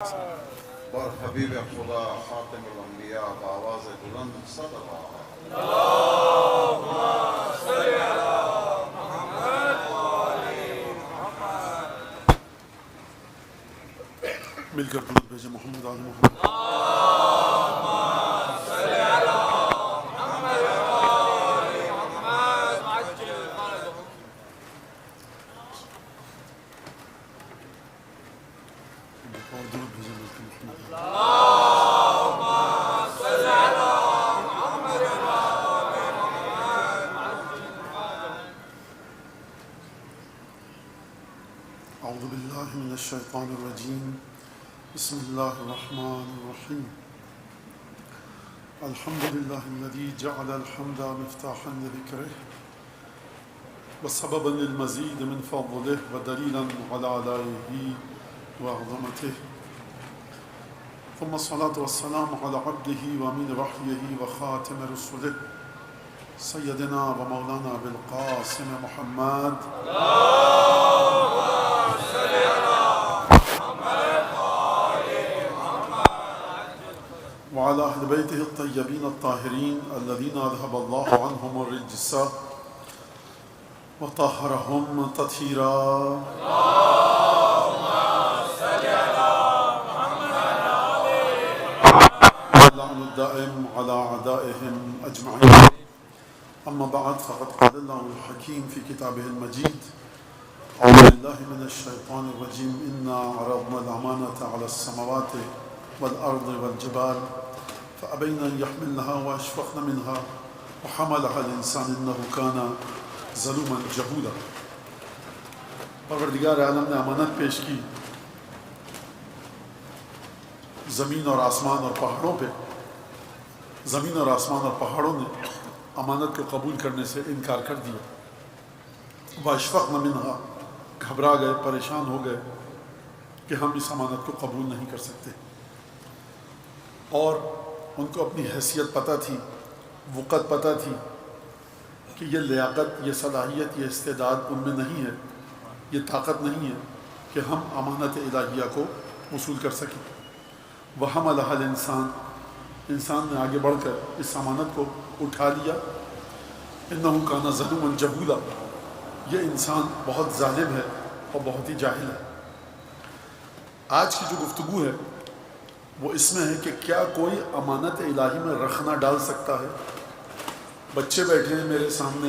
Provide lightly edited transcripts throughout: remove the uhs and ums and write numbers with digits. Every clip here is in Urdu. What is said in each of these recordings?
بر حبیب خدا خاتم الانبیاء بآواز بلند صلی اللہ مل کر درود بھیجے محمد آل محمد اور درود بھیجے مل کر محمد اعوذ باللہ من الشیطان الرجیم بسم اللہ الرحمن الرحیم الحمد للہ الذی جعل الحمد مفتاحا لذکرہ وسببا للمزید من فضلہ ودلیلا علی آلائہ وعظمتہ ثم الصلاة والسلام علی عبدہ وامین وحیہ وخاتم رسولہ سیدنا ومولانا بالقاسم محمد وعلى أهل بيته الطيبين الطاهرين الذين أذهب الله عنهم الرجس وطهرهم تطهيرا اللعن الدائم على أعدائهم أجمعين أما بعد فقد قال الله الحكيم في كتابه المجيد أعوذ بالله من الشيطان الرجيم إنا عرضنا الأمانة على السماوات والأرض والجبال فأبين أن يحملنها وأشفقن منها وحملها الإنسان إنه كان ظلوما جهولا. پروردگار عالم نے امانت پیش کی زمین اور آسمان اور پہاڑوں پہ. زمین اور آسمان اور پہاڑوں نے امانت کو قبول کرنے سے انکار کر دیا. واشفقن منها، گھبرا گئے، پریشان ہو گئے کہ ہم اس امانت کو قبول نہیں کر سکتے. اور ان کو اپنی حیثیت پتہ تھی، وقت پتہ تھی کہ یہ لیاقت، یہ صلاحیت، یہ استعداد ان میں نہیں ہے، یہ طاقت نہیں ہے کہ ہم امانت الہیہ کو وصول کر سکیں. وحملها الانسان، انسان نے آگے بڑھ کر اس امانت کو اٹھا لیا. انہ کان ظلوما جہولا، یہ انسان بہت ظالم ہے اور بہت ہی جاہل ہے. آج کی جو گفتگو ہے وہ اس میں ہے کہ کیا کوئی امانت الہی میں رخ نہ ڈال سکتا ہے؟ بچے بیٹھے ہیں میرے سامنے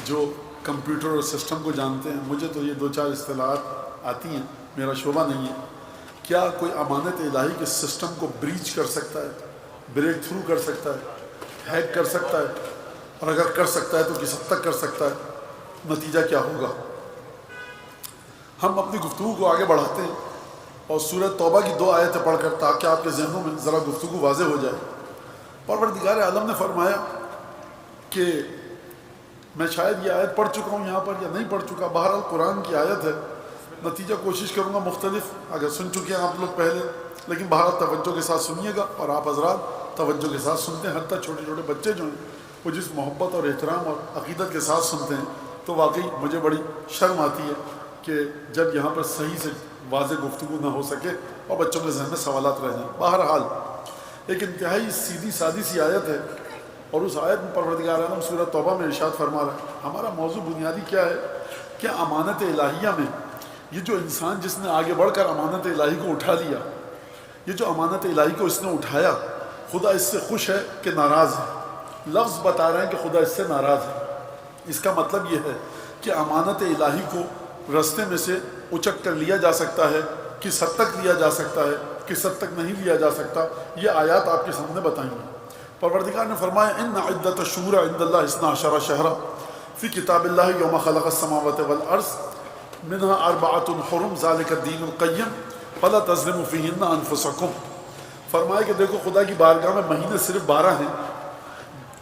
جو کمپیوٹر اور سسٹم کو جانتے ہیں. مجھے تو یہ 2-4 اصطلاحات آتی ہیں، میرا شعبہ نہیں ہے. کیا کوئی امانت الہی کے سسٹم کو بریچ کر سکتا ہے، بریک تھرو کر سکتا ہے، ہیک کر سکتا ہے؟ اور اگر کر سکتا ہے تو کس حد تک کر سکتا ہے؟ نتیجہ کیا ہوگا؟ ہم اپنی گفتگو کو آگے بڑھاتے ہیں اور سورہ توبہ کی 2 آیتیں پڑھ کر تاکہ آپ کے ذہنوں میں ذرا گفتگو واضح ہو جائے. پروردگار عالم نے فرمایا کہ میں شاید یہ آیت پڑھ چکا ہوں یہاں پر یا نہیں پڑھ چکا، بہرحال قرآن کی آیت ہے. نتیجہ کوشش کروں گا مختلف، اگر سن چکے ہیں آپ لوگ پہلے، لیکن بہرحال توجہ کے ساتھ سنیے گا. اور آپ حضرات توجہ کے ساتھ سنتے ہیں، حتیٰ چھوٹے چھوٹے بچے جو ہیں وہ جس محبت اور احترام اور عقیدت کے ساتھ سنتے ہیں تو واقعی مجھے بڑی شرم آتی ہے کہ جب یہاں پر صحیح سے واضح گفتگو نہ ہو سکے اور بچوں کے ذہن میں سوالات رہ جائیں. بہرحال ایک انتہائی سیدھی سادی سی آیت ہے، اور اس آیت میں پروردگار عالم سورہ توبہ میں ارشاد فرما رہا ہے. ہمارا موضوع بنیادی کیا ہے کہ امانت الہیہ میں یہ جو انسان جس نے آگے بڑھ کر امانت الہی کو اٹھا لیا، یہ جو امانت الہی کو اس نے اٹھایا، خدا اس سے خوش ہے کہ ناراض ہے؟ لفظ بتا رہے ہیں کہ خدا اس سے ناراض ہے. اس کا مطلب یہ ہے کہ امانت الہی کو رستے میں سے اچک کر لیا جا سکتا ہے، کس حد تک لیا جا سکتا ہے، کس حد تک نہیں لیا جا سکتا. یہ آیات آپ کے سامنے بتائیں گے. پروردگار نے فرمایا ان عدت الشہور عند اللہ 12 شہرا فی کتاب اللہ یوم خلق السماوات والارض منها 4 حرم ذلک الدین القیم فلا تظلموا فیہن انفسکم. فرمایا کہ دیکھو خدا کی بارگاہ میں مہینے صرف 12 ہیں،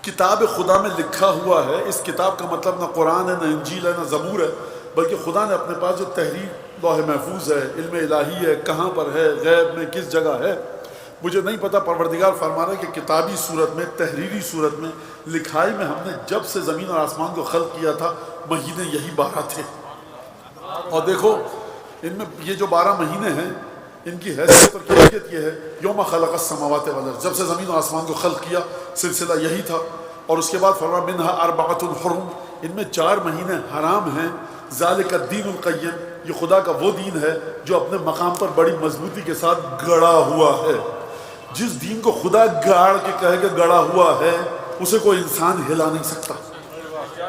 کتاب خدا میں لکھا ہوا ہے. اس کتاب کا مطلب نہ قرآن ہے، نہ انجیل ہے، نہ زبور ہے، بلکہ خدا نے اپنے پاس جو تحریر لوح محفوظ ہے، علم الہی ہے، کہاں پر ہے، غیب میں کس جگہ ہے مجھے نہیں پتا. پروردگار فرما رہا ہے کہ کتابی صورت میں، تحریری صورت میں، لکھائی میں ہم نے جب سے زمین اور آسمان کو خلق کیا تھا مہینے یہی 12 تھے. اور دیکھو ان میں یہ جو 12 مہینے ہیں ان کی حیثیت اور کیفیت یہ ہے یوم خلق السماوات والارض، جب سے زمین و آسمان کو خلق کیا سلسلہ یہی تھا. اور اس کے بعد فرمایا منہا اربعۃ حرم، ان میں 4 مہینے حرام ہیں. ذالک الدین القیم، یہ خدا کا وہ دین ہے جو اپنے مقام پر بڑی مضبوطی کے ساتھ گڑا ہوا ہے. جس دین کو خدا گاڑ کے کہے کہ گڑا ہوا ہے اسے کوئی انسان ہلا نہیں سکتا.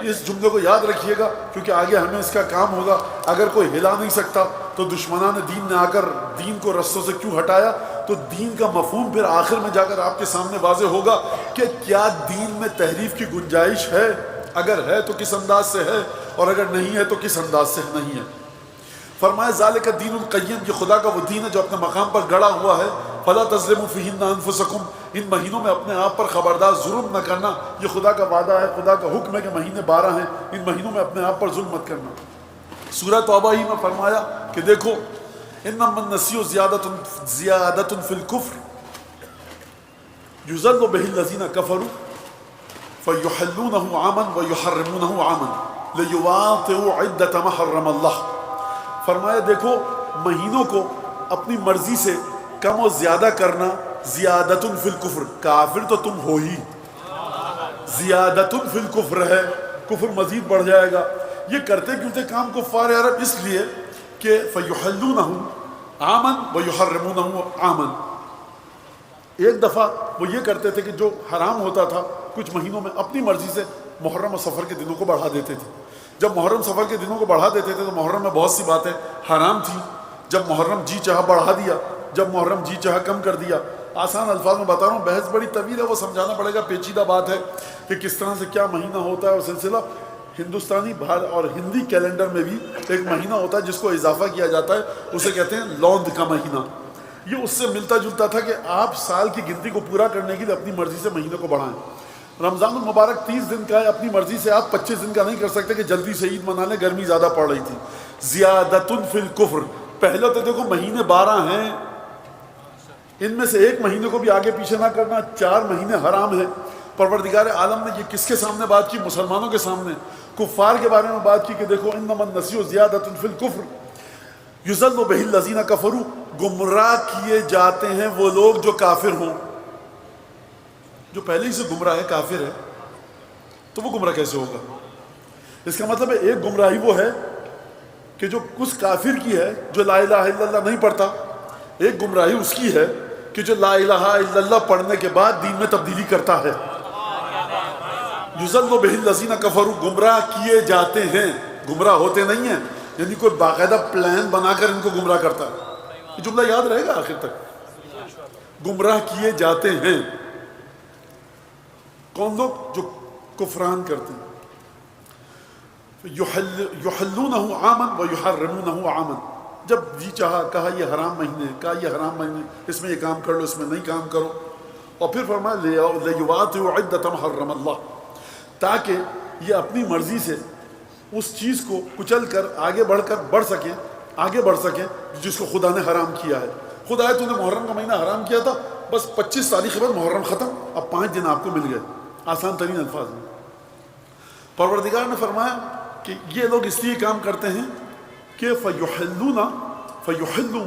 اس جملے کو یاد رکھیے گا کیونکہ آگے ہمیں اس کا کام ہوگا. اگر کوئی ہلا نہیں سکتا تو دشمنان دین نے آ کر دین کو رستوں سے کیوں ہٹایا؟ تو دین کا مفہوم پھر آخر میں جا کر آپ کے سامنے واضح ہوگا کہ کیا دین میں تحریف کی گنجائش ہے، اگر ہے تو کس انداز سے ہے، اور اگر نہیں ہے تو کس انداز سے نہیں ہے. فرمایا ذالک الدین القیم، یہ خدا کا وہ دین ہے جو اپنے مقام پر گڑا ہوا ہے. فلا تظلموا فیہن انفسکم، ان مہینوں میں اپنے آپ پر خبردار ظلم نہ کرنا. یہ خدا کا وعدہ ہے، خدا کا حکم ہے کہ مہینے 12 ہیں، ان مہینوں میں اپنے آپ پر ظلم مت کرنا. سورہ توبہ ہی میں فرمایا کہ دیکھو انما النسیء زیادۃ فی الکفر یضل بہ الذین کفروا فیحلونہ عاما ویحرمونہ عاما لیواطئوا عدۃ ما حرم اللہ. فرمایا دیکھو مہینوں کو اپنی مرضی سے کم و زیادہ کرنا زیادۃ فی الکفر، کافر تو تم ہو ہی، زیادۃ فی الکفر ہے، کفر مزید بڑھ جائے گا. یہ کرتے کیوں تھے کام کفار عرب؟ اس لیے کہ فیحلونہ عاما ویحرمونہ عاما. ایک دفعہ وہ یہ کرتے تھے کہ جو حرام ہوتا تھا کچھ مہینوں میں اپنی مرضی سے محرم اور سفر کے دنوں کو بڑھا دیتے تھے. جب محرم سفر کے دنوں کو بڑھا دیتے تھے تو محرم میں بہت سی باتیں حرام تھیں. جب محرم جی چاہا بڑھا دیا، جب محرم جی چاہا کم کر دیا. آسان الفاظ میں بتا رہا ہوں، بحث بڑی طویل ہے، وہ سمجھانا پڑے گا، پیچیدہ بات ہے کہ کس طرح سے کیا مہینہ ہوتا ہے. اور سلسلہ ہندوستانی اور ہندی کیلنڈر میں بھی ایک مہینہ ہوتا ہے جس کو اضافہ کیا جاتا ہے، اسے کہتے ہیں لوند کا مہینہ. یہ اس سے ملتا جلتا تھا کہ آپ سال کی گنتی کو پورا کرنے کے لیے اپنی مرضی سے مہینے کو بڑھائیں. رمضان المبارک 30 دن کا ہے، اپنی مرضی سے آپ 25 دن کا نہیں کر سکتے کہ جلدی سے عید منا لیں، گرمی زیادہ پڑ رہی تھی. زیادۃ فی الکفر، پہلے تو دیکھو مہینے 12 ہیں، ان میں سے ایک مہینے کو بھی آگے پیچھے نہ کرنا. 4 مہینے حرام ہیں. پروردگار عالم نے یہ کس کے سامنے بات کی؟ مسلمانوں کے سامنے. کفار کے بارے میں بات کی کہ دیکھو انما النسیء زیادۃ فی الکفر یضل بہ الذین کفروا، گمراہ کیے جاتے ہیں وہ لوگ جو کافر ہوں. جو پہلے ہی سے گمراہ ہے، کافر ہے، تو وہ گمراہ کیسے ہوگا؟ اس کا مطلب ہے ایک گمراہی وہ ہے کہ جو اس کافر کی ہے جو لا الہ الا اللہ نہیں پڑھتا. ایک گمراہی اس کی ہے کہ جو لا الہ الا اللہ پڑھنے کے بعد دین میں تبدیلی کرتا ہے. یضل بہ الذین کفروا، گمراہ کیے جاتے ہیں، گمراہ ہوتے نہیں ہیں. یعنی کوئی باقاعدہ پلان بنا کر ان کو گمراہ کرتا ہے. یہ جملہ یاد رہے گا آخر تک. گمراہ کیے جاتے ہیں کون لوگ؟ جو کفران کرتے ہیں. یحلونہ عاما ویحرمونہ عاما، جب جی چاہا کہا یہ حرام مہینے، کہا یہ حرام مہینے، اس میں یہ کام کر لو، اس میں نہیں کام کرو. اور پھر فرمایا لیواطئوا عدۃ ما حرم اللہ، تاکہ یہ اپنی مرضی سے اس چیز کو کچل کر آگے بڑھ سکیں جس کو خدا نے حرام کیا ہے. خدا ہے تو نے محرم کا مہینہ حرام کیا تھا، بس 25 تاریخ کے بعد محرم ختم، اب 5 دن آپ کو مل گئے. آسان ترین الفاظ میں پروردگار نے فرمایا کہ یہ لوگ اس لیے کام کرتے ہیں کہ فیحلوا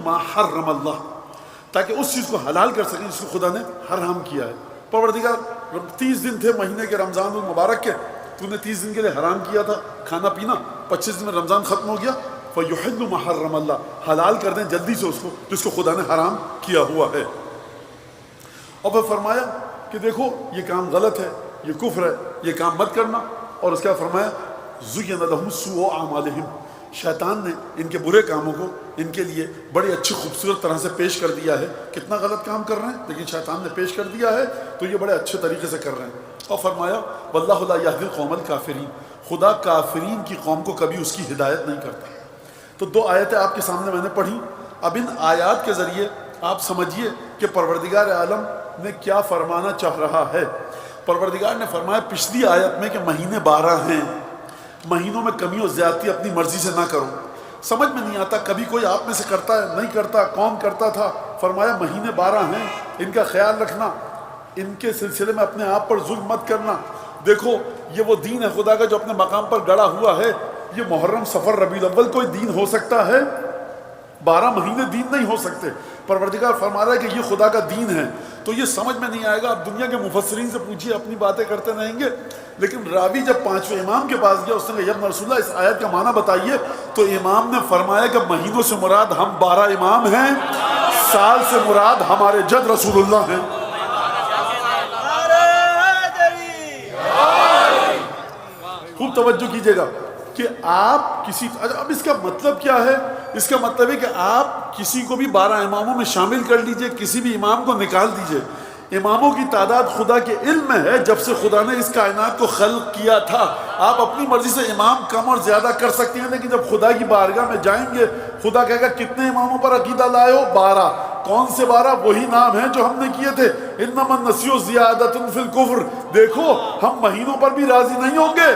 ما حرم اللہ، تاکہ اس چیز کو حلال کر سکیں جس کو خدا نے حرام کیا ہے. پروردگار 30 دن تھے مہینے کے رمضان المبارک کے، تو نے 30 دن کے لیے حرام کیا تھا کھانا پینا، 25 دن میں رمضان ختم ہو گیا، فیحلوا ما حرم اللہ، حلال کر دیں جلدی سے اس کو جس کو خدا نے حرام کیا ہوا ہے. اور پھر فرمایا کہ دیکھو یہ کام غلط ہے، یہ کفر ہے، یہ کام مت کرنا. اور اس کا فرمایا زین لہم سوء اعمالہم، شیطان نے ان کے برے کاموں کو ان کے لیے بڑی اچھی خوبصورت طرح سے پیش کر دیا ہے. کتنا غلط کام کر رہے ہیں لیکن شیطان نے پیش کر دیا ہے تو یہ بڑے اچھے طریقے سے کر رہے ہیں. اور فرمایا واللہ لا یہدی القوم الکافرین، خدا کافرین کی قوم کو کبھی اس کی ہدایت نہیں کرتا. تو 2 آیتیں آپ کے سامنے میں نے پڑھی. اب ان آیات کے ذریعے آپ سمجھیے کہ پروردگار عالم نے کیا فرمانا چاہ رہا ہے. پروردگار نے فرمایا پچھلی آیت میں کہ مہینے 12 ہیں، مہینوں میں کمی و زیادتی اپنی مرضی سے نہ کرو. سمجھ میں نہیں آتا کبھی کوئی آپ میں سے کرتا ہے نہیں کرتا، کون کرتا تھا؟ فرمایا مہینے 12 ہیں، ان کا خیال رکھنا، ان کے سلسلے میں اپنے آپ پر ظلم مت کرنا. دیکھو یہ وہ دین ہے خدا کا جو اپنے مقام پر گڑا ہوا ہے. یہ محرم سفر ربیع الاول کوئی دین ہو سکتا ہے؟ 12 مہینے دین نہیں ہو سکتے. پروردگار فرما رہا ہے کہ یہ خدا کا دین ہے. تو یہ سمجھ میں نہیں آئے گا. آپ دنیا کے مفسرین سے پوچھیے, اپنی باتیں کرتے رہیں گے. لیکن راوی جب 5ویں امام کے پاس گیا, اس نے کہا یا رسول اللہ اس آیت کا معنی بتائیے. تو امام نے فرمایا کہ مہینوں سے مراد ہم 12 امام ہیں, سال سے مراد ہمارے جد رسول اللہ ہیں. خوب توجہ کیجئے گا کہ آپ کسی, اب اس کا مطلب کیا ہے؟ اس کا مطلب ہے کہ آپ کسی کو بھی 12 اماموں میں شامل کر لیجئے, کسی بھی امام کو نکال دیجئے. اماموں کی تعداد خدا کے علم میں ہے. جب سے خدا نے اس کائنات کو خلق کیا تھا, آپ اپنی مرضی سے امام کم اور زیادہ کر سکتے ہیں, لیکن جب خدا کی بارگاہ میں جائیں گے, خدا کہے گا کتنے اماموں پر عقیدہ لائے ہو؟ 12. کون سے 12؟ وہی نام ہیں جو ہم نے کیے تھے, انما النسیء زیادۃ فی الکفر. دیکھو ہم مہینوں پر بھی راضی نہیں ہوں گے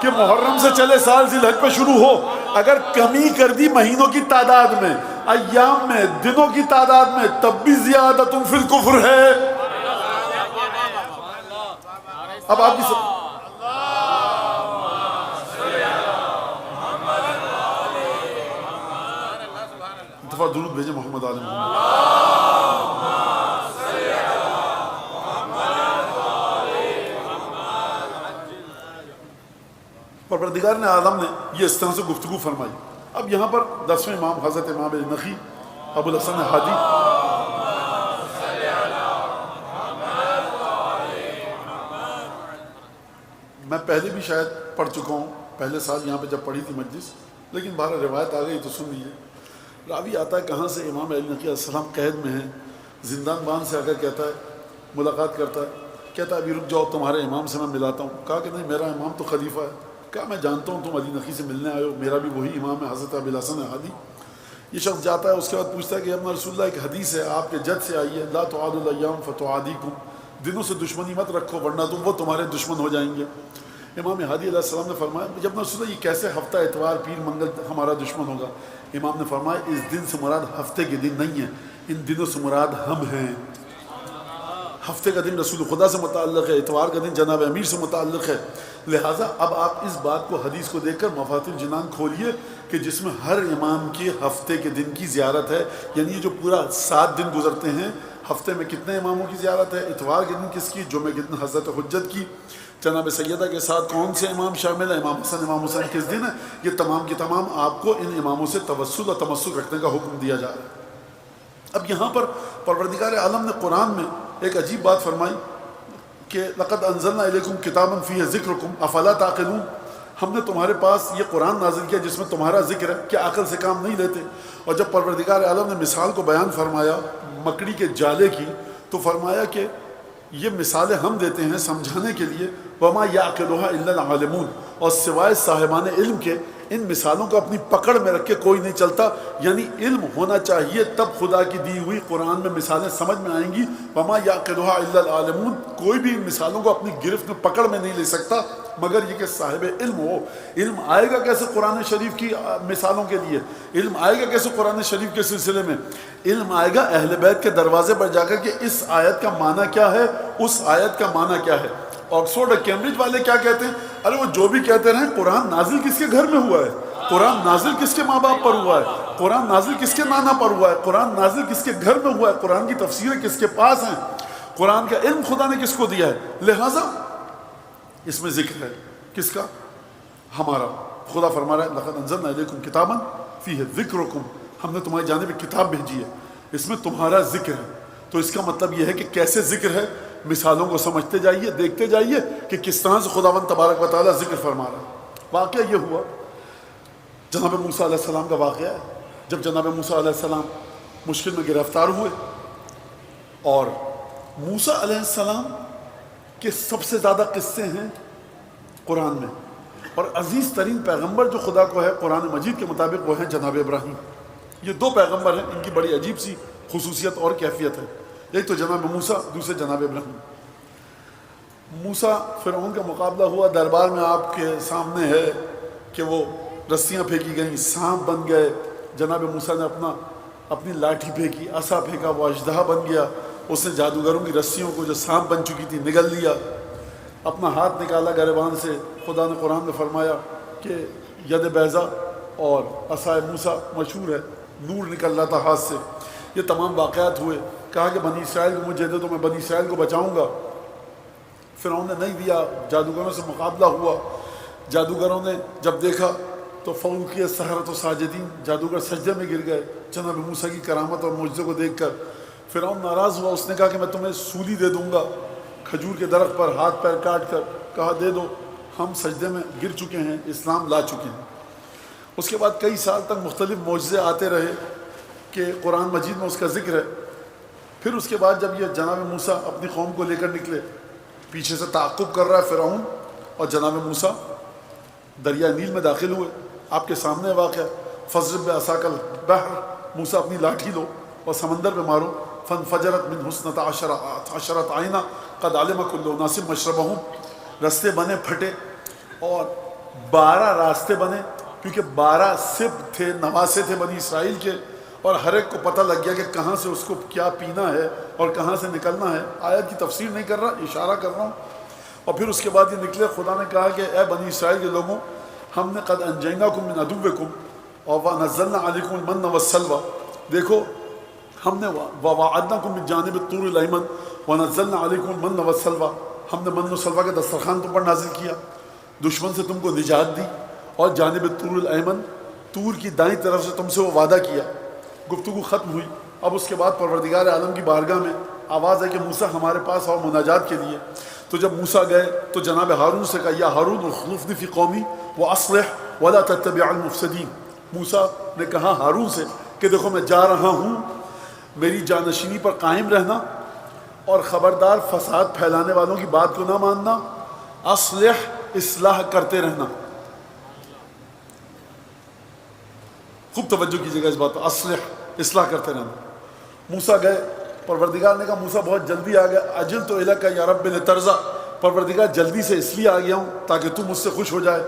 کہ محرم سے چلے سال ذی الحج پہ شروع ہو. اگر کمی کر دی مہینوں کی تعداد میں, ایام میں, دنوں کی تعداد میں, تب بھی زیادۃ فی الکفر ہے. اب آپ کی دفعہ درود بھیجیں محمد آل محمد. پروردگار نے عالم نے یہ اس طرح سے گفتگو فرمائی. اب یہاں پر 10ویں امام حضرت امام نقی ابو الحسن ہادی میں پہلے بھی شاید پڑھ چکا ہوں, پہلے سال یہاں پہ جب پڑھی تھی مجلس, لیکن بہرحال روایت آ گئی تو سن لیجیے. راوی آتا ہے کہاں سے, امام علی نقی علیہ السلام قید میں ہیں, زندان بان سے آ کر کہتا ہے, ملاقات کرتا ہے, کہتا ہے ابھی رک جاؤ تمہارے امام سے میں ملاتا ہوں. کہا کہ نہیں میرا امام تو خلیفہ ہے. کہا میں جانتا ہوں تم علی نقی سے ملنے آئے ہو, میرا بھی وہی امام ہے حضرت ابو الحسن ہادی. یہ شخص جاتا ہے, اس کے بعد پوچھتا ہے کہ ابن رسول اللہ ایک حدیث ہے آپ کے جد سے آئی ہے, لا تعاد الايام فتعادیکم, دنوں سے دشمنی مت رکھو ورنہ تم وہ تمہارے دشمن ہو جائیں گے. امام ہادی علیہ السلام نے فرمایا جب رسول اللہ یہ کیسے ہفتہ اتوار پیر منگل ہمارا دشمن ہوگا؟ امام نے فرمایا اس دن سے مراد ہفتے کے دن نہیں ہے, ان دنوں سے مراد ہم ہیں. ہفتے کا دن رسول خدا سے متعلق ہے, اتوار کا دن جناب امیر سے متعلق ہے. لہٰذا اب آپ اس بات کو حدیث کو دیکھ کر مفاتیح الجنان کھولیے کہ جس میں ہر امام کے ہفتے کے دن کی زیارت ہے. یعنی یہ جو پورا 7 دن گزرتے ہیں, ہفتے میں کتنے اماموں کی زیارت ہے؟ اتوار کے دن کس کی؟ جمعہ کے دن حضرت حجت کی. جناب سیدہ کے ساتھ کون سے امام شامل ہیں؟ امام حسن امام حسین کس دن ہے؟ یہ تمام کے تمام آپ کو ان اماموں سے توسل اور تمسک رکھنے کا حکم دیا جا رہا ہے. اب یہاں پر پروردگار عالم نے قرآن میں ایک عجیب بات فرمائی کہ لقد انزلنا الیکم کتابا فیہ ذکرکم افلا تعقلون, ہم نے تمہارے پاس یہ قرآن نازل کیا جس میں تمہارا ذکر ہے, کیا عقل سے کام نہیں لیتے؟ اور جب پروردگار عالم نے مثال کو بیان فرمایا مکڑی کے جالے کی, تو فرمایا کہ یہ مثالیں ہم دیتے ہیں سمجھانے کے لیے, وما یعقلها الا العالمون, اور سوائے صاحبان علم کے ان مثالوں کو اپنی پکڑ میں رکھ کے کوئی نہیں چلتا. یعنی علم ہونا چاہیے تب خدا کی دی ہوئی قرآن میں مثالیں سمجھ میں آئیں گی. وما یعقلها الا العالمون, کوئی بھی ان مثالوں کو اپنی گرفت میں پکڑ میں نہیں لے سکتا مگر یہ کہ صاحب علم ہو. علم آئے گا کیسے قرآن شریف کی مثالوں کے لیے؟ علم آئے گا کیسے قرآن شریف کے سلسلے میں؟ علم آئے گا اہل بیت کے دروازے پر جا کر کہ اس آیت کا معنی کیا ہے, اس آیت کا معنی کیا ہے. آکسفورڈ اور کیمبرج والے کیا کہتے ہیں؟ ارے وہ جو بھی کہتے رہیں, قرآن نازل کس کے گھر میں ہوا ہے؟ قرآن نازل کس کے ماں باپ پر ہوا ہے؟ قرآن نازل کس کے نانا پر ہوا ہے؟ قرآن نازل کس کے گھر میں ہوا ہے؟ قرآن کی تفسیریں کس کے پاس ہیں؟ قرآن کا علم خدا نے کس کو دیا ہے؟ لہٰذا اس میں ذکر ہے کس کا؟ ہمارا. خدا فرما رہا ہے لقد انزلنا الیکم کتابا فیہ ذکرکم, ہم نے تمہاری جانب ایک کتاب بھیجی ہے, اس میں تمہارا ذکر ہے. تو اس کا مطلب یہ ہے کہ کیسے ذکر ہے؟ مثالوں کو سمجھتے جائیے, دیکھتے جائیے کہ کس طرح سے خداوند تبارک و تعالیٰ ذکر فرما رہا ہے. واقعہ یہ ہوا جناب موسیٰ علیہ السلام کا واقعہ ہے. جب جناب موسیٰ علیہ السلام مشکل میں گرفتار ہوئے, اور موسیٰ علیہ السلام کے سب سے زیادہ قصے ہیں قرآن میں, اور عزیز ترین پیغمبر جو خدا کو ہے قرآن مجید کے مطابق وہ ہیں جناب ابراہیم. یہ 2 پیغمبر ہیں, ان کی بڑی عجیب سی خصوصیت اور کیفیت ہے. ایک تو جناب موسیٰ, دوسرے جناب ابراہیم. موسیٰ فرعون کا مقابلہ ہوا, دربار میں آپ کے سامنے ہے کہ وہ رسیاں پھینکی گئیں, سانپ بن گئے. جناب موسیٰ نے اپنی لاٹھی پھینکی, عصا پھینکا, وہ اژدہا بن گیا. اس نے جادوگروں کی رسیوں کو جو سانپ بن چکی تھی نگل لیا. اپنا ہاتھ نکالا گریبان سے. خدا نے قرآن میں فرمایا کہ ید بیضا اور عصائے موسیٰ مشہور ہے, نور نکل رہا تھا ہاتھ سے. یہ تمام واقعات ہوئے. کہا کہ بنی اسرائیل کو مجھے دے دو، میں بنی اسرائیل کو بچاؤں گا. فرعون نے نہیں دیا. جادوگروں سے مقابلہ ہوا. جادوگروں نے جب دیکھا تو فوقی السحرۃ ساجدین، جادوگر سجدے میں گر گئے جناب موسیٰ کی کرامت اور معجزے کو دیکھ کر. فرعون ناراض ہوا. اس نے کہا کہ میں تمہیں سولی دے دوں گا کھجور کے درخت پر ہاتھ پیر کاٹ کر. کہا دے دو، ہم سجدے میں گر چکے ہیں، اسلام لا چکے ہیں. اس کے بعد کئی سال تک مختلف معجزے آتے رہے کہ قرآن مجید میں اس کا ذکر ہے. پھر اس کے بعد جب یہ جناب موسیٰ اپنی قوم کو لے کر نکلے، پیچھے سے تعاقب کر رہا ہے فرعون، اور جناب موسیٰ دریا نیل میں داخل ہوئے. آپ کے سامنے واقع فضرب بعصاک البحر، موسیٰ اپنی لاٹھی لو اور سمندر پہ مارو. فانفجرت من حسنۃ عشرۃ عینا قد علم کل اناس مشربہم، رستے بنے پھٹے اور 12 راستے بنے، کیونکہ 12 سبط تھے، نواسے تھے بنی اسرائیل کے، اور ہر ایک کو پتہ لگ گیا کہ کہاں سے اس کو کیا پینا ہے اور کہاں سے نکلنا ہے. آیت کی تفسیر نہیں کر رہا، اشارہ کر رہا ہوں. اور پھر اس کے بعد یہ نکلے. خدا نے کہا کہ اے بنی اسرائیل کے لوگوں، ہم نے قد انجیناکم من عدوکم اور ونزلنا علیکم المن والسلوی، دیکھو ہم نے ووعدناکم من جانب الطور الایمن ونزلنا علیکم المن والسلوی، ہم نے من و سلویٰ کا دسترخوان تم پر نازل کیا، دشمن سے تم کو نجات دی، اور جانب الطور الایمن، طور کی دائیں طرف سے تم سے وہ وعدہ کیا. گفتگو ختم ہوئی. اب اس کے بعد پروردگار عالم کی بارگاہ میں آواز ہے کہ موسیٰ ہمارے پاس اور مناجات کے لیے. تو جب موسیٰ گئے تو جناب ہارون سے کہا یا ہارون اخلفنی فی قومی واصلح ولا تتبع المفسدین. موسیٰ نے کہا ہارون سے کہ دیکھو میں جا رہا ہوں، میری جانشینی پر قائم رہنا اور خبردار فساد پھیلانے والوں کی بات کو نہ ماننا، اصلح اصلاح کرتے رہنا. خوب توجہ کیجیے گا اس بات پر، اصلح اصلاح کرتے رہنا. موسیٰ گئے. پروردگار نے کہا موسیٰ بہت جلدی آ گیا. اجل تو الیک یا رب لترضی، پروردگار جلدی سے اس لیے آ گیا ہوں تاکہ تم مجھ سے خوش ہو جائے.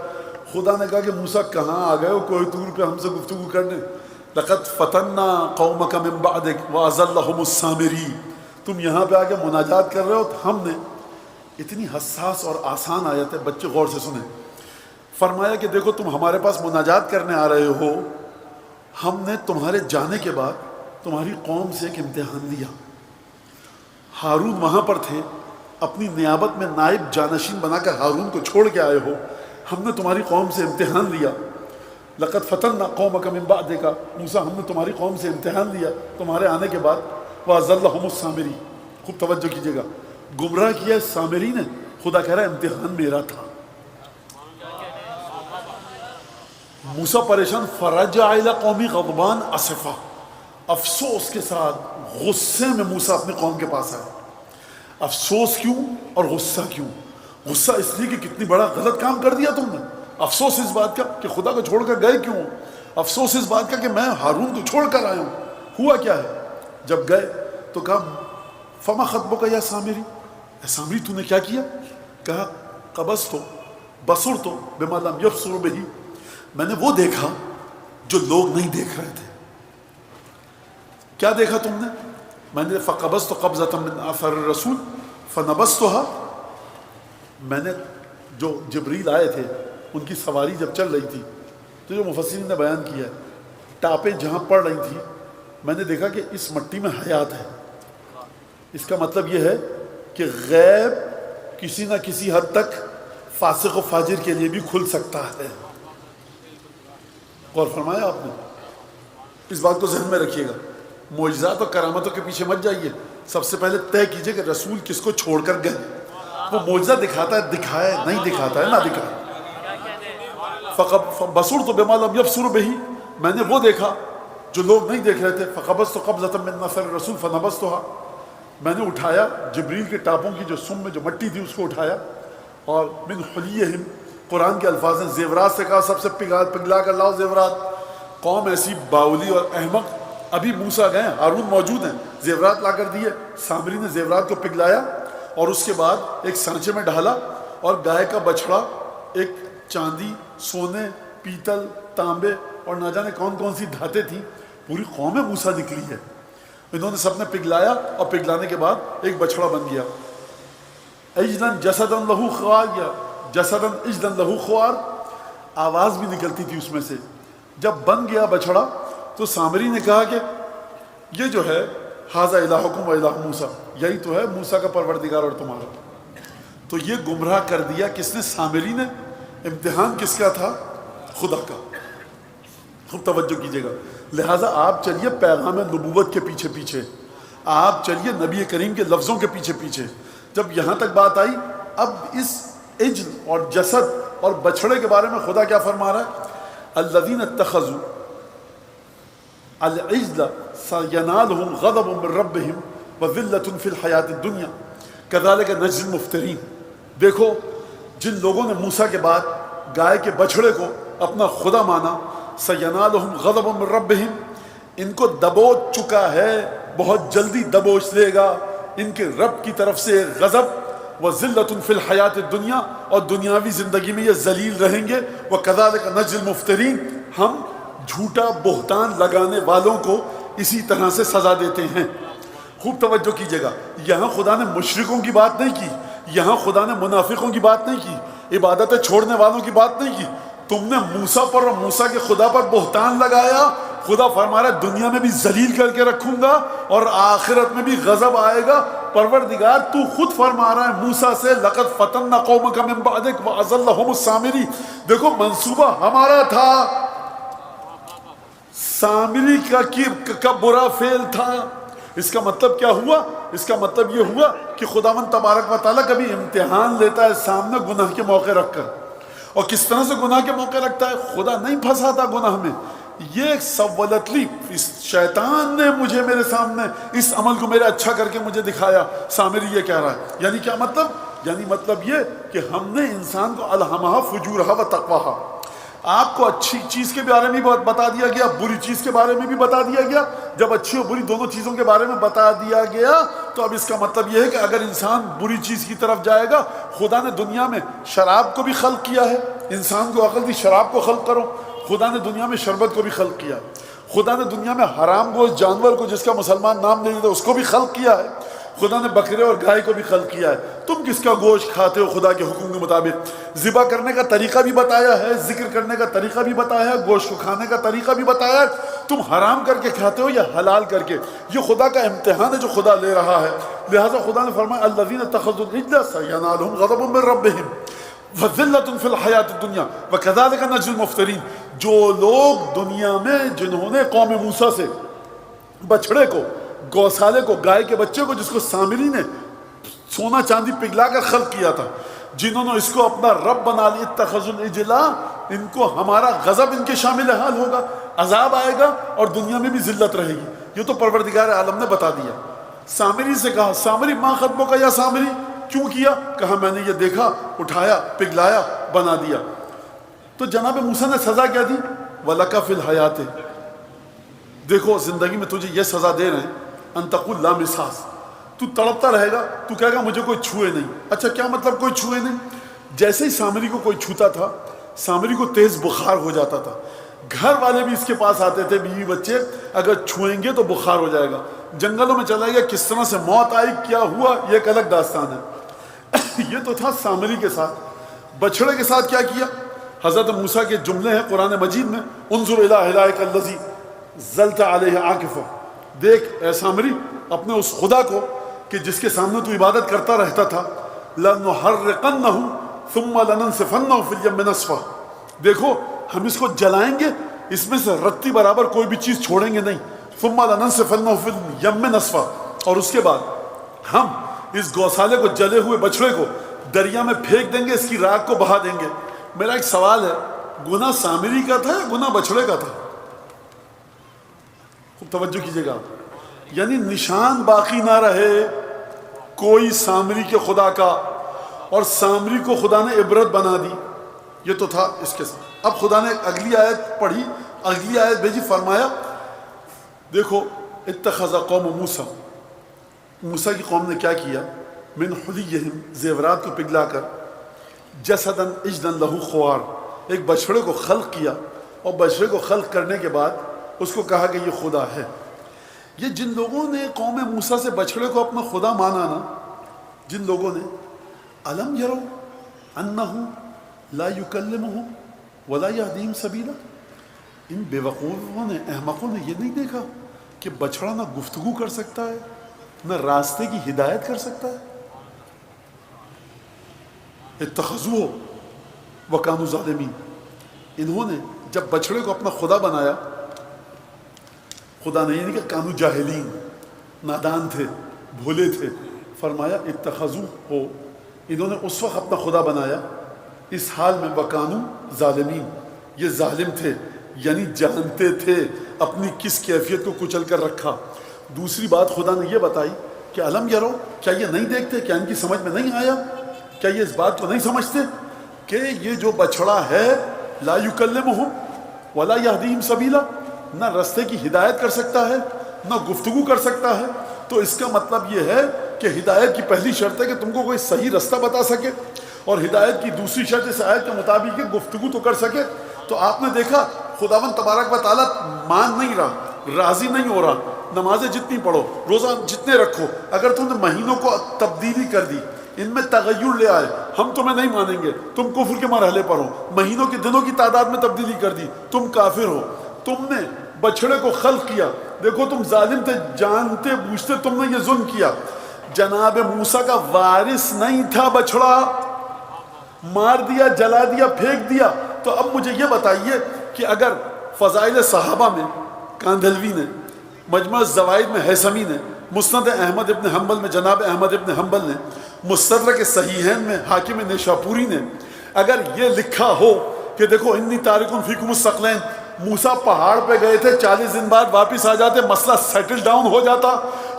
خدا نے کہا کہ موسیٰ کہاں آ گئے ہو کوئی طور پہ ہم سے گفتگو کرنے. لقد فتنا قومک من بعدک واضلهم السامری، تم یہاں پہ آ کے مناجات کر رہے ہو. تو ہم نے اتنی حساس اور آسان آیت ہے، بچے غور سے سنیں. فرمایا کہ دیکھو تم ہمارے پاس مناجات کرنے آ رہے ہو، ہم نے تمہارے جانے کے بعد تمہاری قوم سے ایک امتحان لیا. ہارون وہاں پر تھے، اپنی نیابت میں نائب جانشین بنا کر ہارون کو چھوڑ کے آئے ہو. ہم نے تمہاری قوم سے امتحان لیا. لقد فتنا قومک من بعدک، موسیٰ ہم نے تمہاری قوم سے امتحان لیا تمہارے آنے کے بعد. واضلهم السامری، خوب توجہ کیجیے گا، گمراہ کیا سامری نے. خدا کہہ رہا ہے امتحان میرا تھا. موسیٰ پریشان. فرجع الی قومی غضبان اسفا، افسوس کے ساتھ غصے میں موسیٰ اپنی قوم کے پاس آئے. افسوس کیوں اور غصہ کیوں؟ غصہ اس لیے کہ کتنی بڑا غلط کام کر دیا تم نے. افسوس اس بات کا کہ خدا کو چھوڑ کر گئے کیوں. افسوس اس بات کا کہ میں ہارون کو چھوڑ کر آیا ہوں. ہوا کیا ہے؟ جب گئے تو کہا فما خطبک یا سامری، اے سامری تو نے کیا کیا؟ کہا قبضت بصرت بما لم یبصر بہ، میں نے وہ دیکھا جو لوگ نہیں دیکھ رہے تھے. کیا دیکھا تم نے؟ میں نے فقبضت قبضۃ من اثر الرسول فنبذتها، میں نے جو جبریل آئے تھے ان کی سواری جب چل رہی تھی تو جو مفسرین نے بیان کیا ہے، ٹاپیں جہاں پڑ رہی تھیں میں نے دیکھا کہ اس مٹی میں حیات ہے. اس کا مطلب یہ ہے کہ غیب کسی نہ کسی حد تک فاسق و فاجر کے لیے بھی کھل سکتا ہے. غور فرمایا آپ نے؟ اس بات کو ذہن میں رکھیے گا. معجزات اور کرامتوں کے پیچھے مت جائیے. سب سے پہلے طے کیجئے کہ رسول کس کو چھوڑ کر گئے. وہ معجزہ دکھاتا ہے دکھائے، نہیں دکھاتا ہے نہ دکھائے. بصرت بما لم یبصر بہ، میں نے وہ دیکھا جو لوگ نہیں دیکھ رہے تھے. فقبضت قبضۃ من اثر الرسول فنبذتها، میں نے اٹھایا جبریل کے ٹاپوں کی جو سم میں جو مٹی تھی اس کو اٹھایا. اور من حلیہم، قرآن کے الفاظ ہیں زیورات سے کہا سب سے پگھلا کر لاؤ زیورات. قوم ایسی باولی اور احمق. ابھی موسیٰ گئے، ہارون موجود ہیں، زیورات لا کر دیے. سامری نے زیورات کو پگھلایا اور اس کے بعد ایک سانچے میں ڈالا اور گائے کا بچھڑا، ایک چاندی، سونے، پیتل، تانبے اور نہ جانے کون کون سی دھاتیں تھیں. پوری قوم موسیٰ نکلی ہے. انہوں نے سب نے پگھلایا اور پگھلانے کے بعد ایک بچھڑا بن گیا. اجدن جسدن لہو خوار، یا جسدن اجدن لہو خوار، آواز بھی نکلتی تھی اس میں سے. جب بن گیا بچھڑا تو سامری نے کہا کہ یہ جو ہے ھذا الہکم و الہ موسیٰ، یہی تو ہے موسیٰ کا پروردگار اور تمہارا. تو یہ گمراہ کر دیا کس نے؟ سامری نے. امتحان کس کا تھا؟ خدا کا. خوب توجہ کیجیے گا. لہٰذا آپ چلیے پیغام نبوت کے پیچھے پیچھے، آپ چلیے نبی کریم کے لفظوں کے پیچھے پیچھے. جب یہاں تک بات آئی، اب اس عجل اور جسد اور بچھڑے کے بارے میں خدا کیا فرما رہا ہے؟ الذین اتخذوا العجل سینالہم غضب من ربہم وذلۃ فی الحیاۃ الدنیا کذالک نجزی المفترین. دیکھو جن لوگوں نے موسیٰ کے بعد گائے کے بچھڑے کو اپنا خدا مانا، سینالہم غضب من ربہم، ان کو دبوچ چکا ہے، بہت جلدی دبوچ لے گا ان کے رب کی طرف سے غضب، وذلۃ فی الحیاۃ الدنیا، اور دنیاوی زندگی میں یہ ذلیل رہیں گے. وکذالک نجزی المفترین، ہم جھوٹا بہتان لگانے والوں کو اسی طرح سے سزا دیتے ہیں. خوب توجہ کیجیے گا. یہاں خدا نے مشرکوں کی بات نہیں کی، یہاں خدا نے منافقوں کی بات نہیں کی، عبادتیں چھوڑنے والوں کی بات نہیں کی. تم نے موسیٰ پر اور موسیٰ کے خدا پر بہتان لگایا. خدا فرما رہا ہے دنیا میں بھی ذلیل کر کے رکھوں گا اور آخرت میں بھی غضب آئے گا. پروردگار تو خود فرما رہا ہے موسیٰ سے، لقد فتنا قومک من بعدک واضلھم السامری. دیکھو منصوبہ ہمارا تھا، سامری کا برا فعل تھا. اس کا مطلب کیا ہوا؟ اس کا مطلب یہ ہوا کہ خداوند تبارک و تعالیٰ کبھی امتحان لیتا ہے سامنے گناہ کے موقع رکھ کر. اور کس طرح سے گناہ کے موقع رکھتا ہے؟ خدا نہیں پھنساتا گناہ میں. یہ سولتلی اس شیطان نے مجھے میرے سامنے اس عمل کو میرے اچھا کر کے مجھے دکھایا. سامری یہ کہہ رہا ہے. یعنی کیا مطلب؟ یعنی مطلب یہ کہ ہم نے انسان کو الہمہا فجورہا و تقواہا، آپ کو اچھی چیز کے بارے میں بھی بتا دیا گیا، بری چیز کے بارے میں بھی بتا دیا گیا. جب اچھی اور بری دونوں چیزوں کے بارے میں بتا دیا گیا تو اب اس کا مطلب یہ ہے کہ اگر انسان بری چیز کی طرف جائے گا، خدا نے دنیا میں شراب کو بھی خلق کیا ہے. انسان کو عقل دی شراب کو خلق کرو. خدا نے دنیا میں شربت کو بھی خلق کیا. خدا نے دنیا میں حرام گوشت جانور کو، جس کا مسلمان نام نہیں دیتے، اس کو بھی خلق کیا ہے. خدا نے بکرے اور گائے کو بھی خلق کیا ہے. تم کس کا گوشت کھاتے ہو؟ خدا کے حکم کے مطابق. ذبح کرنے کا طریقہ بھی بتایا ہے، ذکر کرنے کا طریقہ بھی بتایا ہے، گوشت کو کھانے کا طریقہ بھی بتایا ہے. تم حرام کر کے کھاتے ہو یا حلال کر کے؟ یہ خدا کا امتحان ہے جو خدا لے رہا ہے. لہٰذا خدا نے فرمایا الذین اتخذوا العجل سینالہم غضب من ربہم وذلۃ فی الحیاۃ الدنیا وکذالک نجزی المفترین. جو لوگ دنیا میں جنہوں نے قوم موسیٰ سے بچھڑے کو، گوسالے کو، گائے کے بچے کو، جس کو سامری نے سونا چاندی پگھلا کر خلق کیا تھا، جنہوں نے اس کو اپنا رب بنا لیا، اتخذوا العجل، ان کو ہمارا غضب ان کے شامل حال ہوگا، عذاب آئے گا اور دنیا میں بھی ذلت رہے گی. یہ تو پروردگار عالم نے بتا دیا. سامری سے کہا سامری ما خطبوں کا یا سامری، کیوں کیا؟ کہا میں نے یہ دیکھا، اٹھایا، پگھلایا، بنا دیا. تو جناب موسیٰ نے سزا کیا دی؟ وَلَكَ فِي الْحَيَاةِ، دیکھو زندگی میں تجھے یہ سزا دے رہے ہیں، ان تقول لا مساس، تو تڑپتا رہے گا، تو کہے گا مجھے کوئی چھوئے نہیں. اچھا کیا مطلب کوئی چھوئے نہیں؟ جیسے ہی سامری کو کوئی چھوتا تھا، سامری کو تیز بخار ہو جاتا تھا. گھر والے بھی اس کے پاس آتے تھے، بیوی بچے، اگر چھوئیں گے تو بخار ہو جائے گا. جنگلوں میں چلا گیا، کس طرح سے موت آئی، کیا ہوا، یہ ایک الگ داستان ہے. یہ تو تھا سامری کے ساتھ. بچھڑے کے ساتھ کیا کیا؟ حضرت موسیٰ کے جملے ہیں قرآن مجید میں، انظر الی الہک الذی ظلت علیہ عاکفا، دیکھ اے سامری اپنے اس خدا کو کہ جس کے سامنے تو عبادت کرتا رہتا تھا. لنحرقنہ ثم لننسفنہ فی الیم نسفا، دیکھو ہم اس کو جلائیں گے، اس میں سے رتی برابر کوئی بھی چیز چھوڑیں گے نہیں. ثم لننسفنہ فی الیم نسفا، اور اس کے بعد ہم اس گوسالے کو، جلے ہوئے بچڑے کو دریا میں پھینک دیں گے، اس کی راکھ کو بہا دیں گے. میرا ایک سوال ہے، گناہ سامری کا تھا یا گناہ بچڑے کا تھا؟ خوب توجہ کیجیے گا. یعنی نشان باقی نہ رہے کوئی سامری کے خدا کا، اور سامری کو خدا نے عبرت بنا دی. یہ تو تھا اس کے ساتھ. اب خدا نے اگلی آیت پڑھی، اگلی آیت بھیجی، فرمایا دیکھو اتخذ قوم موسیٰ، موسیٰ کی قوم نے کیا کیا؟ من حلیہم، زیورات کو پگھلا کر، جسدن اجدن لہو خوار، ایک بچڑے کو خلق کیا، اور بچڑے کو خلق کرنے کے بعد اس کو کہا کہ یہ خدا ہے. یہ جن لوگوں نے قوم موسیٰ سے بچڑے کو اپنا خدا مانا نا، جن لوگوں نے، الم یرو انہ لا یکلمہم ولا یہدیہم سبیلا، ان بیوقوفوں نے، احمقوں نے یہ نہیں دیکھا کہ بچڑا نہ گفتگو کر سکتا ہے، نہ راستے کی ہدایت کر سکتا ہے؟ اتخذوہ وکانوا ظالمین، انہوں نے جب بچڑے کو اپنا خدا بنایا، خدا نے یہ نہیں کہ کانوا جاہلین، نادان تھے، بھولے تھے، فرمایا اتخذوہ ہو، انہوں نے اس وقت اپنا خدا بنایا اس حال میں وکانوا ظالمین، یہ ظالم تھے، یعنی جانتے تھے اپنی کس کیفیت کو کچل کر رکھا۔ دوسری بات خدا نے یہ بتائی کہ الم یرو، کیا یہ نہیں دیکھتے، کیا ان کی سمجھ میں نہیں آیا، کیا یہ اس بات کو نہیں سمجھتے کہ یہ جو بچڑا ہے لا یکلمہم ولا یہدیہم سبیلا، نہ رستے کی ہدایت کر سکتا ہے نہ گفتگو کر سکتا ہے؟ تو اس کا مطلب یہ ہے کہ ہدایت کی پہلی شرط ہے کہ تم کو کوئی صحیح رستہ بتا سکے، اور ہدایت کی دوسری شرط اس آیت کے مطابق ہے گفتگو تو کر سکے۔ تو آپ نے دیکھا خداوند تبارک و تعالیٰ مان نہیں رہا، راضی نہیں ہو رہا، نمازیں جتنی پڑھو، روزہ جتنے رکھو، اگر تم نے مہینوں کو تبدیلی کر دی، ان میں تغیر لے آئے، ہم تمہیں نہیں مانیں گے، تم کفر کے مرحلے پر ہو، مہینوں کے دنوں کی تعداد میں تبدیلی کر دی، تم کافر ہو، تم نے بچڑے کو خلق کیا، دیکھو تم ظالم تھے، جانتے بوجھتے تم نے یہ ظلم کیا۔ جناب موسیٰ کا وارث نہیں تھا بچڑا، مار دیا، جلا دیا، پھینک دیا۔ تو اب مجھے یہ بتائیے کہ اگر فضائل صحابہ میں کاندھلوی نے، مجمع الزوائد میں ہیثمی نے، مسند احمد ابن حنبل میں جناب احمد ابن حنبل نے، مستدرک صحیحین میں حاکم نیشاپوری نے اگر یہ لکھا ہو کہ دیکھو انی تارک فیکم الثقلین، موسیٰ پہاڑ پہ گئے تھے، 40 دن بعد واپس آ جاتے، مسئلہ سیٹل ڈاؤن ہو جاتا،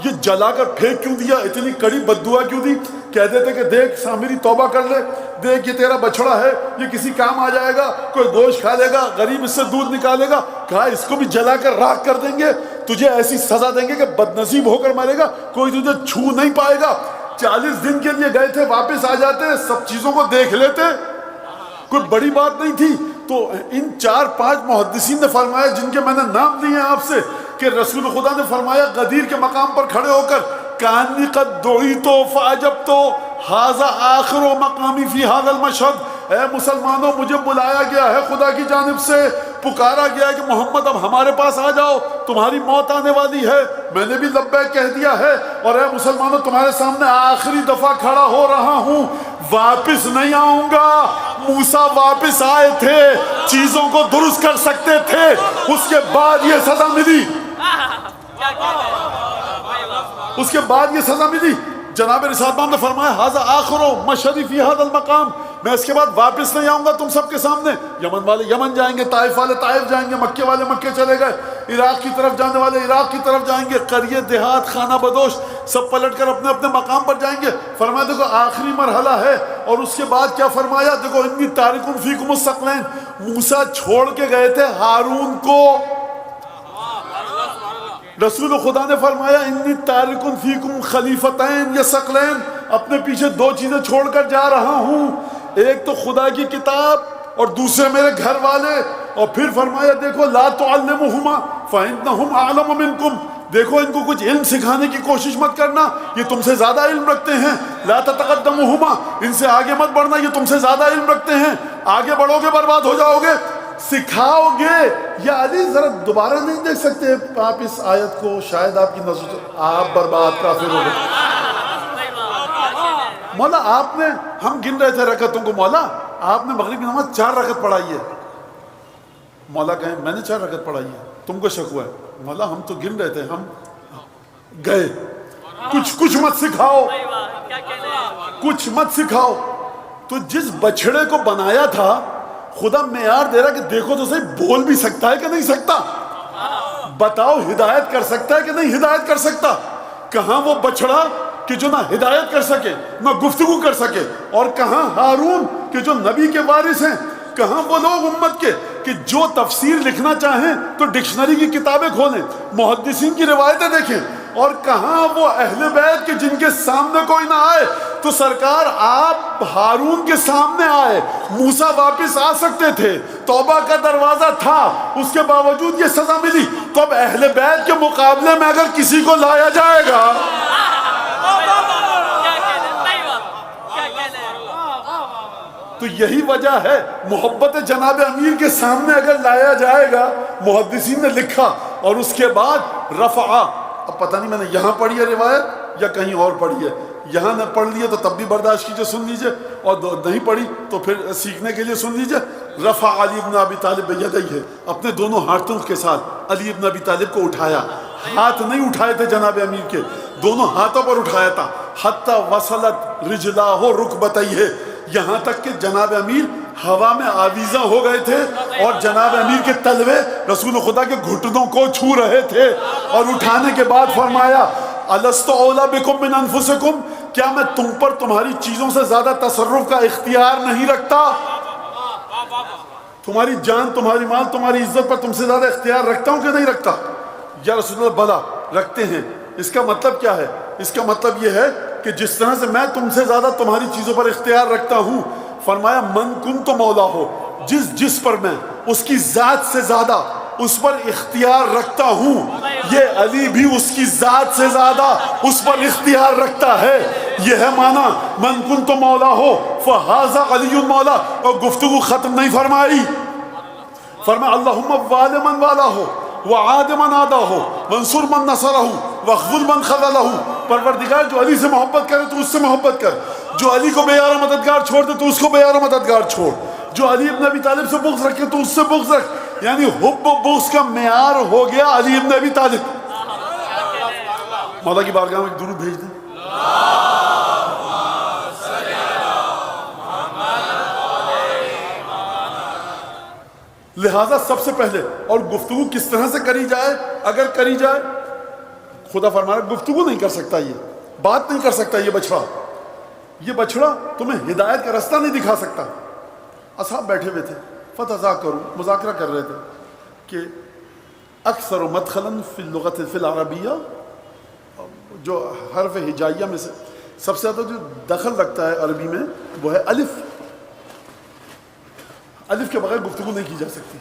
یہ جلا کر پھینک کیوں دیا، اتنی کڑی بددعا کیوں دی؟ کہہ دیتے کہ دیکھ سامری توبہ کر لے، دیکھ یہ تیرا بچڑا ہے، یہ کسی کام آ جائے گا، کوئی گوشت کھا لے گا، غریب اس سے دودھ نکالے گا، کہا اس کو بھی جلا کر راکھ کر دیں گے، تجھے ایسی سزا دیں گے کہ بد نصیب ہو کر مرے گا، کوئی تجھے چھو نہیں پائے گا۔ 40 دن کے لیے گئے تھے، واپس آ جاتے، سب چیزوں کو دیکھ لیتے، کوئی بڑی بات نہیں تھی۔ تو ان 4-5 محدثین نے فرمایا، جن کے میں نے نام لیے ہیں آپ سے، کہ رسول خدا نے فرمایا غدیر کے مقام پر کھڑے ہو کر، کانی قد دعیتو فعجبتو ھذا آخر مقامی فی ھذا المشہد، اے مسلمانوں مجھے بلایا گیا ہے خدا کی جانب سے، پکارا گیا ہے کہ محمد اب ہمارے پاس آ جاؤ، تمہاری موت آنے والی ہے، میں نے بھی لبیک کہہ دیا ہے، اور اے مسلمانوں تمہارے سامنے آخری دفعہ کھڑا ہو رہا ہوں، واپس نہیں آؤں گا۔ موسیٰ واپس آئے تھے، چیزوں کو درست کر سکتے تھے، اس کے بعد یہ سزا ملی، اس کے بعد یہ سزا ملی۔ جناب رسالت نے فرمایا ھذا آخر مشہدی فی ھذا المقام، میں اس کے بعد واپس نہیں آؤں گا تم سب کے سامنے۔ یمن والے یمن جائیں گے، طائف والے طائف جائیں گے، مکے والے مکے چلے گئے، عراق کی طرف جانے والے عراق کی طرف جائیں گے، قریے دیہات خانہ بدوش سب پلٹ کر اپنے اپنے مقام پر جائیں گے۔ فرمایا دیکھو آخری مرحلہ ہے، اور اس کے بعد کیا فرمایا، دیکھو انی تارک فیکم الثقلین، موسیٰ چھوڑ کے گئے تھے ہارون کو، رسول خدا نے فرمایا انی تارک فیکم خلیفتین یا ثقلین، اپنے پیچھے 2 چیزیں چھوڑ کر جا رہا ہوں، ایک تو خدا کی کتاب اور دوسرے میرے گھر والے۔ اور پھر فرمایا دیکھو لا تعلمہما فإنہم اعلم منکم، دیکھو ان کو کچھ علم سکھانے کی کوشش مت کرنا، یہ تم سے زیادہ علم رکھتے ہیں، لا تتقدمہما، ان سے آگے مت بڑھنا، یہ تم سے زیادہ علم رکھتے ہیں، آگے بڑھو گے برباد ہو جاؤ گے، سکھاؤ گے۔ یا علی ذرا دوبارہ نہیں دیکھ سکتے آپ اس آیت کو، شاید آپ کی نظر، آپ برباد کافر ہو گئے۔ مولا آپ نے، ہم گن رہے تھے رکعتوں کو، مولا آپ نے مغرب کی نماز 4 رکعت پڑھائی ہے، مولا کہیں میں نے 4 رکعت پڑھائی ہے، تم کو شک ہوا ہے، مولا ہم تو گن رہے تھے، ہم گئے، کچھ مت سکھاؤ، کچھ مت سکھاؤ۔ تو جس بچڑے کو بنایا تھا خدا معیار دے رہا کہ دیکھو تو صحیح بول بھی سکتا ہے کہ نہیں سکتا، بتاؤ ہدایت کر سکتا ہے کہ نہیں ہدایت کر سکتا۔ کہاں وہ بچڑا کہ جو نہ ہدایت کر سکے نہ گفتگو کر سکے، اور کہاں ہارون کہ جو نبی کے وارث ہیں، کہاں وہ لوگ امت کے کہ جو تفسیر لکھنا چاہیں تو ڈکشنری کی کتابیں کھولیں، محدثین کی روایتیں دیکھیں، اور کہاں وہ اہل بیت کے جن کے سامنے کوئی نہ آئے۔ تو سرکار آپ ہارون کے سامنے آئے، موسیٰ واپس آ سکتے تھے، توبہ کا دروازہ تھا، اس کے باوجود یہ سزا ملی۔ تو اب اہل بیت کے مقابلے میں اگر کسی کو لایا جائے گا، تو یہی وجہ ہے محبت جناب امیر کے سامنے اگر لایا جائے گا، محدثین نے لکھا اور اس کے بعد رفع، اب پتہ نہیں میں نے یہاں پڑھی ہے روایت یا کہیں اور پڑھی ہے، یہاں نہ پڑھ لیے تو تب بھی برداشت کیجئے، سن لیجئے، اور نہیں پڑھی تو پھر سیکھنے کے لیے سن لیجئے۔ رفع علی ابن ابی طالب بیدیہ، اپنے دونوں ہاتھوں کے ساتھ علی ابن ابی طالب کو اٹھایا، ہاتھ نہیں اٹھائے تھے جناب امیر کے، دونوں ہاتھوں پر اٹھایا تھا، حتی وصلت رجلاہ رکبتیہ، یہاں تک کہ جناب امیر ہوا میں آویزاں ہو گئے تھے اور جناب امیر کے تلوے رسول خدا کے گھٹنوں کو چھو رہے تھے، اور اٹھانے کے بعد فرمایا الست اولی بکم من انفسکم، کیا میں تم پر تمہاری چیزوں سے زیادہ تصرف کا اختیار نہیں رکھتا؟ تمہاری جان، تمہاری مال، تمہاری عزت پر تم سے زیادہ اختیار رکھتا ہوں کہ نہیں رکھتا؟ یا رسول اللہ بلا رکھتے ہیں۔ اس کا مطلب کیا ہے؟ اس کا مطلب یہ ہے کہ جس طرح سے میں تم سے زیادہ تمہاری چیزوں پر اختیار رکھتا ہوں، فرمایا من کن تو مولا ہو، جس پر میں اس کی ذات سے زیادہ اس پر اختیار رکھتا ہوں، یہ علی بھی اس کی ذات سے زیادہ اس پر اختیار رکھتا ہے۔ یہ ہے معنی من کن تو مولا ہو فہذا علی مولا، اور گفتگو ختم نہیں فرمائی، فرمایا اللہم وال من والا ہو وعاد من عادا ہو وانصر من نصرہ واخذل من خذلہ، پروردگار جو علی سے محبت کرے تو اس سے محبت کر، جو علی کو بے یار و مددگار چھوڑ دے تو اس کو بے یار و مددگار چھوڑ، جو علی ابن ابی طالب سے بغض رکھے تو اس سے بغض رکھ، یعنی حب و بغض کا معیار ہو گیا علی ابن ابی طالب۔ مولا کی بارگاہ میں ایک درود بھیج دیں۔ لہٰذا سب سے پہلے، اور گفتگو کس طرح سے کری جائے؟ اگر کری جائے، خدا فرمایا گفتگو نہیں کر سکتا، یہ بات نہیں کر سکتا، یہ بچڑا تمہیں ہدایت کا راستہ نہیں دکھا سکتا۔ اصحاب بیٹھے ہوئے تھے، فتذاکروا، مذاکرہ کر رہے تھے کہ اکثر مدخلاً فی اللغت فی العربیہ، جو حرف ہجائیہ میں سے سب سے زیادہ جو دخل رکھتا ہے عربی میں وہ ہے الف۔ الف کے بغیر گفتگو نہیں کی جا سکتی۔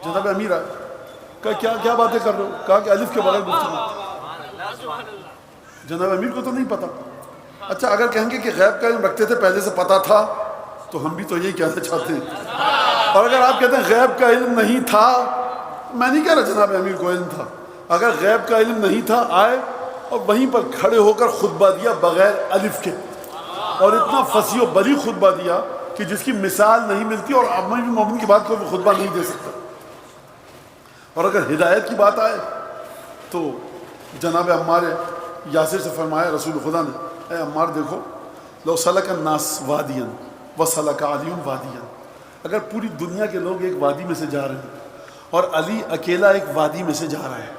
جناب امیر آئے، کہا کیا باتیں کر رہے ہو؟ کہا کہ الف کے بغیر گفتگو۔ جناب امیر کو تو نہیں پتا۔ اچھا اگر کہیں گے کہ غیب کا علم رکھتے تھے، پہلے سے پتا تھا، تو ہم بھی تو یہی کہنا چاہتے ہیں۔ اور اگر آپ کہتے ہیں غیب کا علم نہیں تھا، میں نہیں کہہ رہا جناب امیر کو علم تھا، اگر غیب کا علم نہیں تھا، آئے اور وہیں پر کھڑے ہو کر خطبہ دیا بغیر الف کے، اور اتنا فصیح و بلیغ خطبہ دیا کہ جس کی مثال نہیں ملتی، اور امیر المومنین کی بات کو وہ خطبہ نہیں دے سکتا۔ اور اگر ہدایت کی بات آئے تو جناب عمار یاسر سے فرمایا رسول خدا نے، اے عمار دیکھو، لو سلک الناس وادیا وسلک علی وادیا، اگر پوری دنیا کے لوگ ایک وادی میں سے جا رہے ہیں اور علی اکیلا ایک وادی میں سے جا رہا ہے،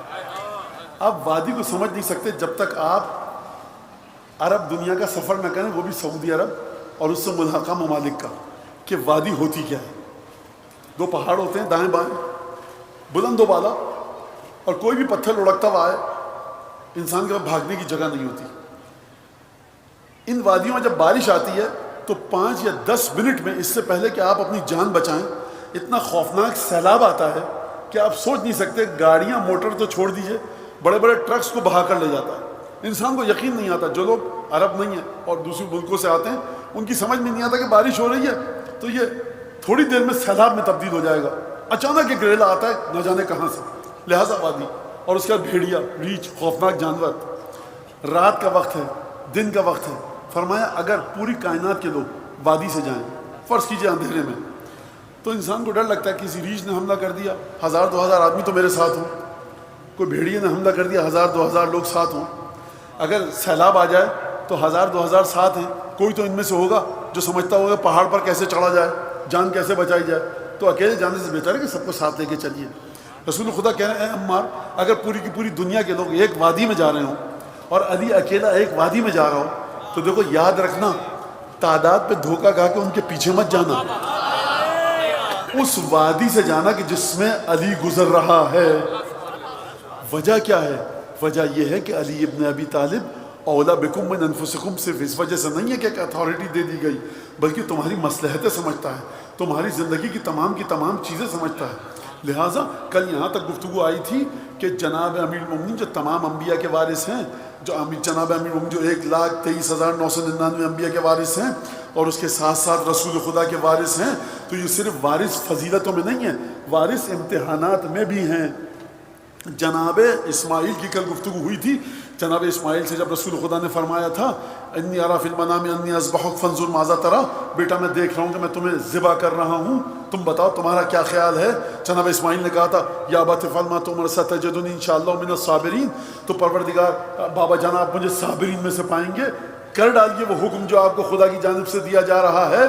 آپ وادی کو سمجھ نہیں سکتے جب تک آپ عرب دنیا کا سفر نہ کریں، وہ بھی سعودی عرب اور اس سے ملحقہ ممالک کا، کہ وادی ہوتی کیا ہے۔ دو پہاڑ ہوتے ہیں دائیں بائیں، بلند و بالا، اور کوئی بھی پتھر لڑکتا ہوا آئے، انسان کے پاس بھاگنے کی جگہ نہیں ہوتی۔ ان وادیوں میں جب بارش آتی ہے تو 5 یا 10 منٹ میں، اس سے پہلے کہ آپ اپنی جان بچائیں، اتنا خوفناک سیلاب آتا ہے کہ آپ سوچ نہیں سکتے۔ گاڑیاں موٹر تو چھوڑ دیجئے، بڑے بڑے ٹرکس کو بہا کر لے جاتا ہے۔ انسان کو یقین نہیں آتا، جو لوگ عرب نہیں ہیں اور دوسرے ملکوں سے آتے ہیں، ان کی سمجھ میں نہیں آتا کہ بارش ہو رہی ہے تو یہ تھوڑی دیر میں سیلاب میں تبدیل ہو جائے گا، اچانک ایک ریلا آتا ہے نہ جانے کہاں سے۔ لہٰذا وادی، اور اس کا بھیڑیا، ریچھ، خوفناک جانور، رات کا وقت ہے، دن کا وقت ہے۔ فرمایا اگر پوری کائنات کے لوگ وادی سے جائیں، فرض کیجئے اندھیرے میں، تو انسان کو ڈر لگتا ہے کسی ریچھ نے حملہ کر دیا، 1000-2000 آدمی تو میرے ساتھ ہوں، کوئی بھیڑیے نے حملہ کر دیا، 1000-2000 لوگ ساتھ ہوں، اگر سیلاب آ جائے تو 1000-2000 ساتھ ہیں، کوئی تو ان میں سے ہوگا جو سمجھتا ہوگا پہاڑ پر کیسے چڑھا جائے، جان کیسے بچائی جائے، تو اکیلے جانے سے بہتر ہے کہ سب کو ساتھ لے کے چلیے۔ رسول خدا کہہ رہے ہیں اے عمار، اگر پوری کی پوری دنیا کے لوگ ایک وادی میں جا رہے ہوں اور علی اکیلا ایک وادی میں جا رہا ہو، تو دیکھو یاد رکھنا، تعداد پہ دھوکہ کھا کے ان کے پیچھے مت جانا، اس وادی سے جانا کہ جس میں علی گزر رہا ہے۔ وجہ کیا ہے؟ وجہ یہ ہے کہ علی ابن ابی طالب اولا بکم من انفسکم، صرف اس وجہ سے نہیں ہے کہ ایک اتھارٹی دے دی گئی، بلکہ تمہاری مصلحتیں سمجھتا ہے، تمہاری زندگی کی تمام چیزیں سمجھتا ہے۔ لہٰذا کل یہاں تک گفتگو آئی تھی کہ جناب امیر المومنین جو تمام انبیاء کے وارث ہیں، جو جناب امیر المومنین جو 1,23,999 انبیاء کے وارث ہیں، اور اس کے ساتھ ساتھ رسول خدا کے وارث ہیں، تو یہ صرف وارث فضیلتوں میں نہیں ہے، وارث امتحانات میں بھی ہیں۔ جناب اسماعیل کی کل گفتگو ہوئی تھی، جناب اسماعیل سے جب رسول خدا نے فرمایا تھا انی ارا فی المنام انی اذبحک فانظر ماذا تری، بیٹا میں دیکھ رہا ہوں کہ میں تمہیں ذبح کر رہا ہوں، تم بتاؤ تمہارا کیا خیال ہے؟ جناب اسماعیل نے کہا تھا یا ابت افعل ما تؤمر ستجدنی ان شاء اللہ من الصابرین، تو پروردگار بابا جان آپ مجھے صابرین میں سے پائیں گے، کر ڈالیے وہ حکم جو آپ کو خدا کی جانب سے دیا جا رہا ہے۔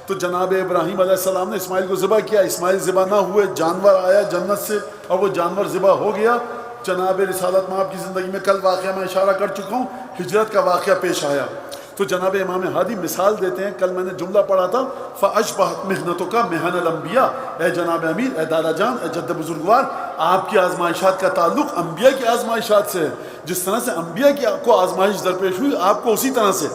تو جناب ابراہیم علیہ السلام نے اسماعیل کو ذبح کیا، اسماعیل ذبح نہ ہوئے، جانور آیا جنت سے اور وہ جانور ذبح ہو گیا۔ جناب رسالت میں آپ کی زندگی میں کل واقعہ میں اشارہ کر چکا ہوں، ہجرت کا واقعہ پیش آیا، تو جناب امام ہادی مثال دیتے ہیں، کل میں نے جملہ پڑھا تھا فَأَشْبَهَتْ مِحْنَتُكَ مِحَنَ الْأَنْبِيَاء، اے جناب امیر، اے دادا جان، اے جد بزرگوار، آپ کی آزمائشات کا تعلق انبیاء کی آزمائشات سے ہے، جس طرح سے انبیاء کو آزمائش درپیش ہوئی آپ کو اسی طرح سے۔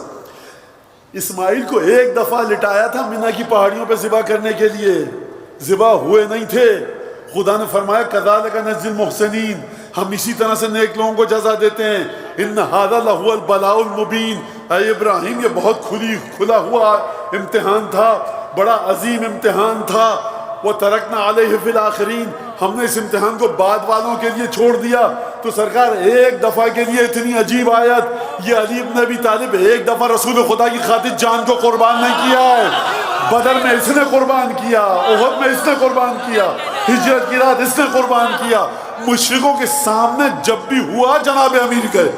اسماعیل کو ایک دفعہ لٹایا تھا منی کی پہاڑیوں پہ ذبح کرنے کے لیے، ذبح ہوئے نہیں تھے، خدا نے فرمایا کذالک نجزی المحسنین، ہم اسی طرح سے نیک لوگوں کو جزا دیتے ہیں، ان ھذا لہو البلاء المبین، اے ابراہیم یہ بہت کھلا ہوا امتحان تھا، بڑا عظیم امتحان تھا، وترکنا علیہ فی الآخرین، ہم نے اس امتحان کو بعد والوں کے لیے چھوڑ دیا۔ تو سرکار ایک دفعہ کے لیے اتنی عجیب آیت، یہ علی بن ابی طالب ایک دفعہ رسول خدا کی خاطر جان کو قربان نہیں کیا ہے، بدر میں اس نے قربان کیا، احد میں اس نے قربان کیا، ہجرت کی رات اس نے قربان کیا، مشرکوں کے سامنے جب بھی ہوا جناب امیر گئے۔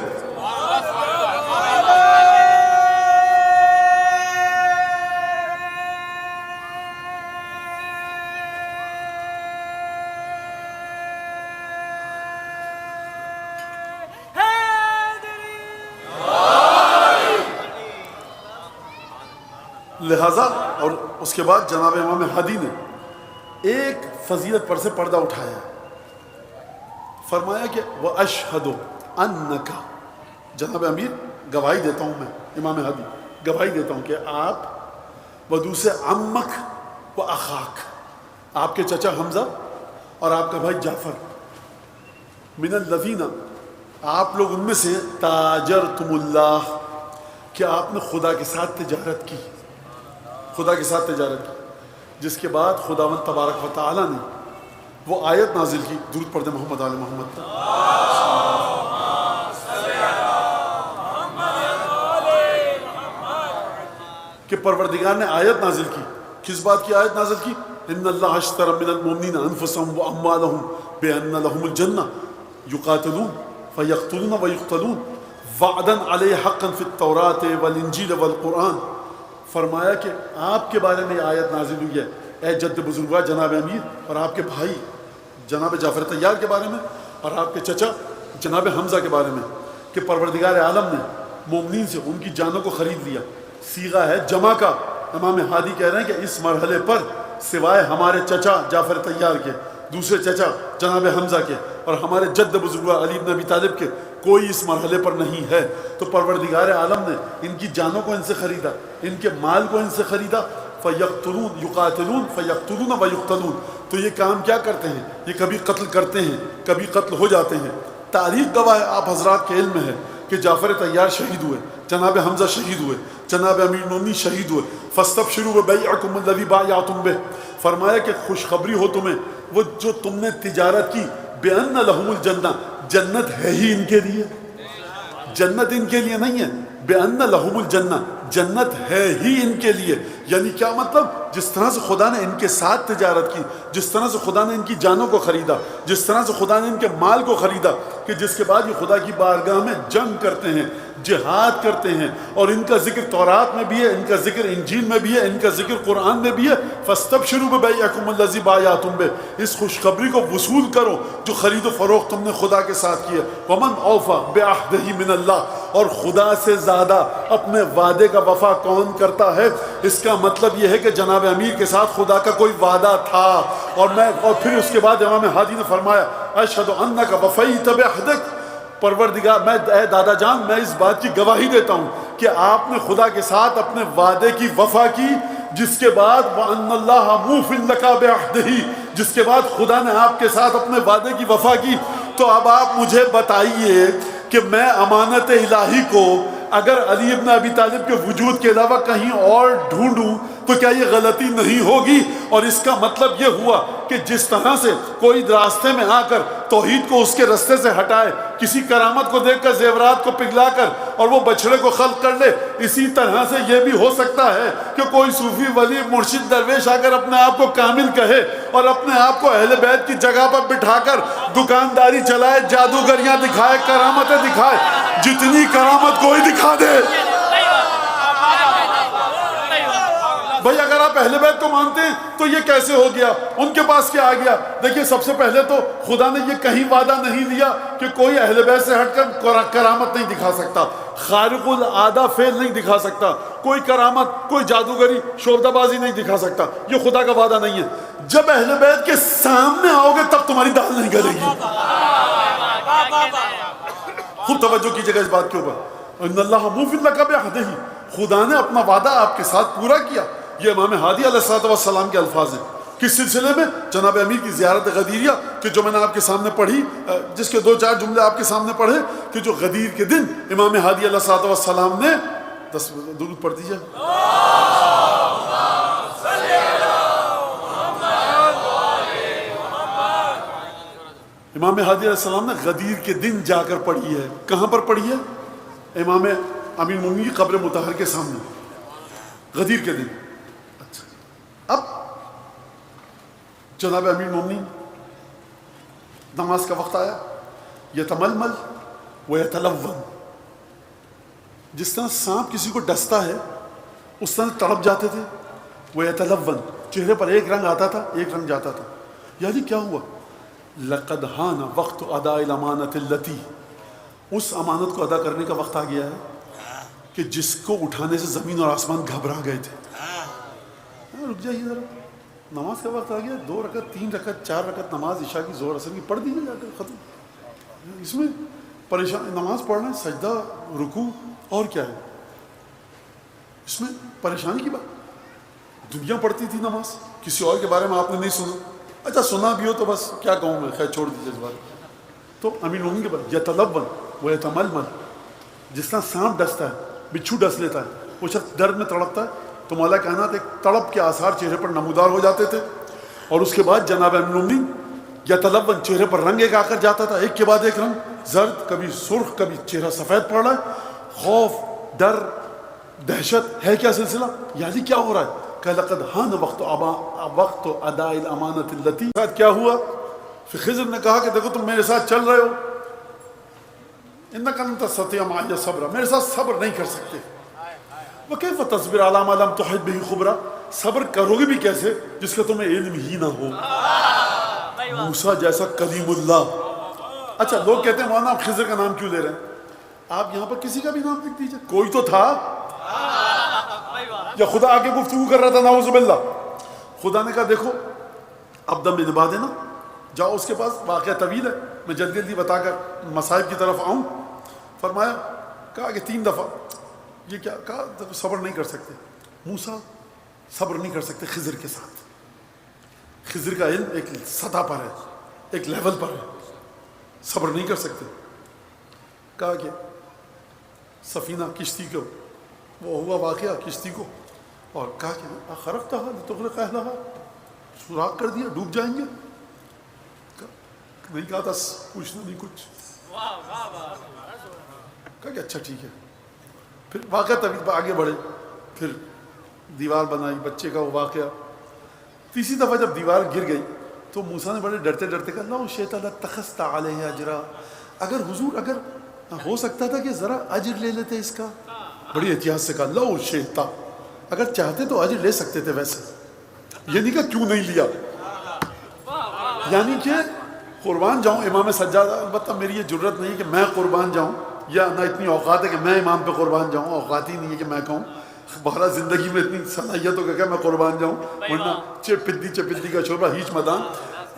لہذا اور اس کے بعد جناب امام ہادی نے ایک فضیلت پر سے پردہ اٹھایا، فرمایا کہ وَأَشْهَدُ أَنَّكَ، جناب امیر گواہی دیتا ہوں، میں امام ہادی گواہی دیتا ہوں کہ آپ ودوسے عمک و اخاک، آپ کے چچا حمزہ اور آپ کا بھائی جعفر، من الذین، آپ لوگ ان میں سے تاجرتم اللہ، کہ آپ نے خدا کے ساتھ تجارت کی، خدا کے ساتھ تجارت کی، جس کے بعد خداوند تبارک و تعالی نے وہ آیت نازل کی، درود پڑھتے محمد آل محمد، کہ پروردگار نے آیت نازل کی، کس بات کی آیت نازل کی؟ ان اللہ اشتری من المؤمنین انفسهم واموالهم بان لهم الجنہ یقاتلون فیقتلون ویقتلون وعدا علیہ حقا فی التوراۃ والانجیل والقرآن، فرمایا کہ آپ کے بارے میں یہ آیت نازل ہوئی ہے اے جد بزرگوار جناب امیر، اور آپ کے بھائی جناب جعفر طیار کے بارے میں، اور آپ کے چچا جناب حمزہ کے بارے میں، کہ پروردگار عالم نے مومنین سے ان کی جانوں کو خرید لیا، صیغہ ہے جمع کا۔ امام ہادی کہہ رہے ہیں کہ اس مرحلے پر سوائے ہمارے چچا جعفر طیار کے، دوسرے چچا جناب حمزہ کے، اور ہمارے جد بزرگوار علی بن ابی طالب کے، کوئی اس مرحلے پر نہیں ہے۔ تو پروردگار عالم نے ان کی جانوں کو ان سے خریدا، ان کے مال کو ان سے خریدا، فیقتلون یقاتلون فیقتلون ویقتلون، تو یہ کام کیا کرتے ہیں؟ یہ کبھی قتل کرتے ہیں، کبھی قتل ہو جاتے ہیں۔ تاریخ گواہ ہے، آپ حضرات کے علم میں ہے کہ جعفر طیار شہید ہوئے، جناب حمزہ شہید ہوئے، جناب امیر المومنین شہید ہوئے، فاستبشروا ببیعکم الذی بایعتم بہ، فرمایا کہ خوشخبری ہو تمہیں، وہ جو تم نے تجارت کی، بأن لہم الجنہ، جنت ہے ہی ان کے لیے، جنت ان کے لیے نہیں ہے، بأن لہم الجنہ، جنت ہے ہی ان کے لیے۔ یعنی کیا مطلب؟ جس طرح سے خدا نے ان کے ساتھ تجارت کی، جس طرح سے خدا نے ان کی جانوں کو خریدا، جس طرح سے خدا نے ان کے مال کو خریدا، کہ جس کے بعد یہ خدا کی بارگاہ میں جنگ کرتے ہیں، جہاد کرتے ہیں، اور ان کا ذکر تورات میں بھی ہے، ان کا ذکر انجیل میں بھی ہے، ان کا ذکر قرآن میں بھی ہے۔ فاستبشروا ببیعکم الذی بایعتم بہ، اس خوشخبری کو وصول کرو جو خرید و فروخت تم نے خدا کے ساتھ کیا۔ ومن اوفی بعہدہ من اللہ، اور خدا سے زیادہ اپنے وعدے کا وفا کون کرتا ہے؟ اس کا مطلب یہ ہے کہ جناب امیر کے ساتھ خدا کا کوئی وعدہ تھا، اور پھر اس کے بعد امام ہادی نے فرمایا اشہد انک وفیت بعہدک، پروردگار میں اے دادا جان میں اس بات کی گواہی دیتا ہوں کہ آپ نے خدا کے ساتھ اپنے وعدے کی وفا کی، جس کے بعد وَأَنَّ اللَّهَ مُوفٍ لَكَ بِعَهْدِهِ، جس کے بعد خدا نے آپ کے ساتھ اپنے وعدے کی وفا کی۔ تو اب آپ مجھے بتائیے کہ میں امانت الہی کو اگر علی ابن ابی طالب کے وجود کے علاوہ کہیں اور ڈھونڈوں تو کیا یہ غلطی نہیں ہوگی؟ اور اس کا مطلب یہ ہوا کہ جس طرح سے کوئی راستے میں آ کر توحید کو اس کے راستے سے ہٹائے، کسی کرامت کو دیکھ کر زیورات کو پگھلا کر اور وہ بچڑے کو خلق کر لے، اسی طرح سے یہ بھی ہو سکتا ہے کہ کوئی صوفی ولی مرشد درویش آ کر اپنے آپ کو کامل کہے اور اپنے آپ کو اہل بیت کی جگہ پر بٹھا کر دکانداری چلائے، جادوگریاں دکھائے، کرامتیں دکھائے، جتنی کرامت کوئی دکھا دے۔ بھائی اگر آپ اہل بیت کو مانتے ہیں تو یہ کیسے ہو گیا؟ ان کے پاس کیا آ گیا؟ دیکھیے سب سے پہلے تو خدا نے یہ کہیں وعدہ نہیں دیا کہ کوئی اہل بیت سے ہٹ کر کرامت نہیں دکھا سکتا، خارق العادہ فعل نہیں دکھا سکتا، کوئی کرامت، کوئی جادوگری، شعبدہ بازی نہیں دکھا سکتا، یہ خدا کا وعدہ نہیں ہے۔ جب اہل بیت کے سامنے آؤ گے تب تمہاری دال نہیں گلے گی۔ خوب توجہ کیجیے گا اس بات کے اوپر، ان اللہ موفی لک بعہدہ، خدا نے اپنا وعدہ آپ کے ساتھ پورا کیا۔ یہ امام ہادی علیہ السلام کے الفاظ ہیں۔ کس سلسلے میں؟ جناب امیر کی زیارت غدیریہ کہ جو میں نے آپ کے سامنے پڑھی، جس کے 2-4 جملے آپ کے سامنے پڑھے کہ جو غدیر کے دن امام ہادی علیہ السلام نے 10 درود پڑھ دیجیے۔ امام ہادی علیہ السلام نے غدیر کے دن جا کر پڑھی ہے۔ کہاں پر پڑھی ہے؟ امام امیر المومنین کی قبر مطہر کے سامنے، غدیر کے دن۔ اب جناب امیر المومنین نماز کا وقت آیا، یتململ و یتلون، جس طرح سانپ کسی کو ڈستا ہے اس طرح تڑپ جاتے تھے۔ وہ یتلون، چہرے پر ایک رنگ آتا تھا ایک رنگ جاتا تھا۔ یعنی کیا ہوا؟ لقد حان وقت اداء الامانۃ التی، اس امانت کو ادا کرنے کا وقت آ گیا ہے کہ جس کو اٹھانے سے زمین اور آسمان گھبرا گئے تھے۔ رک جائیے ذرا، نماز کا وقت آ گیا، 2 رکعت 3 رکعت 4 رکعت نماز عشاء کی زور اثر کی پڑھ دیجیے جا کر، ختم۔ اس میں پریشان، نماز پڑھنا ہے، سجدہ، رکوع، اور کیا ہے اس میں پریشانی کی بات؟ دنیا پڑھتی تھی نماز، کسی اور کے بارے میں آپ نے نہیں سنا، اچھا سنا بھی ہو تو بس کیا کہوں میں، خیر چھوڑ دیجیے اس بارے میں۔ تو امیر المومنین کے بعد یتلون و یتململ، جس طرح سانپ ڈستا ہے، بچھو ڈس لیتا ہے، وہ شخص درد میں تڑپتا ہے تو مولا کائنات ایک تڑپ کے آثار چہرے پر نمودار ہو جاتے تھے۔ اور اس کے بعد جناب امیر المومنین یتلون، چہرے پر رنگ ایک آ کر جاتا تھا، ایک کے بعد ایک رنگ، زرد، کبھی سرخ، کبھی چہرہ سفید پڑ رہا ہے، خوف، ڈر، دہشت ہے، کیا سلسلہ؟ یعنی کیا ہو رہا ہے کہ لقد حان وقت اداء الامانۃ التی، کیا ہوا؟ پھر خضر نے کہا کہ دیکھو تم میرے ساتھ چل رہے ہو، انک لن تستطیع معی صبرا، میرے ساتھ صبر نہیں کر سکتے۔ وکیف تصبر علی ما لم تحط بہ خبرا، صبر کرو گے بھی کیسے جس کا تمہیں علم ہی نہ ہو۔ موسیٰ جیسا کلیم اللہ۔ اچھا لوگ کہتے ہیں مولانا آپ خضر کا نام کیوں لے رہے ہیں؟ آپ یہاں پر کسی کا بھی نام لکھ دیجیے، کوئی تو تھا، یا خدا آگے گفتگو کر رہا تھا، نعوذ باللہ۔ خدا نے کہا دیکھو اب دم نبھا دینا، جاؤ اس کے پاس، واقعہ طویل ہے، میں جلدی جلدی بتا کر مصائب کی طرف آؤں۔ فرمایا، کہا کہ 3 دفعہ، یہ کیا کہا؟ صبر نہیں کر سکتے موسیٰ، صبر نہیں کر سکتے خضر کے ساتھ، خضر کا علم ایک سطح پر ہے، ایک لیول پر ہے، صبر نہیں کر سکتے۔ کہا کہ سفینہ، کشتی کو، وہ ہوا واقعہ کشتی کو، اور کہا کہ خرقتہا لتغرق اہلہا، سوراخ کر دیا، ڈوب جائیں گے۔ نہیں کہا تھا پوچھنا نہیں کچھ، کہا کہ اچھا ٹھیک ہے۔ پھر واقعہ طویل آگے بڑھے، پھر دیوار بنائی، بچے کا وہ واقعہ۔ تیسری دفعہ جب دیوار گر گئی تو موسیٰ نے بڑے ڈرتے ڈرتے کہا لو شئت لاتخذت علیہ اجرا، اگر حضور اگر ہو سکتا تھا کہ ذرا اجر لے لیتے اس کا، بڑی احتیاط سے کہا لو شئت، اگر چاہتے تو اجر لے سکتے تھے، ویسے یہ نہیں کہا کیوں نہیں لیا، یعنی کہ قربان جاؤں امام سجاد، البتہ میری یہ جرت نہیں کہ میں قربان جاؤں، یا نہ اتنی اوقات ہے کہ میں امام پہ قربان جاؤں، اوقات ہی نہیں ہے کہ میں کہوں، بہرحال زندگی میں اتنی صلاحیت ہو کہ میں قربان جاؤں، ورنہ چپندی کا شوربہ ہیچ مدان،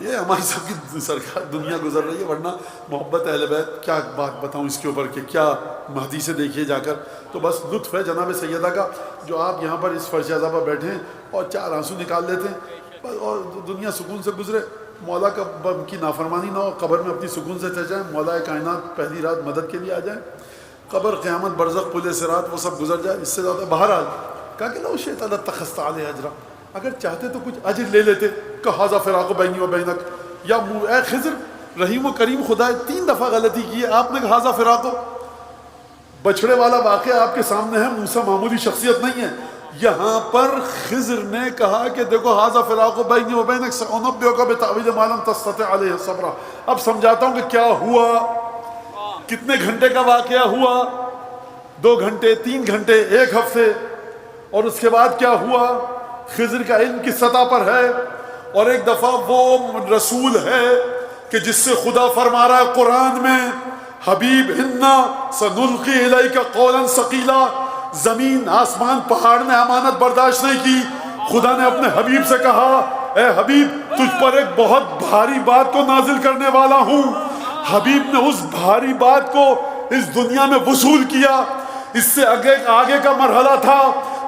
یہ ہماری سب کی سرکار دنیا گزر رہی ہے، ورنہ محبت اہل بیت کیا بات بتاؤں اس کے اوپر کہ کیا حدیثیں دیکھیے جا کر۔ تو بس لطف ہے جناب سیدہ کا، جو آپ یہاں پر اس فرش اعضا پر بیٹھے ہیں اور 4 آنسو نکال لیتے ہیں اور دنیا سکون سے گزرے، مولا کی نافرمانی نہ ہو، قبر میں اپنی سکون سے چل جائیں، مولا کائنات پہلی رات مدد کے لیے آ جائیں۔ قبر، قیامت، برزخ، پل صراط وہ سب گزر جائے، اس سے زیادہ بہرحال کہا کہ لو شئت لاتخذت علیہ اجرا، اگر چاہتے تو کچھ اجر لے لیتے، کہ ھذا فراق بینی و بینک، یا اے خضر رحیم و کریم خدا 3 دفعہ غلطی کی ہے، آپ نے کہا ھذا فراق، بچھڑے والا واقعہ آپ کے سامنے ہے، موسیٰ معمولی شخصیت نہیں ہے، یہاں پر خضر نے کہا کہ دیکھو ھذا فراق بینی و بینک سأنبئک بتأویل ما لم تستطع علیہ صبرا، اب سمجھاتا ہوں کہ کیا ہوا، کتنے گھنٹے کا واقعہ ہوا، 2 گھنٹے، 3 گھنٹے، 1 ہفتے، اور اس کے بعد کیا ہوا، خضر کا علم کس سطح پر ہے، اور ایک دفعہ وہ رسول ہے کہ جس سے خدا فرما رہا ہے قرآن میں حبیب انا سنلقی الیک قولا ثقیلا، زمین آسمان پہاڑ نے امانت برداشت نہیں کی، خدا نے اپنے حبیب سے کہا اے حبیب تجھ پر ایک بہت بھاری بات کو نازل کرنے والا ہوں، حبیب نے اس بھاری بات کو اس دنیا میں وصول کیا، اس سے آگے کا مرحلہ تھا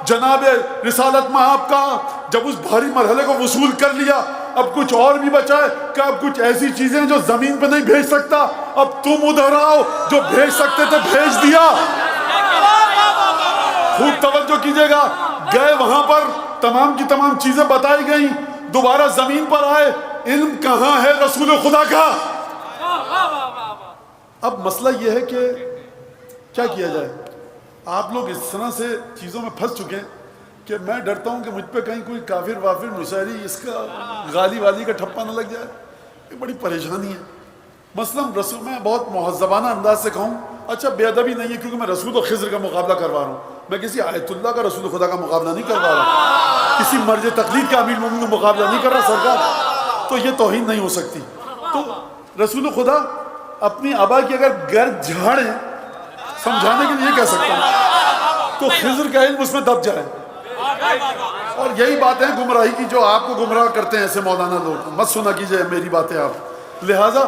جناب رسالت میں آپ کا، جب اس بھاری مرحلے کو وصول کر لیا اب کچھ اور بھی بچا ہے کہ اب کچھ ایسی چیزیں جو زمین پہ نہیں بھیج سکتا، اب تم ادھر آؤ، جو بھیج سکتے تھے بھیج دیا۔ خوب توجہ کیجئے گا، گئے وہاں پر تمام کی تمام چیزیں بتائی گئیں، دوبارہ زمین پر آئے، علم کہاں ہے رسول خدا کا؟ اب مسئلہ یہ ہے کہ کیا کیا جائے، آپ لوگ اس طرح سے چیزوں میں پھنس چکے ہیں کہ میں ڈرتا ہوں کہ مجھ پہ کہیں کوئی کافر وافر مشاعری اس کا غالی والی کا ٹھپا نہ لگ جائے، یہ بڑی پریشانی ہے۔ مثلاً رسول میں بہت مہذبانہ انداز سے کہوں، اچھا بے ادبی نہیں ہے کیونکہ میں رسول و خضر کا مقابلہ کروا رہا ہوں، میں کسی آیت اللہ کا رسول خدا کا مقابلہ نہیں کروا رہا، کسی مرج تقلید کا امیر مومنین کا مقابلہ نہیں کر رہا سرکار، تو یہ توہین نہیں ہو سکتی۔ تو رسول خدا اپنی آبا کی اگر گرد جھاڑیں سمجھانے کے لیے کہہ سکتا ہوں تو خضر کا علم اس میں دب جائے، اور یہی بات ہے گمراہی کی جو آپ کو گمراہ کرتے ہیں ایسے مولانا لوگ، مت سنا کیجئے میری باتیں آپ۔ لہٰذا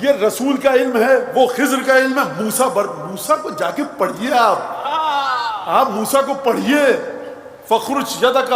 یہ رسول کا علم ہے، وہ خضر کا علم ہے، موسیٰ کو جا کے پڑھیے، آپ موسیٰ کو پڑھیے، فخرج یدک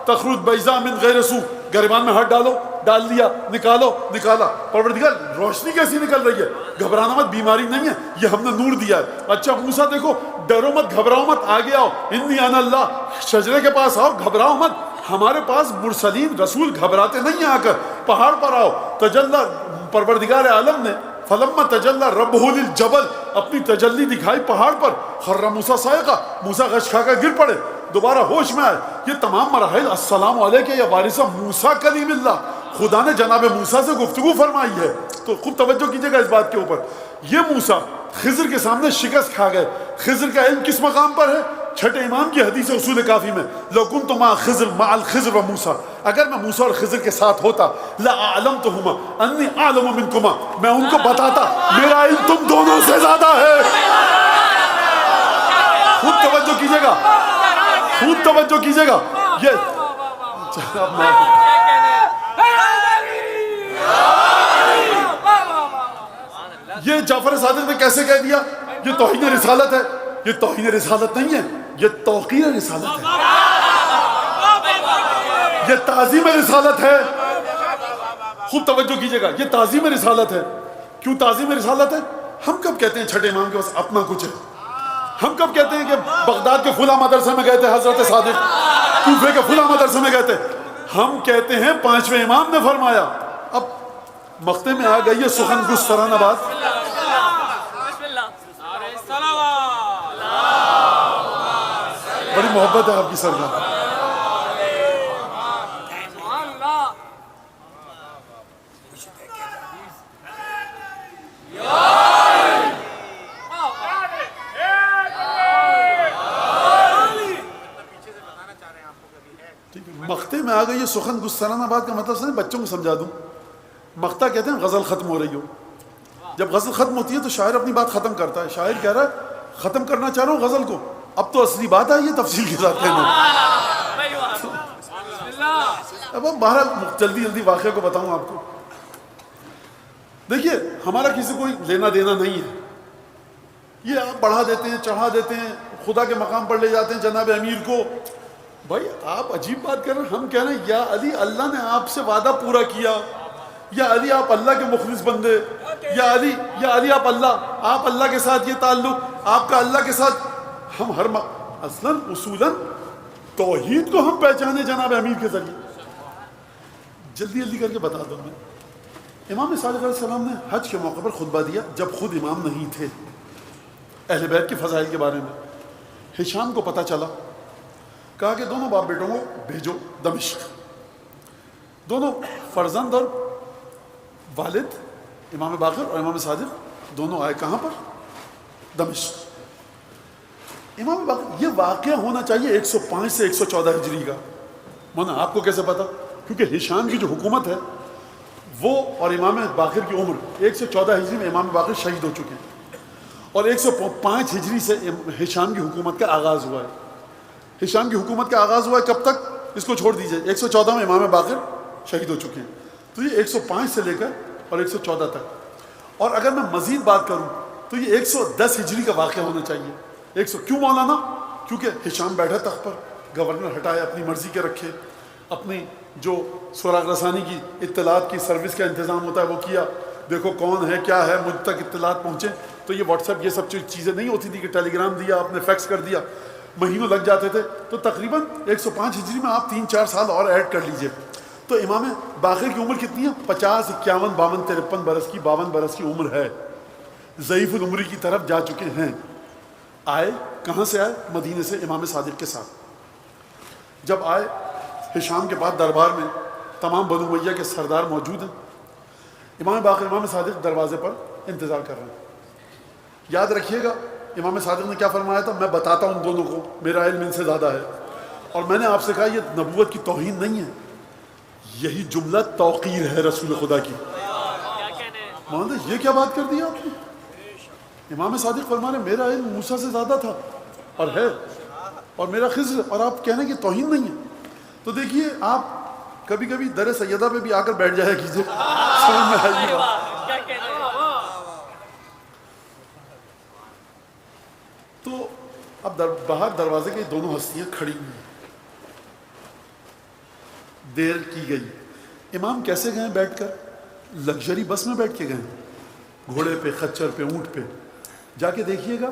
تخرج بیضاء من غیر سوء، گریبان میں ہاتھ ڈالو، ڈال دیا، نکالو، نکالا، پروردگار روشنی کیسی نکل رہی ہے، گھبرانا مت، بیماری نہیں ہے، یہ ہم نے نور دیا ہے۔ اچھا موسیٰ دیکھو، ڈرو مت، گھبراؤ مت، آگے آؤ، انی انا اللہ، شجرے کے پاس آؤ، گھبراؤ مت، ہمارے پاس مرسلین رسول گھبراتے نہیں ہیں، آ کر پہاڑ پر آؤ، تجلی پروردگار عالم نے فلما تجلی ربہ للجبل، اپنی تجلی دکھائی پہاڑ پر، خر موسیٰ صاعقہ، موسیٰ غش کھا کر گر پڑے، دوبارہ ہوش میں آئے۔ یہ تمام مراحل السلام علیکہ یا وارث موسیٰ کلیم اللہ، خدا نے جناب موسیٰ سے گفتگو فرمائی ہے۔ تو خوب توجہ کیجئے گا اس بات کے اوپر، یہ موسیٰ خضر کے سامنے شکست کھا گئے۔ خضر کا علم کس مقام پر ہے؟ چھٹے امام کی حدیث اصول کافی میں، لو کنت مع خضر مع الخضر و موسیٰ، اگر میں موسیٰ اور خضر کے ساتھ ہوتا، لأعلمتہما انی اعلم منکما، میں ان کو بتاتا میرا علم تم دونوں سے زیادہ ہے۔ خوب توجہ کیجئے گا، خوب توجہ کیجئے گا، یہ جعفر صادق نے کیسے کہہ دیا؟ یہ توہین رسالت ہے، یہ توہین رسالت نہیں ہے، یہ توقیر رسالت ہے، یہ تعظیم رسالت ہے۔ خوب توجہ کیجئے گا، یہ تعظیم رسالت ہے۔ کیوں تعظیم رسالت ہے؟ ہم کب کہتے ہیں چھٹے امام کے پاس اپنا کچھ ہے؟ ہم کب کہتے ہیں کہ بغداد کے فلاں مدرسے میں گئے تھے حضرت صادق، کوفے کے فلاں مدرسے میں گئے تھے؟ ہم کہتے ہیں 5ویں امام نے فرمایا۔ اب مقطع میں آ گئی ہے سخن گسترانہ بات، بڑی محبت ہے آپ کی سرکار۔ مقطع میں آ گئی یہ سخن گسترانہ بات کا مطلب سن بچوں کو سمجھا دوں۔ مقطع کہتے ہیں غزل ختم ہو رہی ہو، جب غزل ختم ہوتی ہے تو شاعر اپنی بات ختم کرتا ہے، شاعر کہہ رہا ہے ختم کرنا چاہ رہا ہوں غزل کو، اب تو اصلی بات آئی ہے تفصیل کے ساتھ کہنا۔ اب ہم بہرحال جلدی جلدی واقعہ کو بتاؤں آپ کو۔ دیکھیے ہمارا کسی کوئی لینا دینا نہیں ہے، یہ آپ بڑھا دیتے ہیں، چڑھا دیتے ہیں، خدا کے مقام پر لے جاتے ہیں جناب امیر کو۔ بھائی آپ عجیب بات کر رہے ہیں، ہم کہہ رہے ہیں یا علی اللہ نے آپ سے وعدہ پورا کیا، یا علی آپ اللہ کے مخلص بندے، یا علی آپ اللہ کے ساتھ یہ تعلق آپ کا اللہ کے ساتھ. ہم ہر اصلاً اصولاً توحید کو ہم پہچانے جناب امیر کے ذریعے. جلدی کر کے بتا دوں میں. امام صادق علیہ السلام نے حج کے موقع پر خطبہ دیا جب خود امام نہیں تھے، اہل بیت کے فضائل کے بارے میں. ہشام کو پتہ چلا، کہا کہ دونوں باپ بیٹوں کو بھیجو دمشق. دونوں فرزند اور والد امام باقر اور امام صادق دونوں آئے کہاں پر؟ دمشق. امام باقر، یہ واقعہ ہونا چاہیے 105 سے 114 ہجری کا. مولانا آپ کو کیسے پتا؟ کیونکہ ہشام کی جو حکومت ہے وہ اور امام باقر کی عمر 114 ہجری میں امام باقر شہید ہو چکے ہیں، اور 105 ہجری سے ہشام کی حکومت کا آغاز ہوا ہے. ہشام کی حکومت کا آغاز ہوا ہے کب تک؟ اس کو چھوڑ دیجئے، 114 میں امام باقر شہید ہو چکے ہیں. تو یہ 105 سے لے کر اور 114 تک. اور اگر میں مزید بات کروں تو یہ 110 ہجری کا واقعہ ہونا چاہیے. کیوں مولانا؟ کیونکہ ہشام بیٹھا تخت پر، گورنر ہٹائے، اپنی مرضی کے رکھے، اپنی جو سراغ رسانی کی اطلاعات کی سروس کا انتظام ہوتا ہے وہ کیا، دیکھو کون ہے کیا ہے، مجھ تک اطلاعات پہنچے. تو یہ واٹس ایپ یہ سب چیزیں نہیں ہوتی تھی کہ ٹیلی گرام دیا آپ نے، فیکس کر دیا، مہینوں لگ جاتے تھے. تو تقریباً 105 ہجری میں آپ 3-4 سال اور ایڈ کر لیجئے. تو امام باقر کی عمر کتنی ہے؟ 50 51 52 53 برس کی، 52 برس کی عمر ہے. ضعیف العمری کی طرف جا چکے ہیں. آئے کہاں سے آئے؟ مدینے سے امام صادق کے ساتھ. جب آئے ہشام کے بعد دربار میں تمام بنو امیہ کے سردار موجود ہیں. امام باقر امام صادق دروازے پر انتظار کر رہے ہیں. یاد رکھیے گا امام صادق نے کیا فرمایا تھا؟ میں بتاتا ہوں ان دونوں کو، میرا علم ان سے زیادہ ہے. اور میں نے آپ سے کہا یہ نبوت کی توہین نہیں ہے، یہی جملہ توقیر ہے رسول خدا کی. یہ کیا بات کر دی آپ نے؟ امام صادق فرما رہے میرا علم موسیٰ سے زیادہ تھا اور ہے، اور میرا خضر، اور آپ کہنے کی توہین نہیں ہے. تو دیکھیے آپ کبھی کبھی در سیدہ پہ بھی آ کر بیٹھ جایا کیجیے، سمجھ میں آئے گی. تو اب باہر دروازے کی دونوں ہستیاں کھڑی ہوئی ہیں. دیر کی گئی. امام کیسے گئے؟ بیٹھ کر، لگژری بس میں بیٹھ کے گئے، گھوڑے پہ، خچر پہ، اونٹ پہ. جا کے دیکھیے گا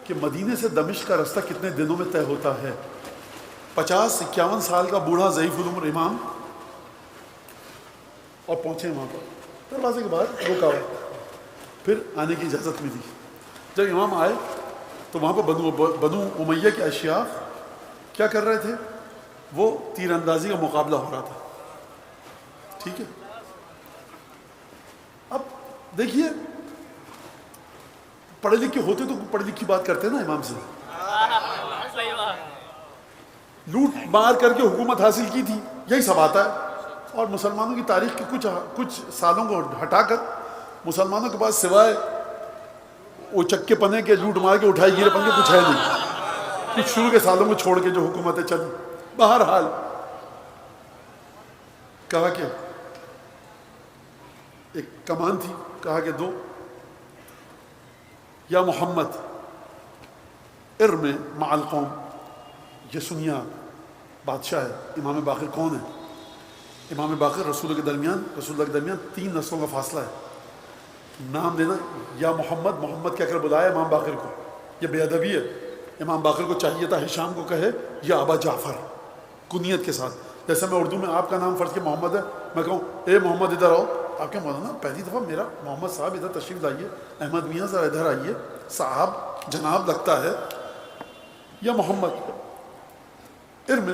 کہ مدینے سے دمشق کا رستہ کتنے دنوں میں طے ہوتا ہے. 50-51 سال کا بوڑھا ضعیف العمر امام، اور پہنچے وہاں پر. دروازے کے بعد روکا ہوا، پھر آنے کی اجازت ملی. جب امام آئے تو وہاں پر بنو امیہ کے اشیاخ کیا کر رہے تھے؟ وہ تیر اندازی کا مقابلہ ہو رہا تھا. ٹھیک ہے. اب دیکھیے پڑھے لکھے ہوتے تو پڑھی لکھی بات کرتے نا امام سے. لوٹ مار کر کے حکومت حاصل کی تھی، یہی سب آتا ہے. اور مسلمانوں کی تاریخ کے کچھ سالوں کو ہٹا کر مسلمانوں کے پاس سوائے وہ چکے پنے کے لوٹ مار کے اٹھائی گیرے پن کے کچھ ہے نہیں. کچھ شروع کے سالوں کو چھوڑ کے جو حکومتیں چلی. بہرحال کہا کہ ایک کمان تھی، کہا کہ دو یا محمد ارم مع القوم. یہ سنیا بادشاہ ہے. امام باقر کون ہے؟ امام باقر رسول اللہ کے درمیان 3 نسلوں کا فاصلہ ہے. نام دینا یا محمد، محمد کہہ کر بلایا امام باقر کو، یہ بے ادبی ہے. امام باقر کو چاہیے تھا ہشام کو کہے یا ابا جعفر کنیت کے ساتھ. جیسے میں اردو میں آپ کا نام فرض کے محمد ہے، میں کہوں اے محمد ادھر آؤ، آپ کے مولانا پہلی دفعہ میرا محمد صاحب ادھر تشریف لائیے، احمد میاں ذرا ادھر آئیے، صاحب جناب لگتا ہے. یا محمد ارم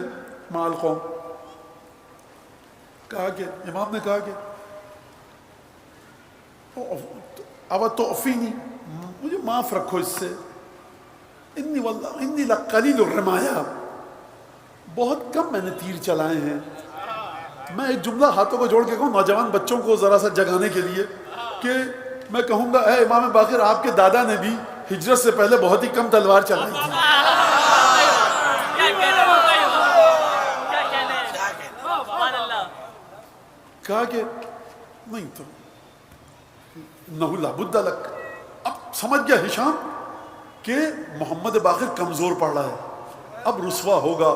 مع القوم. کہا کہ امام نے کہا کہ اب توفینی، مجھے معاف رکھو اس سے، انی واللہ انی لقلیل الرمایا، بہت کم میں نے تیر چلائے ہیں. میں ایک جملہ ہاتھوں کو جوڑ کے کہوں نوجوان بچوں کو ذرا سا جگانے کے لیے کہ میں کہوں گا اے امام باقر آپ کے دادا نے بھی ہجرت سے پہلے بہت ہی کم تلوار چلائی تھی. کہا کہ نہیں تو نہو لابد لک. اب سمجھ گیا ہشام کہ محمد باقر کمزور پڑ رہا ہے، اب رسوا ہوگا.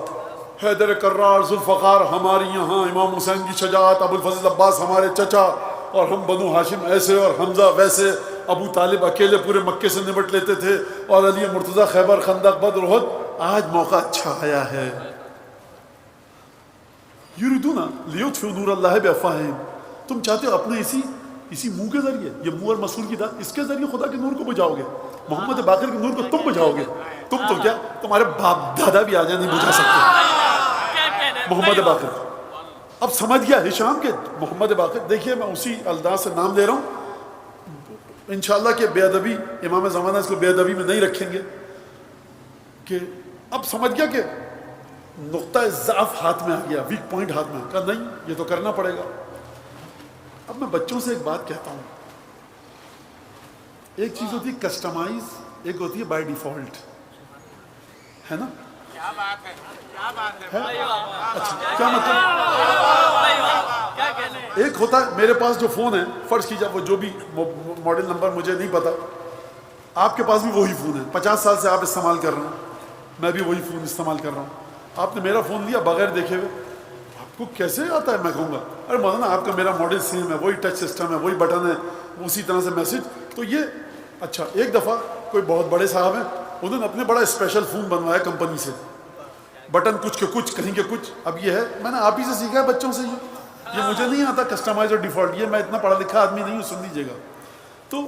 حیدر کرار ذوالفقار ہماری یہاں، امام حسین کی شجاعت، ابو الفضل عباس ہمارے چچا، اور ہم بنو ہاشم ایسے اور حمزہ ویسے، ابو طالب اکیلے پورے مکے سے نمٹ لیتے تھے، اور علی مرتضیٰ خیبر خندق بدر احد۔ آج موقع اچھا آیا ہے، یریدون لیطفئوا نور اللہ بافواہہم، تم چاہتے ہو اپنے اسی منہ کے ذریعے، یہ منہ اور مسول کی داد، اس کے ذریعے خدا کے نور کو بجھاؤ گے، محمد باقر کے نور کو تم بجھاؤ گے؟ تم تو کیا، تمہارے باپ دادا بھی آ جائیں نہیں بجھا سکتے محمد باقر۔ اب سمجھ گیا ہشام کے محمد باقر، دیکھیے میں اسی انداز سے نام لے رہا ہوں انشاءاللہ کہ بے ادبی، امام زمانہ اس کو بے ادبی میں نہیں رکھیں گے، کہ اب سمجھ گیا کہ نقطہ ضعف ہاتھ میں آ گیا، ویک پوائنٹ ہاتھ میں، کہا نہیں یہ تو کرنا پڑے گا۔ اب میں بچوں سے ایک بات کہتا ہوں، ایک چیز ہوتی ہے کسٹمائز، ایک ہوتی ہے بائی ڈیفالٹ، ہے نا؟ کیا بات ہے، کیا بات ہے، اچھا کیا مطلب؟ ایک ہوتا ہے میرے پاس جو فون ہے، فرض کیجیے وہ جو بھی ماڈل نمبر مجھے نہیں پتا، آپ کے پاس بھی وہی فون ہے، 50 سال سے آپ استعمال کر رہے ہیں، میں بھی وہی فون استعمال کر رہا ہوں، آپ نے میرا فون لیا بغیر دیکھے ہوئے، آپ کو کیسے آتا ہے؟ میں کہوں گا ارے مولانا آپ کا میرا ماڈل سیم ہے، وہی ٹچ سسٹم ہے، وہی بٹن ہے، اسی طرح سے میسج، تو یہ اچھا۔ ایک دفعہ کوئی بہت بڑے صاحب ہیں، انہوں نے اپنے بڑا اسپیشل فون بنوایا کمپنی سے، بٹن کچھ کے کچھ، کہیں کے کچھ، اب یہ ہے میں نے آپ ہی سے سیکھا ہے بچوں سے، یہ مجھے نہیں آتا کسٹمائز اور ڈیفالٹ، یہ میں اتنا پڑھا لکھا آدمی نہیں ہوں، سن لیجیے گا، تو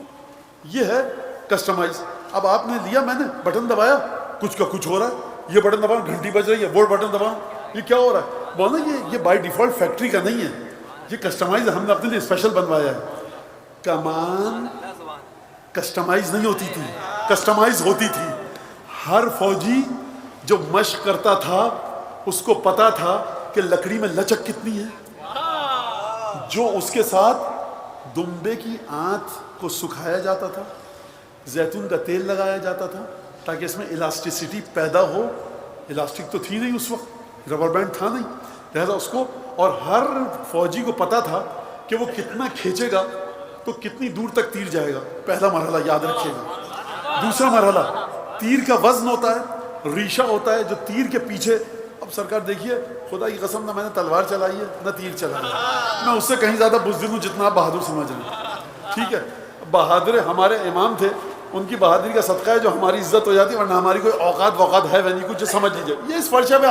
یہ ہے کسٹمائز۔ اب آپ نے لیا، میں نے بٹن دبایا، کچھ کا کچھ ہو رہا ہے، یہ بٹن دباؤ گھنٹی بج رہی ہے، وہ بٹن دباؤ، یہ کیا ہو رہا ہے؟ بولا یہ بائی ڈیفالٹ فیکٹری کا نہیں ہے، یہ کسٹمائز ہم نے اپنے لیے اسپیشل بنوایا ہے۔ کمان کسٹمائز نہیں ہوتی تھی، کسٹمائز ہوتی تھی۔ ہر فوجی جو مشق کرتا تھا اس کو پتا تھا کہ لکڑی میں لچک کتنی ہے، جو اس کے ساتھ دمبے کی آنت کو سکھایا جاتا تھا، زیتون کا تیل لگایا جاتا تھا تاکہ اس میں الاسٹیسٹی پیدا ہو، الاسٹک تو تھی نہیں اس وقت، ربر بینڈ تھا نہیں، لہذا اس کو، اور ہر فوجی کو پتا تھا کہ وہ کتنا کھینچے گا تو کتنی دور تک تیر جائے گا، پہلا مرحلہ یاد رکھیے گا۔ دوسرا مرحلہ تیر کا وزن ہوتا ہے، ریشہ ہوتا ہے جو تیر کے پیچھے، اب سرکار دیکھیے خدا کی قسم نہ میں نے تلوار چلائی ہے نہ تیر چلائی ہے، میں اس سے کہیں زیادہ بزدل ہوں جتنا آپ بہادر سمجھ رہے ہیں، ٹھیک ہے؟ بہادر ہمارے امام تھے، ان کی بہادری کا صدقہ ہے جو ہماری عزت ہو جاتی ہے، ورنہ ہماری کوئی اوقات ہے نہیں کچھ، سمجھ لیجیے۔ یہ اس فرشہ پہ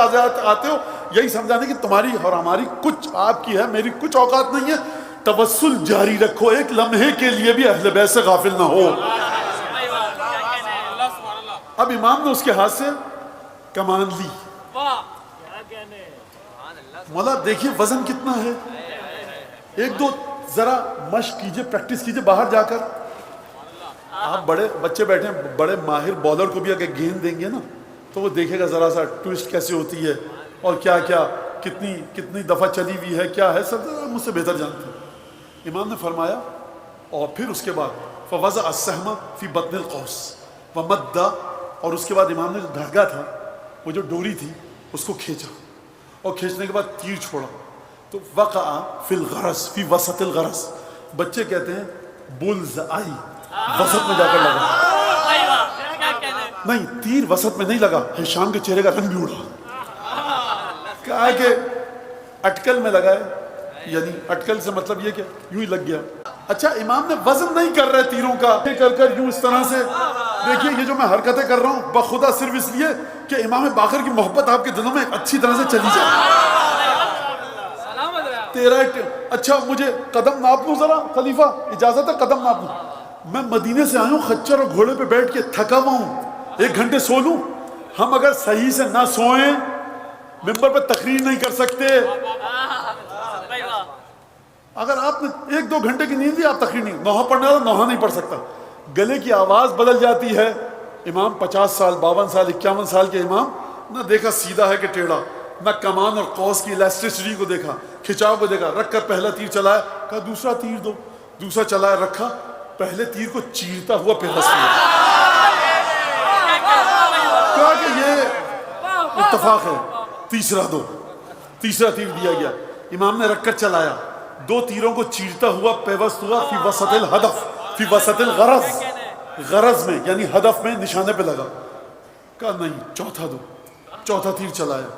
آتے ہو یہی سمجھانے کہ تمہاری اور ہماری کچھ آپ کی ہے، میری کچھ اوقات نہیں ہے، توسل جاری رکھو، ایک لمحے کے لیے بھی اہل بیت سے غافل نہ ہو۔ اب امام نے اس کے ہاتھ سے کمان لی، مولا دیکھیے وزن کتنا ہے، ایک دو ذرا مشق کیجئے، پریکٹس کیجئے، باہر جا کر آپ بڑے بچے بیٹھے ہیں، بڑے ماہر بالر کو بھی اگر گیند دیں گے نا تو وہ دیکھے گا ذرا سا ٹوسٹ کیسے ہوتی ہے اور کیا کیا کتنی دفعہ چلی ہوئی ہے، کیا ہے، سب مجھ سے بہتر جانتے ہیں۔ امام نے فرمایا، اور پھر اس کے بعد فوضع السہم فی بطن القوس ومد، اور اس کے بعد امام نے جو دھاگا تھا، وہ جو ڈوری تھی، اس کو کھینچا، اور کھینچنے کے بعد تیر چھوڑا، تو وقع فی الغرض فی وسط الغرض، بچے کہتے ہیں بلز آئی، وسط میں جا کر لگا، نہیں تیر وسط میں نہیں لگا، ہشام کے چہرے کا رنگ بھی اڑا، کہا کہ اٹکل میں لگا ہے، یعنی اٹکل سے مطلب یہ کہ یوں ہی لگ گیا۔ اچھا امام نے وزن نہیں کر رہے تیروں کا، کر یوں اس طرح سے، دیکھیے یہ جو میں حرکتیں کر رہا ہوں بخدا صرف اس لیے کہ امام باقر کی محبت آپ کے دلوں میں اچھی طرح سے چلی جائے۔ تیرا اچھا مجھے قدم ناپ لوں ذرا، خلیفہ اجازت ہے قدم ناپ لوں؟ میں مدینے سے آیا ہوں، خچر اور گھوڑے پہ بیٹھ کے تھکا ہوا ہوں، 1 گھنٹے سو لوں؟ ہم اگر صحیح سے نہ سوئیں ممبر پہ تقریر نہیں کر سکتے، اگر آپ نے 1-2 گھنٹے کی نیند لی آپ تقریر نہیں، نوحہ پڑھنے والا نوحہ نہیں پڑھ سکتا، گلے کی آواز بدل جاتی ہے۔ امام 50 سال 52 سال 51 سال کے امام، نہ دیکھا سیدھا ہے کہ ٹیڑھا، نہ کمان اور قوس کی الاسٹیسٹی کو دیکھا، کھچاؤ کو دیکھا، رکھ کر پہلا تیر چلایا، کہا دوسرا تیر دو، دوسرا چلایا، رکھا، پہلے تیر کو چیرتا ہوا پھر ہنس لیا، کہا کہ یہ اتفاق ہے، تیسرا دو، تیسرا تیر دیا گیا، امام نے رکھ کر چلایا، 2 تیروں کو چیرتا ہوا پیوست ہوا فی وسط الہدف فی وسط الغرض، غرض میں یعنی ہدف میں، نشانے پہ لگا، کہا نہیں چوتھا دو، چوتھا تیر چلایا،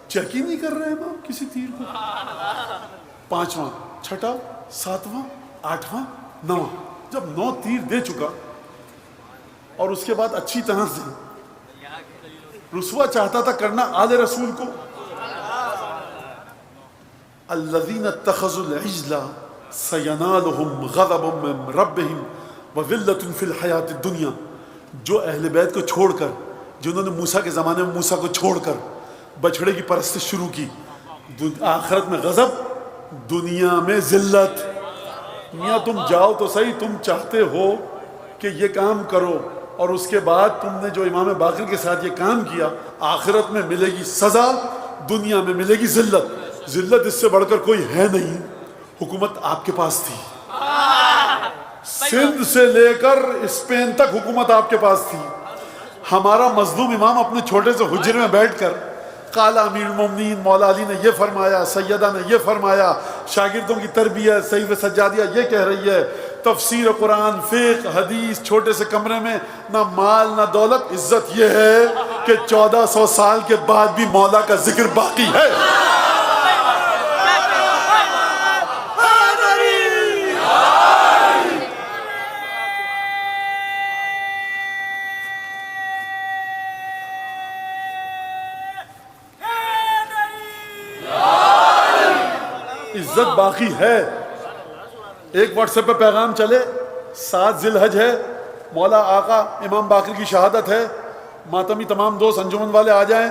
چیک ہی نہیں کر رہے امام کسی تیر کو، 5واں 6واں 7واں 8واں 9واں، جب 9 تیر دے چکا اور اس کے بعد اچھی طرح سے رسوا چاہتا تھا کرنا آل رسول کو، الذین اتخذوا العجل سینالہم غضب من ربہم وذلۃ فی الحیاۃ الدنیا، جو اہل بیت کو چھوڑ کر، جنہوں نے موسیٰ کے زمانے میں موسیٰ کو چھوڑ کر بچھڑے کی پرستش شروع کی، آخرت میں غضب، دنیا میں ذلت۔ میاں تم جاؤ تو صحیح، تم چاہتے ہو کہ یہ کام کرو اور اس کے بعد تم نے جو امام باقر کے ساتھ یہ کام کیا، آخرت میں ملے گی سزا، دنیا میں ملے گی ذلت۔ ذلت اس سے بڑھ کر کوئی ہے نہیں۔ حکومت آپ کے پاس تھی، سندھ سے لے کر اسپین تک حکومت آپ کے پاس تھی۔ ہمارا مظلوم امام اپنے چھوٹے سے حجرے میں بیٹھ کر قال امیر المومنین، مولا علی نے یہ فرمایا، سیدہ نے یہ فرمایا، شاگردوں کی تربیت، صحیفہ سجادیہ یہ کہہ رہی ہے، تفسیر قرآن، فقہ، حدیث، چھوٹے سے کمرے میں، نہ مال نہ دولت۔ عزت یہ ہے کہ 1400 سال کے بعد بھی مولا کا ذکر باقی ہے۔ عزت باقی ہے۔ ایک واٹس ایپ پہ پیغام چلے، 7 ذی الحج ہے، مولا آقا امام باقر کی شہادت ہے، ماتمی تمام دوست انجمن والے آ جائیں،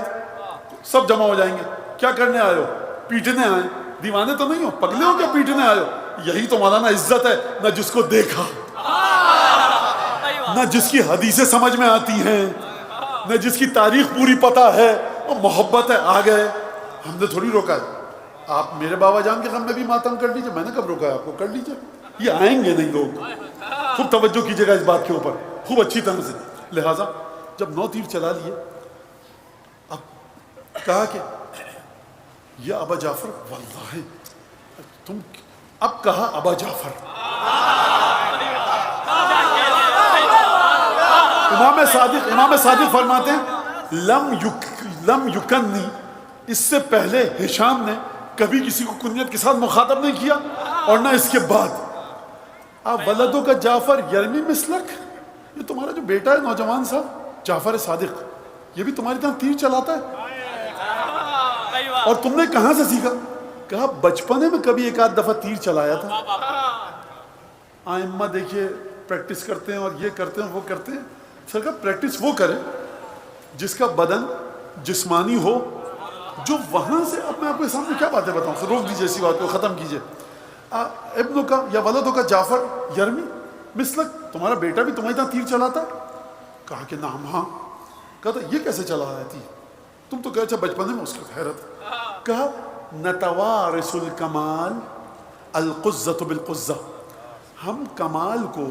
سب جمع ہو جائیں گے۔ کیا کرنے آئے ہو؟ پیٹنے آئے؟ دیوانے تو نہیں ہو، پگلے ہو کیا پیٹنے آئے ہو؟ یہی تو مولانا عزت ہے، نہ جس کو دیکھا، نہ جس کی حدیثیں سمجھ میں آتی ہیں، نہ جس کی تاریخ پوری پتہ ہے، وہ محبت ہے، آ گئے۔ ہم نے تھوڑی روکا ہے۔ آپ میرے بابا جان کے غم میں بھی ماتم کر لیجئے، میں نے کب روکا ہے آپ کو؟ کر لیجئے، یہ آئیں گے نہیں لوگ۔ خوب توجہ کیجئے گا اس بات کے اوپر، خوب اچھی طرح سے۔ لہٰذا جب 9 تیر چلا لیے، اب کہا کہ یا ابا جعفر، واللہ تم، اب کہا ابا جعفر، امام صادق فرماتے ہیں لم یکنی، اس سے پہلے ہشام نے کبھی کسی کو کنیت کے ساتھ مخاطب نہیں کیا، اور نہ اس کے بعد۔ آپ ولدوں کا جعفر یرمی مسلک، یہ تمہارا جو بیٹا ہے نوجوان صاحب جعفر صادق، یہ بھی تمہاری طرح تیر چلاتا ہے، اور تم نے کہاں سے سیکھا؟ کہا بچپنے میں کبھی ایک آدھ دفعہ تیر چلایا تھا۔ آئمہ دیکھیے پریکٹس کرتے ہیں اور یہ کرتے ہیں وہ کرتے ہیں۔ سر کا پریکٹس وہ کرے جس کا بدن جسمانی ہو، جو وہاں سے۔ اب میں آپ کے سامنے کیا باتیں بتاؤں، روک دیجیے اسی بات کو، ختم کیجیے۔ ابنوں کا یا ولدوں کا جعفر یرمی مسلک، تمہارا بیٹا بھی تمہاری طرح تیر چلاتا ہے؟ کہا کہ نعم، ہاں۔ کہا تھا یہ کیسے چلا رہا تھی؟ تم تو کہتے بچپنے میں، اس کا حیرت۔ کہا نتوارث الکمال القزۃ بالقزہ، ہم کمال کو،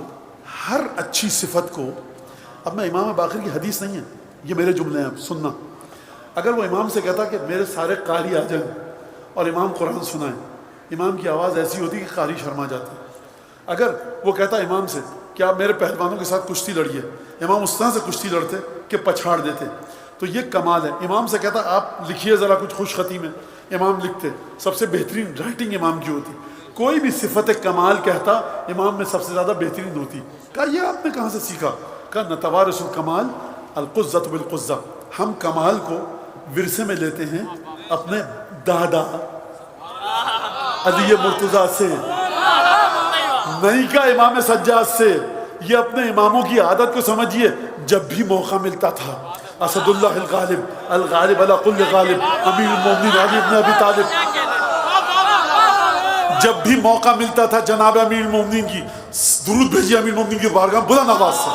ہر اچھی صفت کو، اب میں امام باقر کی حدیث نہیں ہے، یہ میرے جملے ہیں، سننا۔ اگر وہ امام سے کہتا کہ میرے سارے قاری آ جائیں اور امام قرآن سنائیں، امام کی آواز ایسی ہوتی کہ قاری شرما جاتے۔ اگر وہ کہتا امام سے کہ آپ میرے پہلوانوں کے ساتھ کشتی لڑیے، امام اس طرح سے کشتی لڑتے کہ پچھاڑ دیتے۔ تو یہ کمال ہے۔ امام سے کہتا آپ لکھیے ذرا کچھ خوش خطی میں، امام لکھتے۔ سب سے بہترین رائٹنگ امام کی ہوتی۔ کوئی بھی صفت کمال کہتا امام میں سب سے زیادہ بہترین ہوتی۔ کہا یہ آپ نے کہاں سے سیکھا؟ کہا نتوارث الکمال القزۃ بالقزہ، ہم کمال کو ورثے میں لیتے ہیں اپنے دادا علی مرتضیٰ سے، نہیں کا امام سجاد سے۔ یہ اپنے اماموں کی عادت کو سمجھیے، جب بھی موقع ملتا تھا، اسد اللہ الغالب، الغالب علی کل غالب، امیر المومنین علی بن ابی طالب، جب بھی موقع ملتا تھا جناب امیر المومنین کی درود بھیجیے امیر المومنین کی بارگاہ میں بلند آواز سے۔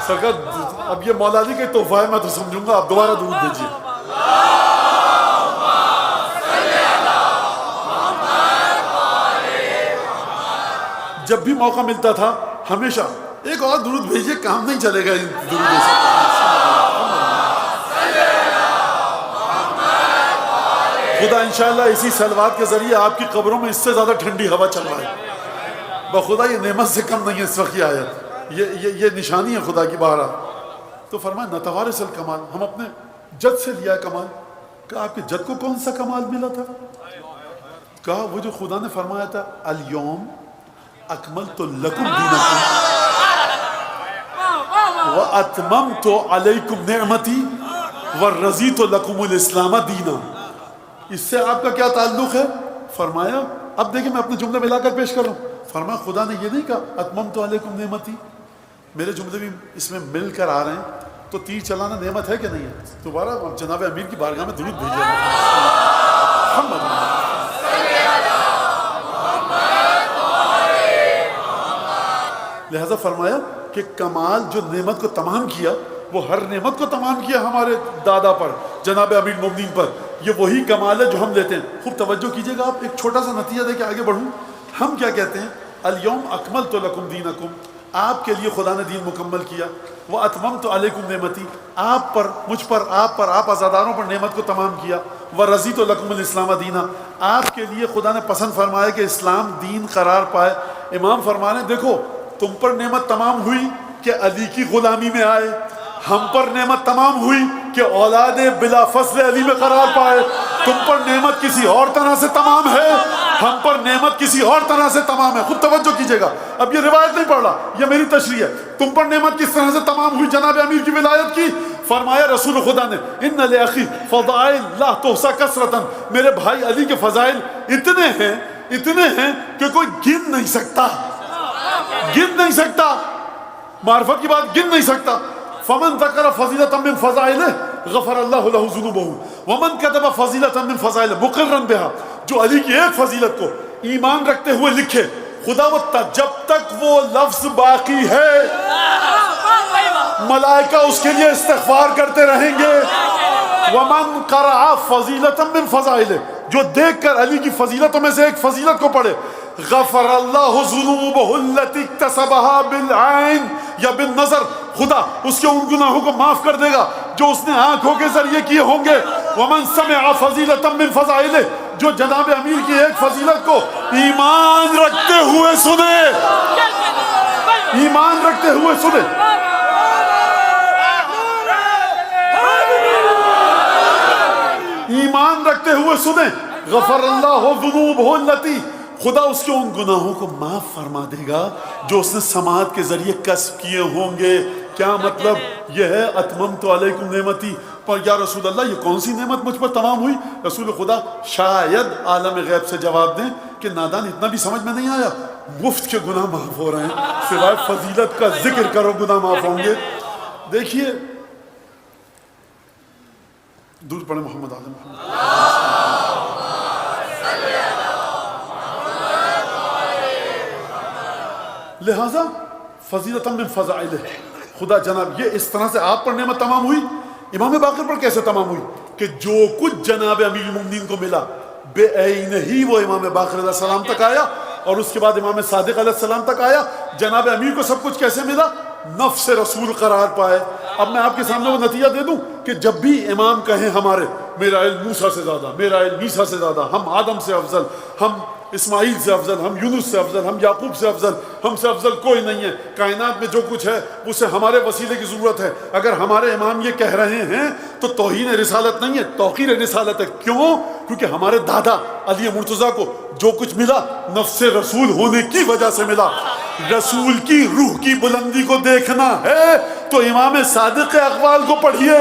سرکار اب یہ مولا علی کا تحفہ ہے، میں تو سمجھوں گا، آپ دوبارہ درود بھیجیے۔ جب بھی موقع ملتا تھا ہمیشہ ایک اور درود بھیجیے، کام نہیں چلے گا ان درودوں سے۔ خدا انشاءاللہ اسی صلوات کے ذریعے آپ کی قبروں میں اس سے زیادہ ٹھنڈی ہوا چل رہا ہے۔ بخدا یہ نعمت سے کم نہیں ہے اس وقت یہ آیت، یہ نشانی ہے خدا کی بہرحال۔ تو فرمایا نتوارث الکمال، ہم اپنے جد سے لیا کمال۔ کہا آپ کے جد کو کون سا کمال ملا تھا؟ کہا وہ جو خدا نے فرمایا تھا الیوم اکملت لکم دینکم واتممت علیکم نعمتی ورضیت لکم الاسلام دینا. اس سے آپ کا کیا تعلق ہے؟ فرمایا اب دیکھیں میں اپنے جملے ملا کر پیش کر رہا ہوں. فرمایا خدا نے یہ نہیں کہا اتممت علیکم نعمتی، میرے جملے بھی اس میں مل کر آ رہے ہیں، تو تیر چلانا نعمت ہے کہ نہیں ہے؟ دوبارہ جناب امیر کی بارگاہ میں درود بھیجیے محمد. لہذا فرمایا کہ کمال جو نعمت کو تمام کیا وہ ہر نعمت کو تمام کیا ہمارے دادا پر، جناب امیر المومنین پر. یہ وہی کمال ہے جو ہم لیتے ہیں. خوب توجہ کیجئے گا. آپ ایک چھوٹا سا نتیجہ دے کے آگے بڑھوں. ہم کیا کہتے ہیں؟ الیوم اکملت لکم دینکم، آپ کے لیے خدا نے دین مکمل کیا. واتممت علیکم نعمتی، آپ پر، مجھ پر، آپ عزاداروں پر نعمت کو تمام کیا. ورضیت لکم الاسلام دینا، آپ کے لیے خدا نے پسند فرمایا کہ اسلام دین قرار پائے. امام فرما رہے ہیں دیکھو تم پر نعمت تمام ہوئی کہ علی کی غلامی میں آئے، ہم پر نعمت تمام ہوئی کہ اولاد بلا فصل علی میں قرار پائے. تم پر نعمت کسی اور طرح سے تمام ہے، ہم پر نعمت کسی اور طرح سے تمام ہے. خود توجہ کیجئے گا. اب یہ روایت نہیں پڑھ رہا، یہ میری تشریح ہے. تم پر نعمت کس طرح سے تمام ہوئی جناب امیر کی ولایت کی؟ فرمایا رسول خدا نے ان لاخی فضائل لا تحصى کثرۃ، میرے بھائی علی کے فضائل اتنے ہیں کہ کوئی گن نہیں سکتا. معرفت کی بات گن نہیں سکتا. فمن ذکر فضیلۃ من فضائلہ غفر اللہ له ذنوبہ ومن کتب فضیلۃ من فضائلہ مقرا بها، جو علی کی ایک فضیلت کو ایمان رکھتے ہوئے لکھے، خدا و جب تک وہ لفظ باقی ہے ملائکہ اس کے لیے استغفار کرتے رہیں گے. ومن قرأ فضیلۃ من فضائلہ، جو دیکھ کر علی کی فضیلتوں میں سے ایک فضیلت کو پڑھے، غفر اللہ ذنوبہ التی اکتسبها بالعین یا بالنظر، خدا اس کے ان گناہوں کو معاف کر دے گا جو اس نے آنکھوں کے ذریعے کیے ہوں گے. ومن سمع فضیلۃ من فضائلہ، جو جناب امیر کی ایک فضیلت کو ایمان رکھتے ہوئے سنے، ایمان رکھتے ہوئے سنے. ایمان رکھتے ہوئے سنے، غفر اللہ ذنوبہ التی، خدا اس کے ان گناہوں کو معاف فرما دے گا جو اس نے سماعت کے ذریعے کسب کیے ہوں گے. کیا مطلب؟ یہ ہے اتممت علیکم نعمتی. پر یا رسول اللہ یہ کون سی نعمت مجھ پر تمام ہوئی؟ رسول خدا شاید عالم غیب سے جواب دیں کہ نادان اتنا بھی سمجھ میں نہیں آیا، مفت کے گناہ معاف ہو رہے ہیں، سوائے فضیلت کا ذکر کرو گناہ معاف ہوں گے. دیکھیے دور پڑھے محمد عالم لہذا فضیلۃ من فضائلہ، خدا جناب یہ اس طرح سے آپ پر نعمت تمام ہوئی. امام باقر پر کیسے تمام ہوئی؟ کہ جو کچھ جناب امیر المومنین کو ملا بے عین ہی وہ امام باقر علیہ السلام تک آیا، اور اس کے بعد امام صادق علیہ السلام تک آیا. جناب امیر کو سب کچھ کیسے ملا؟ نفس رسول قرار پائے. اب میں آپ کے سامنے وہ نتیجہ دے دوں کہ جب بھی امام کہیں ہمارے میرا علم موسیٰ سے زیادہ، میرا علم عیسیٰ سے زیادہ، ہم آدم سے افضل، ہم اسماعیل سے افضل، ہم یونس سے افضل، ہم یعقوب سے افضل، ہم سے افضل کوئی نہیں ہے، کائنات میں جو کچھ ہے اسے ہمارے وسیلے کی ضرورت ہے، اگر ہمارے امام یہ کہہ رہے ہیں تو توہین رسالت نہیں ہے، توقیر رسالت ہے. کیوں؟ کیونکہ ہمارے دادا علی مرتضیٰ کو جو کچھ ملا نفس رسول ہونے کی وجہ سے ملا. رسول کی روح کی بلندی کو دیکھنا ہے تو امام صادق کے اقوال کو پڑھیے.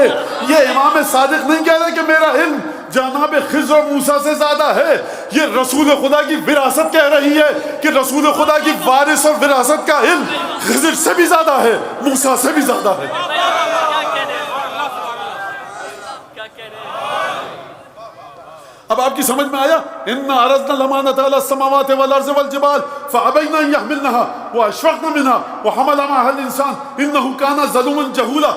یہ امام صادق نہیں کہہ رہے کہ میرا علم جناب خضر و موسیٰ سے زیادہ ہے، یہ رسول خدا کی وراثت کہہ رہی ہے کہ رسول خدا کی وارث اور وراثت کا علم خضر سے بھی زیادہ ہے، موسیٰ سے بھی زیادہ ہے. اب آپ کی سمجھ میں آیا؟ اِنَّا عَرَضْنَا الْأَمَانَةَ عَلَى السَّمَاوَاتِ وَالْأَرْضِ وَالْجِبَالِ فَأَبَيْنَا أَن يَحْمِلْنَهَا وَأَشْفَقْنَ مِنْهَا وَحَمَلَهَا مَعَهَا الْإِنسَانُ إِنَّهُ كَانَ ظَلُومًا جَهُولًا.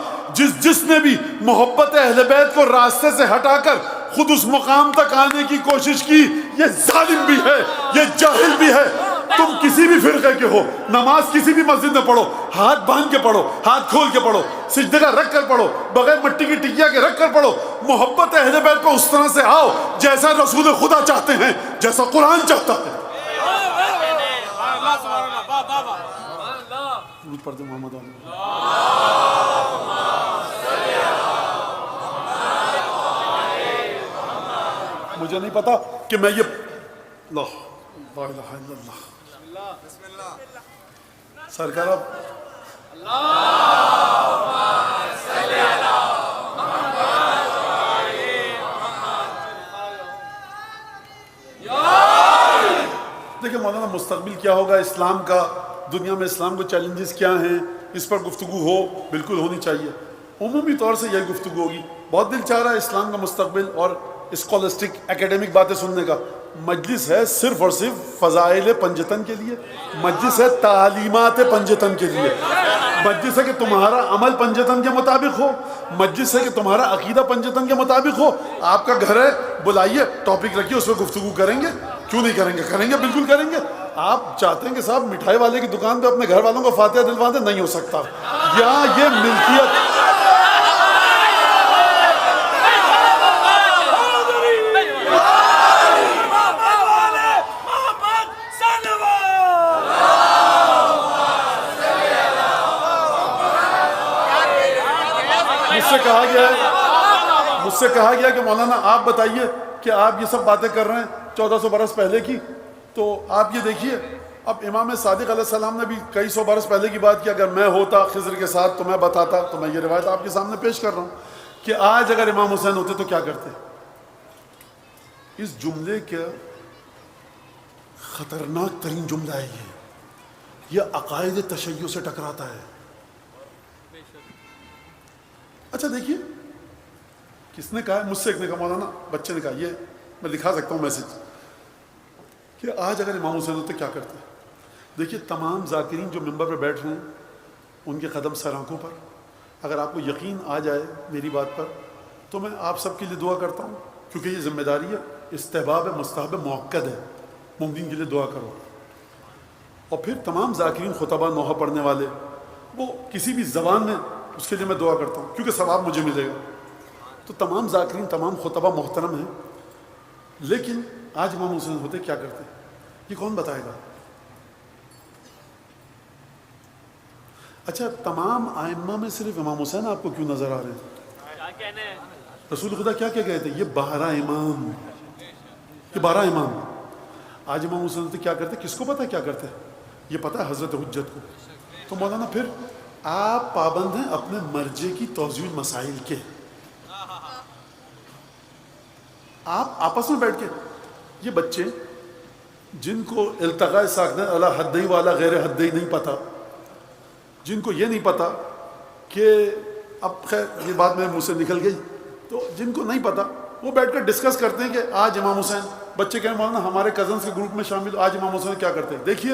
جس نے بھی محبت اہل بیت کو راستے سے ہٹا کر خود اس مقام تک آنے کی کوشش کی، یہ ظالم بھی ہے، یہ جاہل بھی ہے. تم کسی بھی فرقے کے ہو، نماز کسی بھی مسجد میں پڑھو، ہاتھ باندھ کے پڑھو، ہاتھ کھول کے پڑھو، سجدے کا رکھ کر پڑھو، بغیر مٹی کی ٹکیا کے رکھ کر پڑھو. محبت اہل بیت کو اس طرح سے آؤ جیسا رسول خدا چاہتے ہیں، جیسا قرآن چاہتا ہے. پڑھتے محمد مجھے نہیں پتا کہ میں یہ لا الہ الا اللہ سرکار اب دیکھیں مولانا مستقبل کیا ہوگا اسلام کا، دنیا میں اسلام کو چیلنجز کیا ہیں، اس پر گفتگو ہو، بالکل ہونی چاہیے. عمومی طور سے یہی گفتگو ہوگی. بہت دل چاہ رہا ہے اسلام کا مستقبل اور اسکالسٹک ایکیڈیمک باتیں سننے کا. مجلس ہے صرف اور صرف فضائل پنجتن کے لیے، مجلس ہے تعلیمات پنجتن کے لیے، مجلس ہے کہ تمہارا عمل پنجتن کے مطابق ہو، مجلس ہے کہ تمہارا عقیدہ پنجتن کے مطابق ہو. آپ کا گھر ہے، بلائیے، ٹاپک رکھیے، اس پہ گفتگو کریں گے. کیوں نہیں کریں گے؟ کریں گے، بالکل کریں گے. آپ چاہتے ہیں کہ صاحب مٹھائی والے کی دکان پہ اپنے گھر والوں کو فاتحہ دلوا دیں؟ نہیں ہو سکتا. یہاں یہ ملکیت مجھ سے کہا گیا کہ مولانا آپ بتائیے کہ آپ یہ سب باتیں کر رہے ہیں 1400 برس پہلے کی، تو آپ یہ دیکھیے اب امام صادق علیہ السلام نے بھی کئی سو برس پہلے کی بات کی. اگر میں ہوتا خضر کے ساتھ تو میں بتاتا. تو میں یہ روایت آپ کے سامنے پیش کر رہا ہوں کہ آج اگر امام حسین ہوتے تو کیا کرتے. اس جملے کا خطرناک ترین جملہ ہے یہ عقائد تشیع سے ٹکراتا ہے. اچھا دیکھیے کس نے کہا ہے، مجھ سے ایک نے کہا، مولانا بچے نے کہا، یہ میں دکھا سکتا ہوں میسج، کہ آج اگر امام حسین ہوتے کیا کرتے. دیکھیے تمام ذاکرین جو ممبر پہ بیٹھ رہے ہیں ان کے قدم سر آنکھوں پر. اگر آپ کو یقین آ جائے میری بات پر تو میں آپ سب کے لیے دعا کرتا ہوں، کیونکہ یہ ذمہ داری ہے، استحباب ہے، مستحب موقد ہے. ممکن کے لیے دعا کرو. اور پھر تمام ذاکرین، خطبہ، نوحہ پڑھنے والے، وہ کسی بھی زبان میں، اس کے لیے میں دعا کرتا ہوں کیونکہ ثواب مجھے ملے گا. تو تمام ذاکرین، تمام خطبہ محترم ہیں. لیکن آج امام حسین ہوتے کیا کرتے، یہ کون بتائے گا؟ اچھا تمام ائمہ میں صرف امام حسین آپ کو کیوں نظر آ رہے ہیں؟ رسول خدا کیا کہہ گئے تھے؟ یہ 12 امام، یہ 12 امام. آج امام حسین ہوتے کیا کرتے؟ کس کو پتا کیا کرتے؟ یہ پتا ہے حضرت حجت کو. تو مولانا پھر آپ پابند ہیں اپنے مرجع کی توضیح مسائل کے. آپ آپس میں بیٹھ کے، یہ بچے جن کو التقاء ساکنین علی حدی والا غیر حدی نہیں پتا، جن کو یہ نہیں پتا کہ اب خیر یہ بات میرے منہ سے نکل گئی، تو جن کو نہیں پتا وہ بیٹھ کر ڈسکس کرتے ہیں کہ آج امام حسین، بچے کہیں مولانا ہمارے کزنس کے گروپ میں شامل، آج امام حسین کیا کرتے ہیں. دیکھیے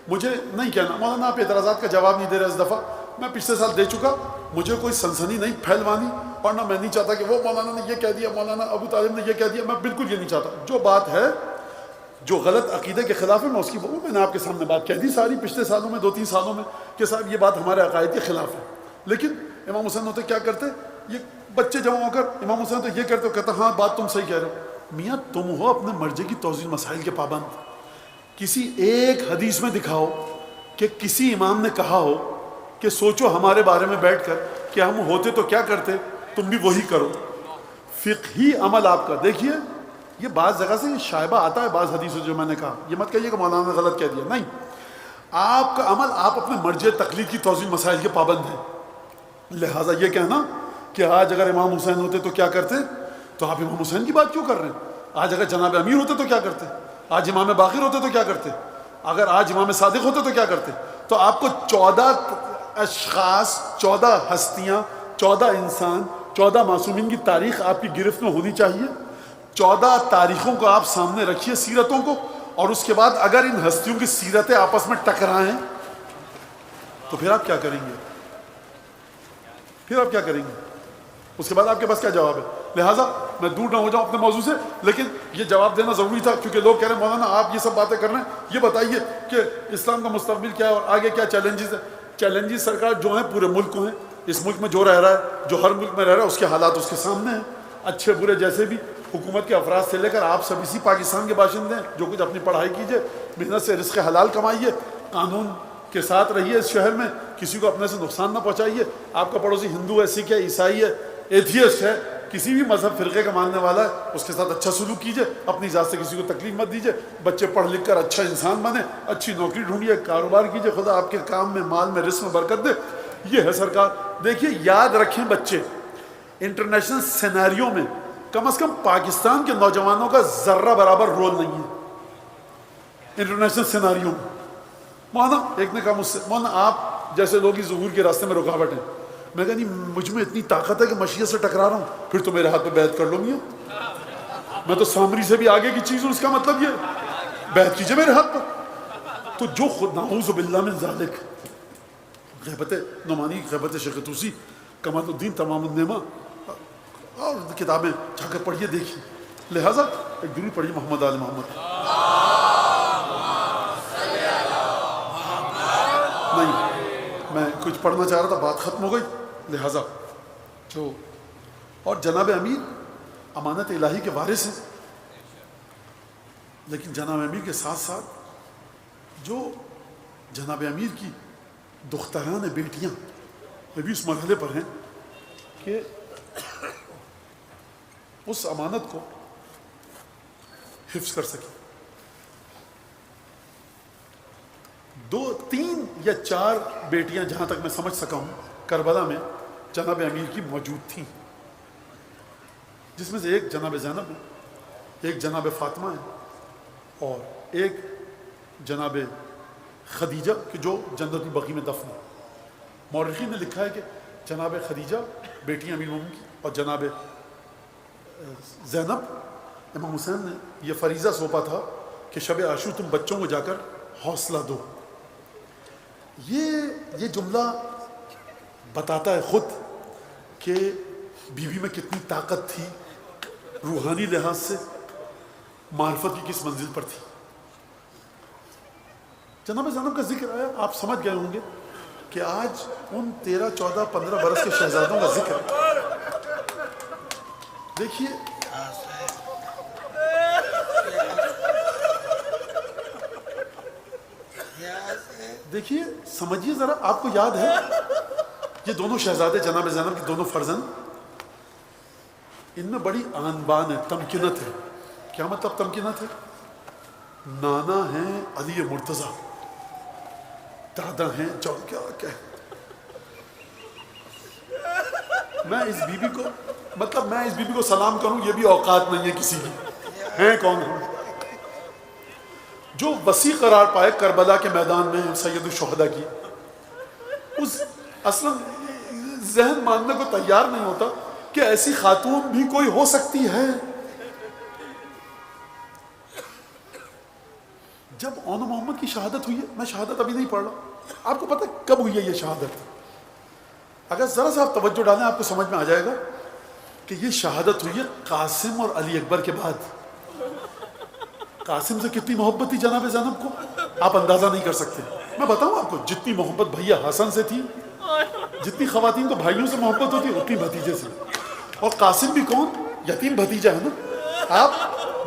مجھے نہیں کہنا مولانا آپ اعتراضات کا جواب نہیں دے رہے اس دفعہ، میں پچھلے سال دے چکا. مجھے کوئی سنسنی نہیں پھیلوانی، اور نہ میں نہیں چاہتا کہ وہ مولانا نے یہ کہہ دیا، مولانا ابو طالب نے یہ کہہ دیا. میں بالکل یہ نہیں چاہتا. جو بات ہے جو غلط عقیدے کے خلاف ہے میں اس کی وہ میں نے آپ کے سامنے بات کہہ دی ساری پچھلے سالوں میں 2-3 سالوں میں کہ صاحب یہ بات ہمارے عقائد کے خلاف ہے. لیکن امام حسین ہوتے کیا کرتے؟ یہ بچے جمع ہو کر امام حسین تو یہ کرتے ہو، کہتا ہاں بات تم صحیح کہہ رہے ہو. میاں تم ہو اپنے مرجع کی توضیح مسائل کے پابند. کسی ایک حدیث میں دکھاؤ کہ کسی امام نے کہا ہو کہ سوچو ہمارے بارے میں بیٹھ کر کہ ہم ہوتے تو کیا کرتے، تم بھی وہی کرو. فقہی عمل آپ کا دیکھیے، یہ بعض جگہ سے شائبہ آتا ہے بعض حدیثوں جو میں نے کہا، یہ مت کہیے کہ مولانا نے غلط کہہ دیا. نہیں، آپ کا عمل، آپ اپنے مرجع تقلید کی توضیح مسائل کے پابند ہیں. لہٰذا یہ کہنا کہ آج اگر امام حسین ہوتے تو کیا کرتے، تو آپ امام حسین کی بات کیوں کر رہے ہیں؟ آج اگر جناب امیر ہوتے تو کیا کرتے؟ آج امام باقر ہوتے تو کیا کرتے؟ اگر آج امام صادق ہوتے تو کیا کرتے؟ تو آپ کو 14 اشخاص، 14 ہستیاں، 14 انسان، 14 معصومین کی تاریخ آپ کی گرفت میں ہونی چاہیے. 14 تاریخوں کو آپ سامنے رکھیے، سیرتوں کو، اور اس کے بعد اگر ان ہستیوں کی سیرتیں آپس میں ٹکرائیں تو پھر آپ کیا کریں گے؟ پھر آپ کیا کریں گے؟ اس کے بعد آپ کے پاس کیا جواب ہے؟ لہٰذا میں دور نہ ہو جاؤں اپنے موضوع سے، لیکن یہ جواب دینا ضروری تھا کیونکہ لوگ کہہ رہے ہیں مولانا آپ یہ سب باتیں کر رہے ہیں، یہ بتائیے کہ اسلام کا مستقبل کیا ہے اور آگے کیا چیلنجز ہیں. چیلنجز سرکار جو ہیں پورے ملک کو ہیں. اس ملک میں جو رہ رہا ہے، جو ہر ملک میں رہ رہا ہے، اس کے حالات اس کے سامنے ہیں، اچھے برے جیسے بھی. حکومت کے افراد سے لے کر آپ سب اسی پاکستان کے باشندے ہیں. جو کچھ اپنی پڑھائی کیجئے، محنت سے رزق حلال کمائیے، قانون کے ساتھ رہیے اس شہر میں، کسی کو اپنے سے نقصان نہ پہنچائیے. آپ کا پڑوسی ہندو ہے، سکھ ہے، عیسائی ہے، ایتھیسٹ ہے، کسی بھی مذہب فرقے کا ماننے والا ہے اس کے ساتھ اچھا سلوک کیجئے، اپنی ذات سے کسی کو تکلیف مت دیجئے، بچے پڑھ لکھ کر اچھا انسان بنے، اچھی نوکری ڈھونڈیے، کاروبار کیجئے، خدا آپ کے کام میں، مال میں، رزق میں برکت دے. یہ ہے سرکار. دیکھیے یاد رکھیں بچے، انٹرنیشنل سیناریوں میں کم از کم پاکستان کے نوجوانوں کا ذرہ برابر رول نہیں ہے انٹرنیشنل سیناریوں میں. مولانا ایک نے کہا مجھ سے، مولانا آپ جیسے لوگ ظہور کے راستے میں رکاوٹ ہیں. میں کہا نہیں، مجھ میں اتنی طاقت ہے کہ مشیت سے ٹکرا رہا ہوں، پھر تو میرے ہاتھ پہ بیعت کر لو میاں، میں تو سامری سے بھی آگے کی چیز ہوں. اس کا مطلب یہ بیعت کیجئے میرے ہاتھ پر. تو جو خود نعوذ باللہ من ذالک، غیبت نعمانی، غیبت شیخ طوسی، کمال الدین تمام النعمہ، اور کتابیں جا کر پڑھیے دیکھیے. لہٰذا ایک درود پڑھیے محمد آل محمد. نہیں، میں کچھ پڑھنا چاہ رہا تھا، بات ختم ہو گئی. لہٰذا جو اور جناب امیر امانت الہی کے وارث ہیں، لیکن جناب امیر کے ساتھ ساتھ جو جناب امیر کی دختران بیٹیاں یہ بھی اس مرحلے پر ہیں کہ اس امانت کو حفظ کر سکیں. 2 3 یا 4 بیٹیاں جہاں تک میں سمجھ سکا ہوں کربلا میں جناب امیر کی موجود تھیں، جس میں سے ایک جناب زینب ہے، ایک جناب فاطمہ ہے، اور ایک جناب خدیجہ کہ جو جنت البقیع میں دفن ہے. مورخین نے لکھا ہے کہ جناب خدیجہ بیٹی امیر المومنین کی اور جناب زینب، امام حسین نے یہ فریضہ سونپا تھا کہ شب عاشور تم بچوں کو جا کر حوصلہ دو. یہ جملہ بتاتا ہے خود کہ بیوی میں کتنی طاقت تھی، روحانی لحاظ سے معرفت کی کس منزل پر تھی. جناب زینب کا ذکر آیا، آپ سمجھ گئے ہوں گے کہ آج ان 13 14 15 برس کے شہزادوں کا ذکر ہے. دیکھیے دیکھیے سمجھیے ذرا، آپ کو یاد ہے یہ دونوں شہزادے جناب زینب کے دونوں فرزند، ان میں بڑی آن بان ہے، تمکنت ہے. کیا مطلب تمکنت ہے؟ نانا ہیں علی مرتضیٰ، دادا ہیں جو کیا کہ میں اس بیوی کو سلام کروں یہ بھی اوقات نہیں ہے کسی کی. ہیں کون ہوں جو وسیع قرار پائے کربلا کے میدان میں سید الشہداء کی. اس اصلا ذہن ماننے کو تیار نہیں ہوتا کہ ایسی خاتون بھی کوئی ہو سکتی ہے. جب اون محمد کی شہادت ہوئی ہے، میں شہادت ابھی نہیں پڑھ رہا، آپ کو پتہ کب ہوئی ہے یہ شہادت؟ اگر ذرا سا آپ توجہ ڈالیں آپ کو سمجھ میں آ جائے گا کہ یہ شہادت ہوئی ہے قاسم اور علی اکبر کے بعد. قاسم سے کتنی محبت تھی جناب زینب کو آپ اندازہ نہیں کر سکتے. میں بتاؤں آپ کو، جتنی محبت بھیا حسن سے تھی، جتنی خواتین کو بھائیوں سے محبت ہوتی اتنی بھتیجے سے. اور قاسم بھی کون؟ یتیم بھتیجا ہے نا. آپ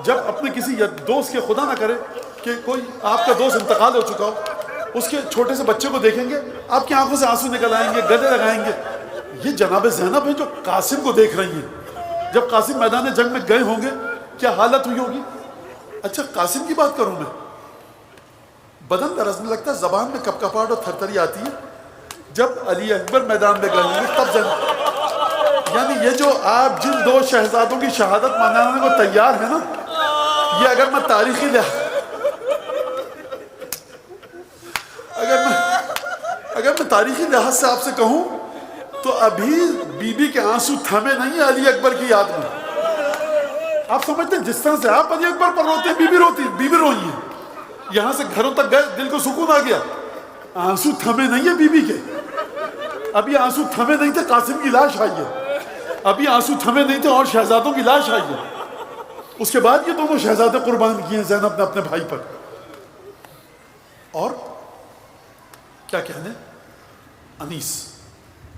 جب اپنے کسی دوست کے، خدا نہ کرے کہ کوئی آپ کا دوست انتقال ہو چکا ہو، اس کے چھوٹے سے بچے کو دیکھیں گے آپ کی آنکھوں سے آنسو نکل آئیں گے، گلے لگائیں گے. یہ جناب زینب ہیں جو قاسم کو دیکھ رہی ہیں. جب قاسم میدان جنگ میں گئے ہوں گے کیا حالت ہوئی ہوگی؟ اچھا قاسم کی بات کروں میں، بدن لرزنے لگتا ہے، زبان میں کپکپاہٹ اور تھرتھری آتی ہے. جب علی اکبر میدان میں گئے ہوں گے تب یعنی یہ جو آپ جن 2 شہزادوں کی شہادت منانے کو تیار ہیں نا، یہ اگر میں تاریخی لحاظ سے آپ سے کہوں تو ابھی بی بی کے آنسو تھمے نہیں علی اکبر کی یاد میں. آپ سمجھتے ہیں جس طرح سے آپ علی اکبر پر روتے ہیں بی بی روئی ہیں. یہاں سے گھروں تک گئے دل کو سکون آ گیا. آنسو تھمے نہیں ہے بی بی کے. ابھی آنسو تھمے نہیں تھے، قاسم کی لاش آئی ہے. ابھی آنسو تھمے نہیں تھے اور شہزادوں کی لاش آئی ہے. اس کے بعد یہ دونوں شہزادے قربان کیے ہیں زینب نے اپنے بھائی پر. اور کیا کہنے، انیس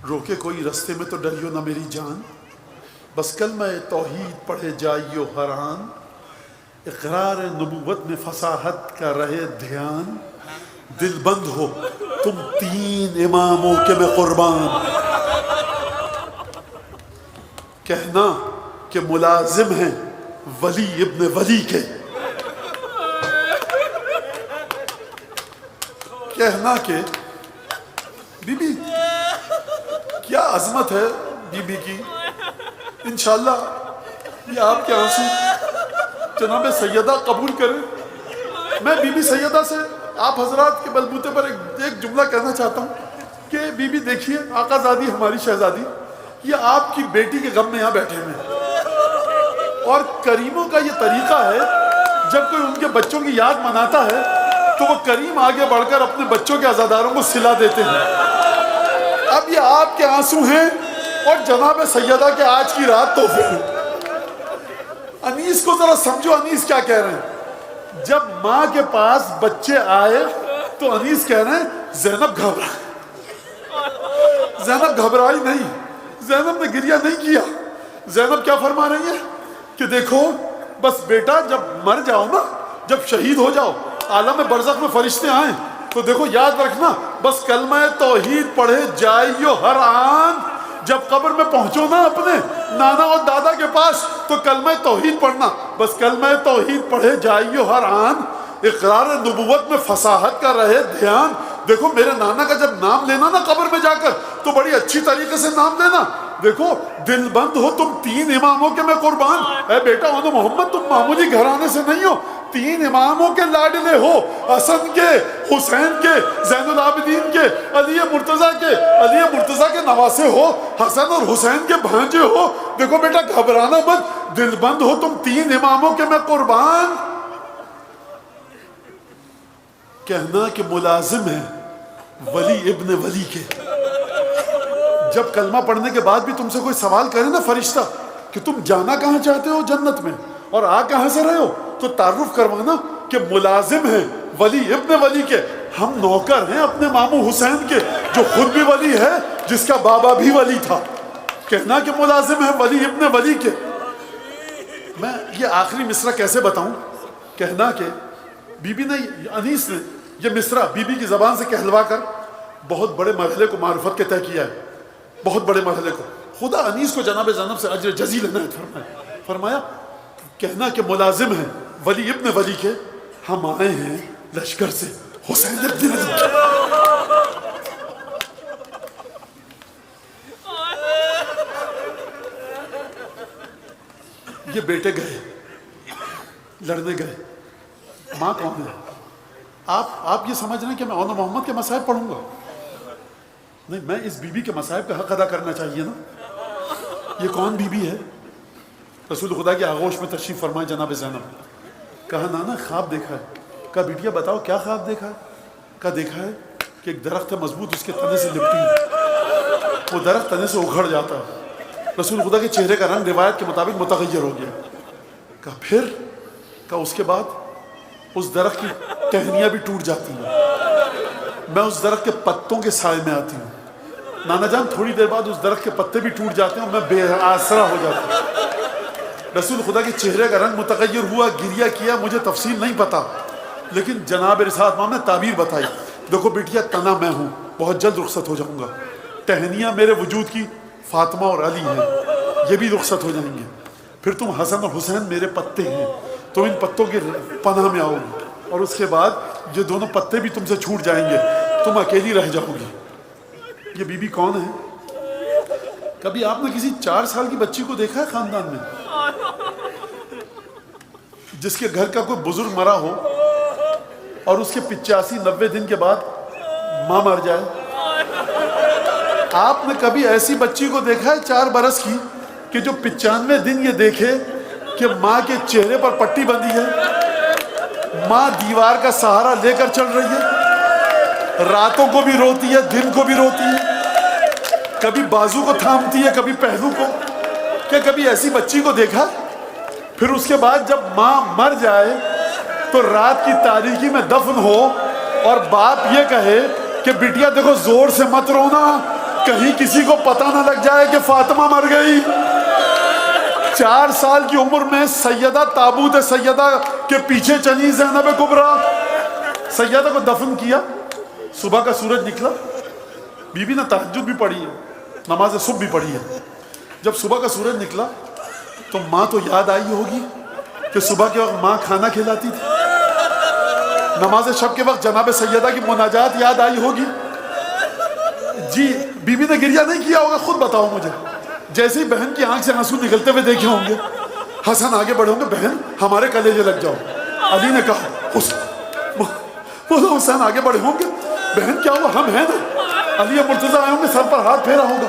روکے کوئی رستے میں تو ڈریو نہ میری جان، بس کلمہ توحید پڑھے جائیو حیران، اقرار نبوت میں فصاحت کا رہے دھیان، دل بند ہو تم 3 اماموں کے میں قربان. کہنا کہ ملازم ہیں ولی ابن ولی کے. کہنا کہ بی بی کیا عظمت ہے بی بی کی. انشاءاللہ یہ آپ کے آنسو جناب سیدہ قبول کریں. میں بی بی سیدہ سے آپ حضرات کے بلبوتے پر ایک جملہ کہنا چاہتا ہوں کہ بی بی دیکھیے آقا زادی ہماری شہزادی یہ آپ کی بیٹی کے غم میں یہاں بیٹھے ہیں، اور کریموں کا یہ طریقہ ہے جب کوئی ان کے بچوں کی یاد مناتا ہے تو وہ کریم آگے بڑھ کر اپنے بچوں کے عزاداروں کو صلہ دیتے ہیں. اب یہ آپ کے آنسو ہیں اور جناب سیدہ کے آج کی رات تحفے ہیں. انیس کو ذرا سمجھو انیس کیا کہہ رہے ہیں. جب ماں کے پاس بچے آئے تو انیس کہہ رہے ہیں زینب گھبرا. زینب گھبرائی نہیں، زینب نے گریہ نہیں کیا. زینب کیا فرما رہی ہے کہ دیکھو بس بیٹا جب مر جاؤ نا، جب شہید ہو جاؤ، عالم برزخ میں فرشتے آئیں تو دیکھو یاد رکھنا بس کلمہ توحید پڑھے جائیو ہر آن. جب قبر میں پہنچو نا اپنے نانا اور دادا کے پاس تو کلمہ توحید پڑھنا، بس کلمہ توحید پڑھے جائیو ہر آن. اقرار نبوت میں فصاحت کا رہے دھیان. دیکھو میرے نانا کا جب نام لینا نا قبر میں جا کر تو بڑی اچھی طریقے سے نام لینا. دیکھو دل بند ہو تم 3 اماموں کے میں قربان. اے بیٹا اونو محمد تم معمولی گھرانے سے نہیں ہو، 3 اماموں کے لاڈلے ہو، حسن کے، حسین کے، زین العابدین کے، علی مرتضیٰ کے نواسے ہو، حسن اور حسین کے بھانجے ہو. دیکھو بیٹا گھبرانا مت، دل بند ہو تم 3 اماموں کے میں قربان. کہنا کہ ملازم ہے ولی ابن ولی کے. جب کلمہ پڑھنے کے بعد بھی تم سے کوئی سوال کرے نا فرشتہ کہ تم جانا کہاں چاہتے ہو جنت میں اور آ کہاں سے رہے ہو، تو تعارف کروانا کہ ملازم ہیں ولی ابن ولی کے. ہم نوکر ہیں اپنے ماموں حسین کے جو خود بھی ولی ہے، جس کا بابا بھی ولی تھا. کہنا کہ ملازم ہیں ولی ابن ولی کے. میں یہ آخری مصرع کیسے بتاؤں. کہنا کہ بی بی نے انیس نے یہ مصرع بی بی کی زبان سے کہلوا کر بہت بڑے مرحلے کو معرفت کے طے کیا ہے. بہت بڑے مرحلے کو خدا انیس کو جناب زینب سے اجر جزیل عنایت فرمایا. کہنا کہ ملازم ہیں ولی ابن ولی کے، ہم آئے ہیں لشکر سے حسین ابن علی کے. یہ بیٹے گئے لڑنے گئے. ماں کون ہے؟ آپ یہ سمجھ رہے ہیں کہ میں اونو محمد کے مصائب پڑھوں گا؟ نہیں، میں اس بی بی کے مصائب کا حق ادا کرنا چاہیے نا. یہ کون بی بی ہے؟ رسول خدا کی آغوش میں تشریف فرمائے جناب زینب. کہا نانا خواب دیکھا ہے. کہا بیٹیا بتاؤ کیا خواب دیکھا ہے؟ کہا دیکھا ہے کہ ایک درخت ہے مضبوط، اس کے تنے سے لپٹی ہے، وہ درخت تنے سے اکھڑ جاتا ہے. رسول خدا کے چہرے کا رنگ روایت کے مطابق متغیر ہو گیا. کہا پھر؟ کہا اس کے بعد اس درخت کی ٹہنیاں بھی ٹوٹ جاتی ہیں، میں اس درخت کے پتوں کے سائے میں آتی ہوں. نانا جان تھوڑی دیر بعد اس درخت کے پتے بھی ٹوٹ جاتے ہیں اور میں بے آسرا ہو جاتا ہوں. رسول خدا کے چہرے کا رنگ متغیر ہوا، گریہ کیا. مجھے تفصیل نہیں پتا، لیکن جناب رسالت مام نے تعبیر بتائی. دیکھو بیٹیا تنا میں ہوں، بہت جلد رخصت ہو جاؤں گا. ٹہنیاں میرے وجود کی فاطمہ اور علی ہیں، یہ بھی رخصت ہو جائیں گے. پھر تم حسن اور حسین میرے پتے ہیں، تو ان پتوں کی پناہ میں آؤ گی، اور اس کے بعد یہ دونوں پتے بھی تم سے چھوٹ جائیں گے، تم اکیلی رہ جاؤ گی. یہ بی بی کون ہے؟ کبھی آپ نے کسی 4 سال کی بچی کو دیکھا ہے خاندان میں جس کے گھر کا کوئی بزرگ مرا ہو اور اس کے 85-90 دن کے بعد ماں مر جائے؟ آپ نے کبھی ایسی بچی کو دیکھا ہے 4 برس کی کہ جو 95 دن یہ دیکھے کہ ماں کے چہرے پر پٹی بندھی ہے، ماں دیوار کا سہارا لے کر چل رہی ہے، راتوں کو بھی روتی ہے، دن کو بھی روتی ہے، کبھی بازو کو تھامتی ہے کبھی پہلو کو؟ کیا کبھی ایسی بچی کو دیکھا؟ پھر اس کے بعد جب ماں مر جائے تو رات کی تاریکی میں دفن ہو اور باپ یہ کہے کہ بیٹیا دیکھو زور سے مت رونا، کہیں کسی کو پتہ نہ لگ جائے کہ فاطمہ مر گئی. 4 سال کی عمر میں سیدہ تابوت سیدہ کے پیچھے چلی زینب کبریٰ. سیدہ کو دفن کیا، صبح کا سورج نکلا. بی بی نے تہجد بھی پڑھی ہے، نماز صبح بھی پڑھی ہے. جب صبح کا سورج نکلا تو ماں تو یاد آئی ہوگی کہ صبح کے وقت ماں کھانا کھلاتی تھی. نماز شب کے وقت جناب سیدہ کی مناجات یاد آئی ہوگی. جی بیوی نے گریہ نہیں کیا ہوگا؟ خود بتاؤ مجھے. جیسے ہی بہن کی آنکھ سے آنسو نکلتے ہوئے دیکھے ہوں گے، حسن آگے بڑھے ہوں گے، بہن ہمارے کلیجے لگ جاؤ. علی نے کہا حسین آگے بڑھے ہوں گے، بہن کیا ہوا، ہم ہیں نا. علی مرتضیٰ آئے ہوں گے، سر پر ہاتھ پھیرا ہوگا،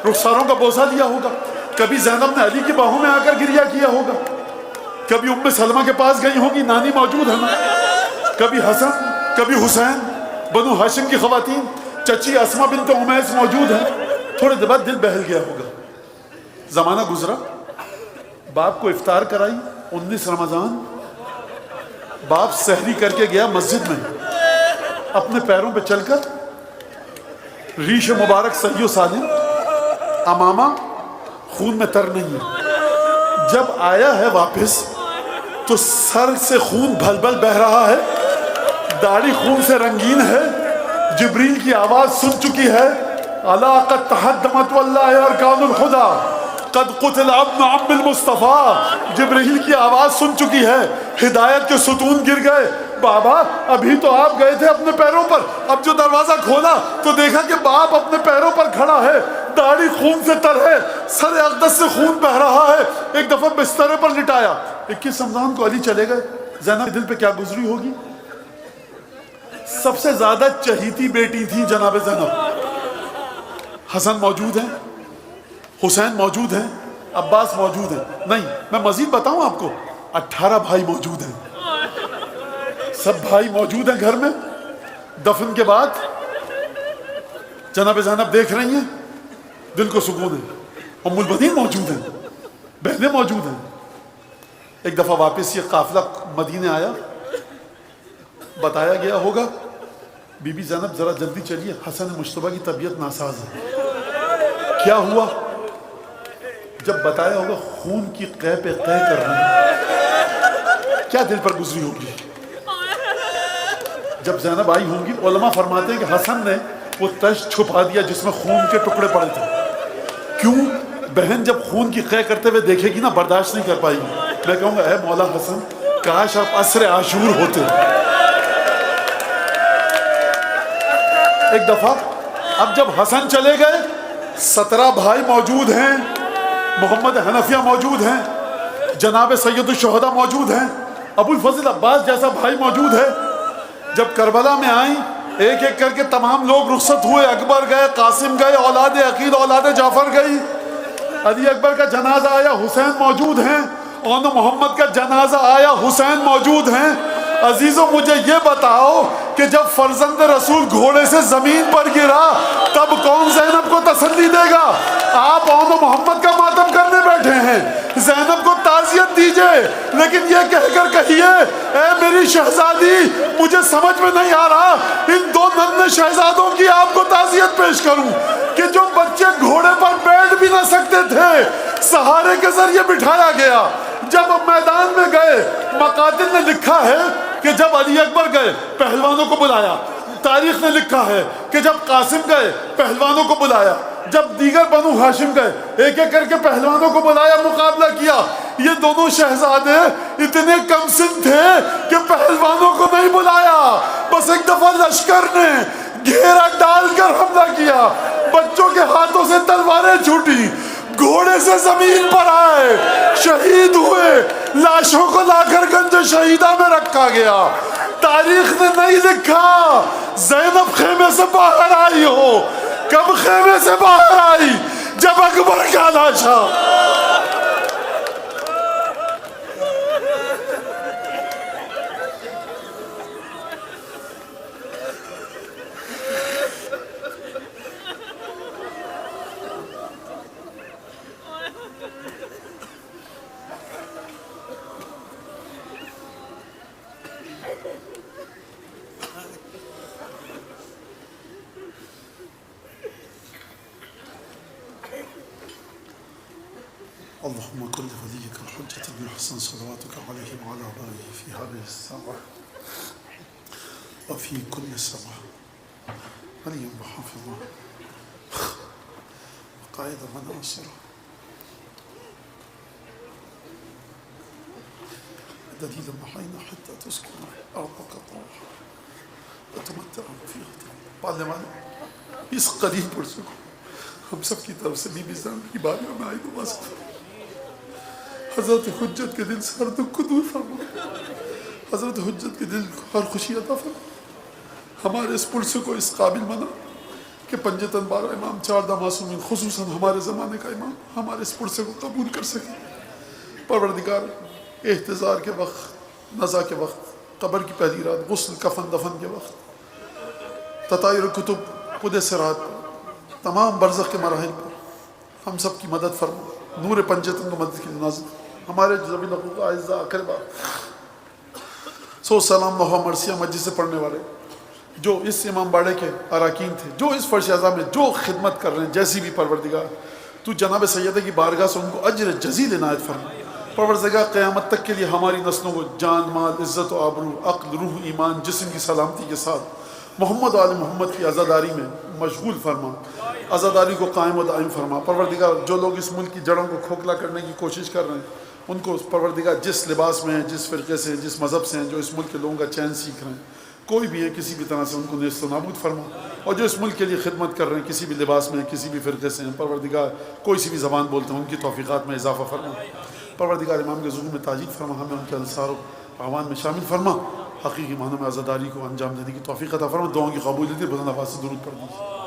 رخساروں کا بوسہ لیا ہوگا. کبھی زینب نے علی کی باہوں میں آ کر گریہ کیا ہوگا. کبھی ام سلمہ کے پاس گئی ہوں گی، نانی موجود ہے نا. کبھی حسن، کبھی حسین، بنو ہاشم کی خواتین، چچی اسما بنت امیس موجود ہیں. تھوڑے دیر بعد دل بہل گیا ہوگا. زمانہ گزرا، باپ کو افطار کرائی 19 رمضان. باپ سحری کر کے گیا مسجد میں، اپنے پیروں پہ چل کر، ریش مبارک صحیح و سالم، امامہ خون میں تر نہیں ہے. جب آیا ہے واپس تو سر سے خون بھل بھل بہ رہا ہے، داڑھی خون سے رنگین ہے. جبریل کی آواز سن چکی ہے، الا قد تحدمت واللہ ارکان الخدا قد قتل ابن عم المصطفیٰ. جبریل کی آواز سن چکی ہے، ہدایت کے ستون گر گئے. بابا ابھی تو آپ گئے تھے اپنے پیروں پر، اب جو دروازہ کھولا تو دیکھا کہ باپ اپنے پیروں پر کھڑا ہے، داڑھی خون سے تر ہے، سر اقدس سے خون بہ رہا ہے. ایک دفعہ بسترے پر لٹایا. 21 رمضان کو علی چلے گئے. زینب کے دل پہ کیا گزری ہوگی؟ سب سے زیادہ چہیتی بیٹی تھی جناب زینب. حسن موجود ہیں، حسین موجود ہیں، عباس موجود ہیں. نہیں میں مزید بتاؤں آپ کو، 18 بھائی موجود ہیں. سب بھائی موجود ہیں گھر میں. دفن کے بعد جناب زینب دیکھ رہی ہیں، دل کو سکون ہے. ام البنین موجود ہیں، بہنیں موجود ہیں. ایک دفعہ واپس یہ قافلہ مدینے آیا، بتایا گیا ہوگا بی بی زینب ذرا جلدی چلیے، حسن مشتبہ کی طبیعت ناساز ہے. کیا ہوا؟ جب بتایا ہوگا خون کی قے پہ قے کر رہے ہیں، کیا دل پر گزری ہوگی؟ جب زینب آئی ہوں گی، علماء فرماتے ہیں کہ حسن نے وہ تش چھپا دیا جس میں خون کے ٹکڑے پڑے تھے. کیوں؟ بہن جب خون کی قے کرتے ہوئے دیکھے گی نا، برداشت نہیں کر پائے گی. میں کہوں گا اے مولا حسن، کاش آپ عصر عاشور ہوتے. ایک دفعہ اب جب حسن چلے گئے، 17 بھائی موجود ہیں. محمد حنفیہ موجود ہیں، جناب سید الشہداء موجود ہیں، ابو الفضل عباس جیسا بھائی موجود ہے. جب کربلا میں آئیں، ایک ایک کر کے تمام لوگ رخصت ہوئے. اکبر گئے، قاسم گئے، اولاد عقیل اولاد جعفر گئی. علی اکبر کا جنازہ آیا، حسین موجود ہیں. اون محمد کا جنازہ آیا، حسین موجود ہیں. عزیزوں مجھے یہ بتاؤ کہ جب فرزند رسول گھوڑے سے زمین پر گرا تب کون زینب کو تسلی دے گا؟ آپ اون محمد کا ماتم کرنے بیٹھے ہیں. زینب کو تعزیت دیجئے، لیکن یہ کہہ کر کہیے اے میری شہزادی، مجھے سمجھ میں نہیں آ رہا ان 2 ننھے شہزادوں کی آپ کو تعزیت پیش کروں کہ جو بچے گھوڑے پر بیٹھ بھی نہ سکتے تھے، سہارے کے ذریعے بٹھایا گیا. جب میدان میں گئے، مقاتل نے لکھا ہے کہ جب علی اکبر گئے پہلوانوں کو بلایا. تاریخ نے لکھا ہے کہ جب قاسم گئے پہلوانوں کو بلایا. جب دیگر بنو ہاشم گئے، ایک ایک کر کے پہلوانوں کو بلایا، مقابلہ کیا. یہ دونوں شہزادے اتنے کم سن تھے کہ پہلوانوں کو نہیں بلایا. بس ایک دفعہ لشکر نے گھیرا ڈال کر حملہ کیا، بچوں کے ہاتھوں سے تلواریں چھوٹی، گھوڑے سے زمین پر آئے، شہید ہوئے. لاشوں کو لا کر گنج شہیدہ میں رکھا گیا. تاریخ نے نہیں لکھا زینب خیمے سے باہر آئی ہو. کب خیمے سے باہر آئی؟ جب اکبر کا لاشا. اللهم كن لوليك الحجة بن الحسن صلواتك عليه وعلى آله في هذه الساعة وفي كل ساعة وليا وحافظا وقائدا وناصرا دليلا وحينا حتى تسكن أرضك طوعا وتمتعهم فيها پالنے والے اس قریب پڑھ سکو ہم سب کی طرف سے بی بی زینب کی بارگاہ میں آئی دعا سے حضرت حجت کے دل سے ہر دکھ کو دور فرما حضرت حجت کے دل کو ہر خوشی عطا فرما ہمارے اس پرسے کو اس قابل بنا کہ پنجتن بارہ امام چاردہ معصومین خصوصاً ہمارے زمانے کا امام ہمارے اس پرسے کو قبول کر سکے پروردگار احتضار کے وقت نزا کے وقت قبر کی پہلی رات غسل کفن دفن کے وقت تطائر کتب خود سرات تمام برزخ کے مراحل پر ہم سب کی مدد فرما نور پنجتن کو مدد کی نازل ہمارے ذوی الحقوق اعزاء اقربا سو سلام و مرثیہ مجلس سے پڑھنے والے جو اس امام باڑے کے اراکین تھے جو اس فرش اعظم میں جو خدمت کر رہے ہیں جیسی بھی پروردگار تو جناب سیدہ کی بارگاہ سے ان کو اجر جزیل عنایت فرما پروردگار قیامت تک کے لیے ہماری نسلوں کو جان مال عزت و آبرو عقل روح ایمان جسم کی سلامتی کے ساتھ محمد و آل محمد کی عزاداری میں مشغول فرما عزاداری کو قائم و دائم فرما پروردگار جو لوگ اس ملک کی جڑوں کو کھوکھلا کرنے کی کوشش کر رہے ہیں ان کو پروردگار جس لباس میں ہیں جس فرقے سے ہیں جس مذہب سے ہیں جو اس ملک کے لوگوں کا چین سیکھ رہے ہیں کوئی بھی ہے کسی بھی طرح سے ان کو نیست و نابود فرما اور جو اس ملک کے لیے خدمت کر رہے ہیں کسی بھی لباس میں کسی بھی فرقے سے ہیں پروردگار کوئی سی بھی زبان بولتے ہیں ان کی توفیقات میں اضافہ فرما پروردگار امام کے ظہور میں تاجید فرما ہمیں ان کے انصار و اعوان میں شامل فرما حقیقی معنوں میں عزاداری کو انجام دینے کی توفیق عطا فرما دعاؤں کی قبولیت بلند آواز سے درود پڑھ دیجیے